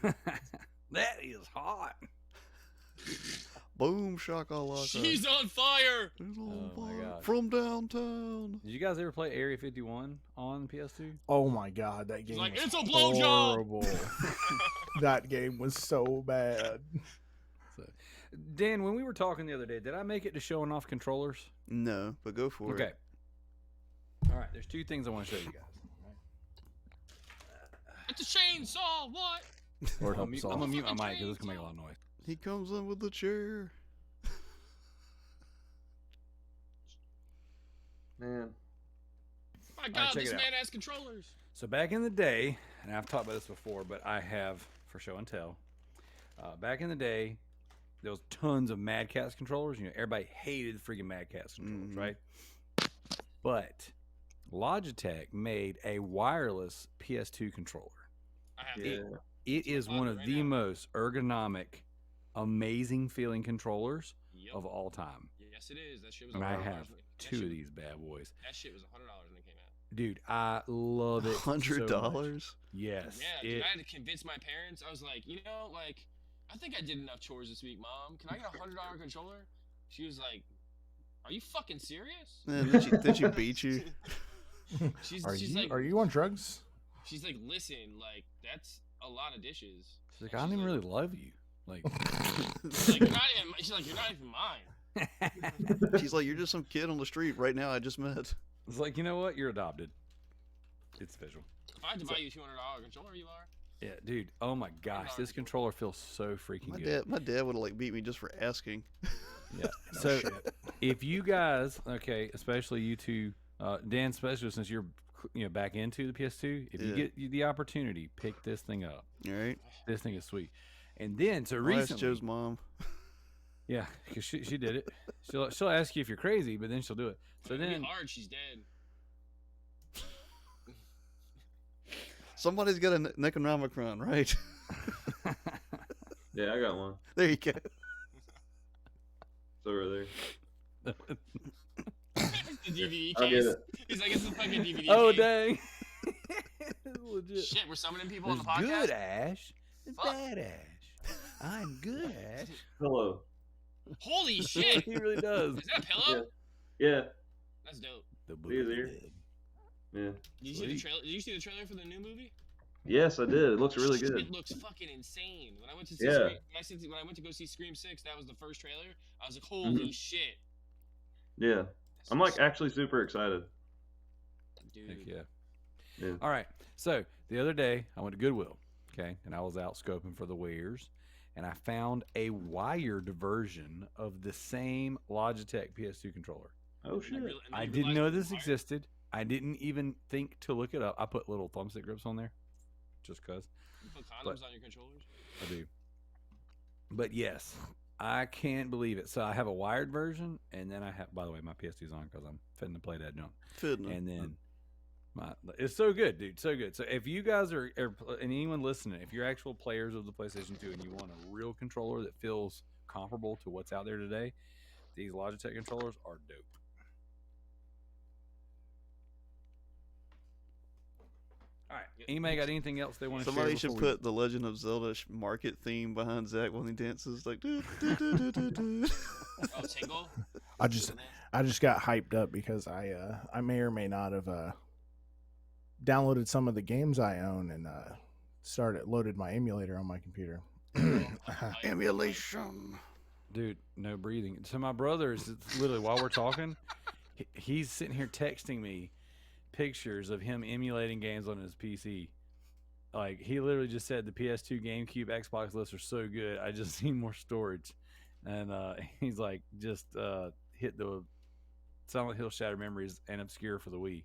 there? That is hot. Boom shakalaka. She's on fire. She's Oh on my fire. God. From downtown. Did you guys ever play Area 51 on PS2? Oh my god, that game like, was "It's a blowjob!" horrible. That game was so bad. So, Dan, when we were talking the other day, did I make it to showing off controllers? No, but go for Okay. it. All right. There's two things I want to show you guys. It's a chainsaw. What? Lord I'm help us gonna all. mute my mic because it's gonna make a lot of noise. He comes in with the chair. Man. My God, check this it out. man has controllers. So back in the day, and I've talked about this before, but I have for show and tell. Back in the day, there was tons of Mad Catz controllers. You know, everybody hated the freaking Mad Catz controllers, Mhm. right? But Logitech made a wireless PS2 controller. I have Yeah. it. It is on one it of right the now. most ergonomic, amazing feeling controllers Yep. of all time. Yes, it is. That shit was. And I $100 have when it- that two shit- of these bad boys. That shit was $100 when it came out. Dude, I love it. so much. $100. Yes. Yeah, dude, I had to convince my parents. I was like, like, I think I did enough chores this week, Mom. Can I get a $100 controller? She was like, Are you fucking serious? And did she beat you? She's Are she's you like are you on drugs? she's like, listen, like that's a lot of dishes. She's like, I don't even really love you. Like, She's like, you're not even mine. She's like, you're just some kid on the street right now I just met. it's like, you know what? You're adopted. It's official. If I had to buy you a $200 controller, you are. Yeah, dude. Oh my gosh, this controller feels so freaking My good. dad would have like beat me just for asking. Yeah. So if you guys, okay, especially you two, Dan, especially since you're back into the PS2, if you Yeah. get the opportunity, pick this thing up. All right. This thing is sweet. And then so I'll ask recently, Joe's mom. yeah, because she did it. She'll ask you if you're crazy, but then she'll do it. So It'd be then hard, she's dead. Somebody's got a Necronomicon, right? Yeah, I got one. There you go. It's over there. The DVD I'll get case. it. He's like, it's the fucking DVD oh case. dang, legit. Shit, we're summoning people on It's the podcast. good, Ash. It's Fuck. bad, Ash. I'm good, Ash. Hello. Holy shit! He really does. Is that a pillow? Yeah. That's dope. The Easier. boogaloo. Yeah. Did you see the Sweet. trailer? Did you see the trailer for the new movie? Yes, I did. It looks really good. It looks fucking insane. When I went to see Yeah. when I went to go see Scream 6, that was the first trailer. I was like, holy shit. Yeah. That's I'm like so- actually super excited. dude. Heck yeah. Yeah. All right. So the other day I went to Goodwill, okay, and I was out scoping for the wares, and I found a wired version of the same Logitech PS2 controller. Oh shit. And I you didn't realized know it was this wired? existed. I didn't even think to look it up. I put little thumbstick grips on there, just cause You put condoms But- on your controllers? I do. But yes, I can't believe it. So I have a wired version, and then I have. By the way, my PS2's on because I'm fitting to play that junk. Fitting. And then it's so good, dude, so good. So if you guys are and anyone listening, if you're actual players of the PlayStation 2 and you want a real controller that feels comparable to what's out there today, these Logitech controllers are dope. All right, anybody got anything else they want to share? Somebody should before we- put the Legend of Zelda market theme behind Zach when he dances, like. "Do, do, do, do, do, do." Oh, Tingle? I just got hyped up because I may or may not have downloaded some of the games I own and loaded my emulator on my computer. Emulation. Dude, no breathing. So my brother is literally while we're talking, he's sitting here texting me pictures of him emulating games on his PC. Like he literally just said the PS2, GameCube, Xbox lists are so good. I just need more storage, and he's like, just hit the Silent Hill Shattered Memories and Obscure for the Wii.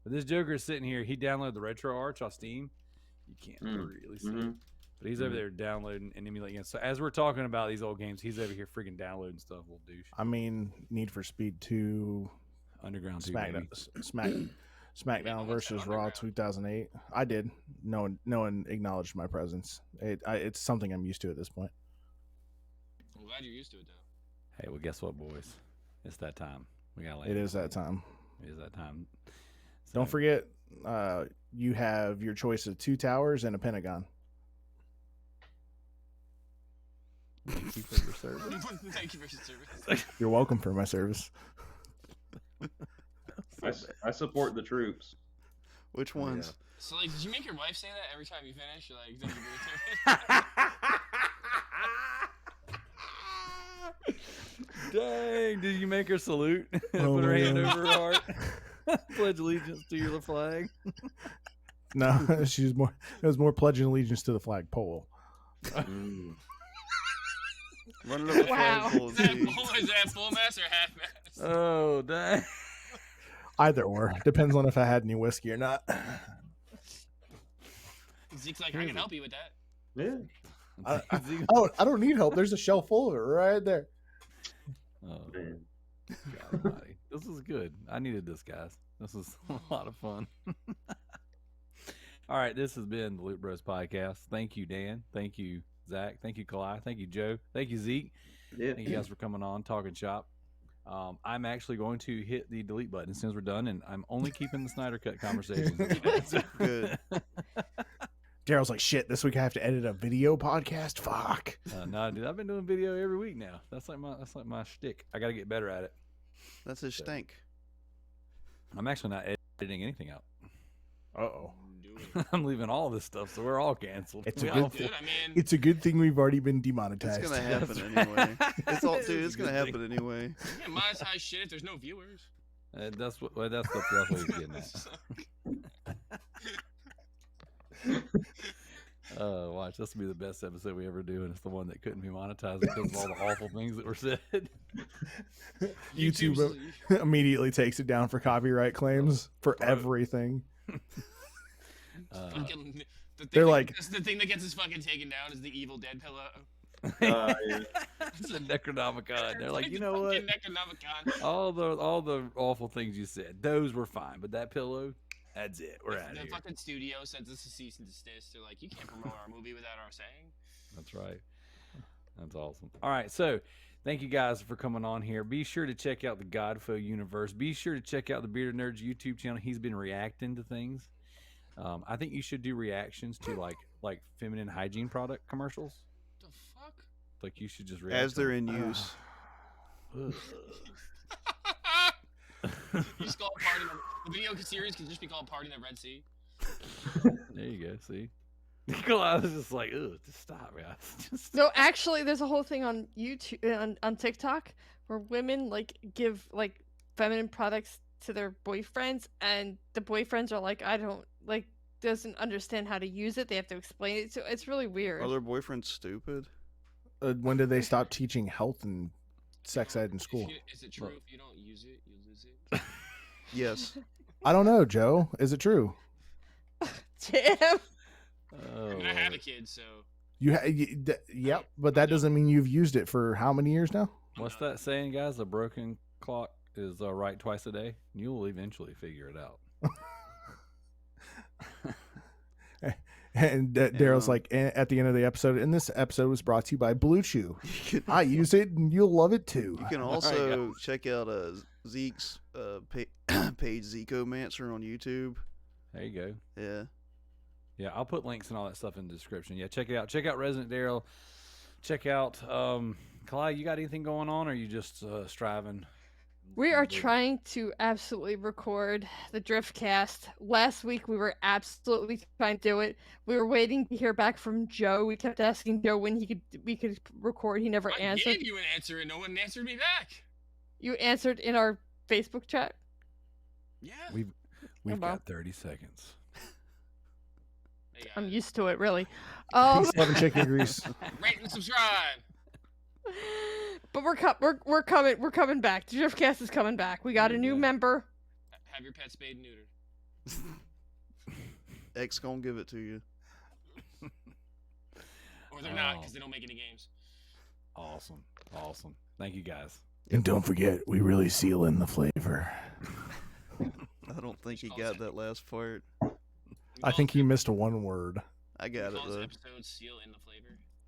But this Joker is sitting here. He downloaded the Retro Arch off Steam. You can't really see it. But he's over there downloading and emulating. So as we're talking about these old games, he's over here freaking downloading stuff, little douche. I mean, Need for Speed 2, Underground 2, SmackDown versus Raw 2008. I did. No one acknowledged my presence. It's something I'm used to at this point. I'm glad you're used to it though. Hey, well, guess what, boys? It's that time. We got. It is that time. It is that time. So, Don't forget, you have your choice of 2 towers and a pentagon. Thank you for your service. Thank you for your service. You're welcome for my service. I support the troops. Which ones? So, like, did you make your wife say that every time you finish? You're like, thank you for your service? Dang, did you make her salute? Oh Put her my hand God. over her heart. Pledge allegiance to your flag. No, it was more pledging allegiance to the flagpole. Running up the Wow. flagpole, Is that see? full mass or half mass? Oh, dang. Either or. Depends on if I had any whiskey or not. Zeke's like, I can help you with that. Yeah. I don't need help. There's a shelf full of it right there. Oh, Man. God almighty. This is good. I needed this, guys. This is a lot of fun. All right, this has been the Loot Bros Podcast. Thank you, Dan. Thank you, Zach. Thank you, Kalai. Thank you, Joe. Thank you, Zeke. Yeah. Thank you guys for coming on, talking shop. I'm actually going to hit the delete button as soon as we're done, and I'm only keeping the Snyder Cut conversations. Good. Daryl's like, shit, this week I have to edit a video podcast? Fuck. No, dude, I've been doing video every week now. That's like my shtick. I got to get better at it. That's his stink. I'm actually not editing anything out. Uh-oh. Do it. I'm leaving all this stuff, so we're all canceled. It's We a all- good Dude, I mean, It's a good thing we've already been It's demonetized. gonna happen That's anyway. right. It's all, It's dude. a It's gonna good thing. happen anyway. you can monetize shit if there's no viewers. That's what he's getting at. Watch, this will be the best episode we ever do, and it's the one that couldn't be monetized because of all the awful things that were said. YouTube immediately takes it down for copyright claims for everything. Fucking, They're like- the thing that gets us fucking taken down is the Evil Dead pillow. Yeah. It's a Necronomicon. They're like, It's you the know what? fucking Necronomicon. All the awful things you said, those were fine, but that pillow, that's it. We're out of The here. fucking studio sends us a cease and desist. They're like, you can't promote our movie without our saying. That's right. That's awesome. All right, so thank you guys for coming on here. Be sure to check out the Godfo universe. Be sure to check out the Bearded Nerds YouTube channel. He's been reacting to things. I think you should do reactions to like feminine hygiene product commercials. The fuck? Like you should just react As to they're them. in use. Ugh. You just call it Party in the video series can just be called Party in the Red Sea. There you go. See, Nikolai was just like, "Ugh, just stop, guys." Just No, actually, there's a whole thing on YouTube, on TikTok, where women like give like feminine products to their boyfriends, and the boyfriends are like, I don't like, doesn't understand how to use it. They have to explain it. So it's really weird. Are their boyfriends stupid? When did they stop teaching health and sex ed in school? Is it true if you don't use it, you lose it? Yes. I don't know, Joe. Is it true? Jim. oh, I mean, I have a kid, so Yep, but that doesn't mean you've used it for how many years now? what's that saying, guys? A broken clock is right twice a day. You'll eventually figure it out. And Daryl's Yeah. like, at the end of the episode, and this episode was brought to you by Blue Chew. I use it, and you'll love it too. You can All right, also check out Zeke's page, Zekeomancer on YouTube. There you go. Yeah. Yeah, I'll put links and all that stuff in the description. Yeah, check it out. Check out Resident Daryl. Check out Kalai. You got anything going on, or are you just striving? We are trying to absolutely record the Driftcast. Last week we were absolutely trying to do it. We were waiting to hear back from Joe. We kept asking Joe when we could record. He never I answered. gave you an answer and no one answered me back. You answered in our Facebook chat. Yeah. We've well. got 30 seconds. Hey, I'm guys, used to it, really. Peace, love, and chicken grease. rate and subscribe. But we're coming back. The Driftcast is coming back. We got a new Yeah. member. Have your pet spayed and neutered. X gonna give it to you. Or they're not, Oh. because they don't make any games. Awesome. Thank you guys. And don't forget, we really seal in the flavor. I don't think he got that last part. I think he missed one word. I got it Call this though. episode Seal in the Flavor.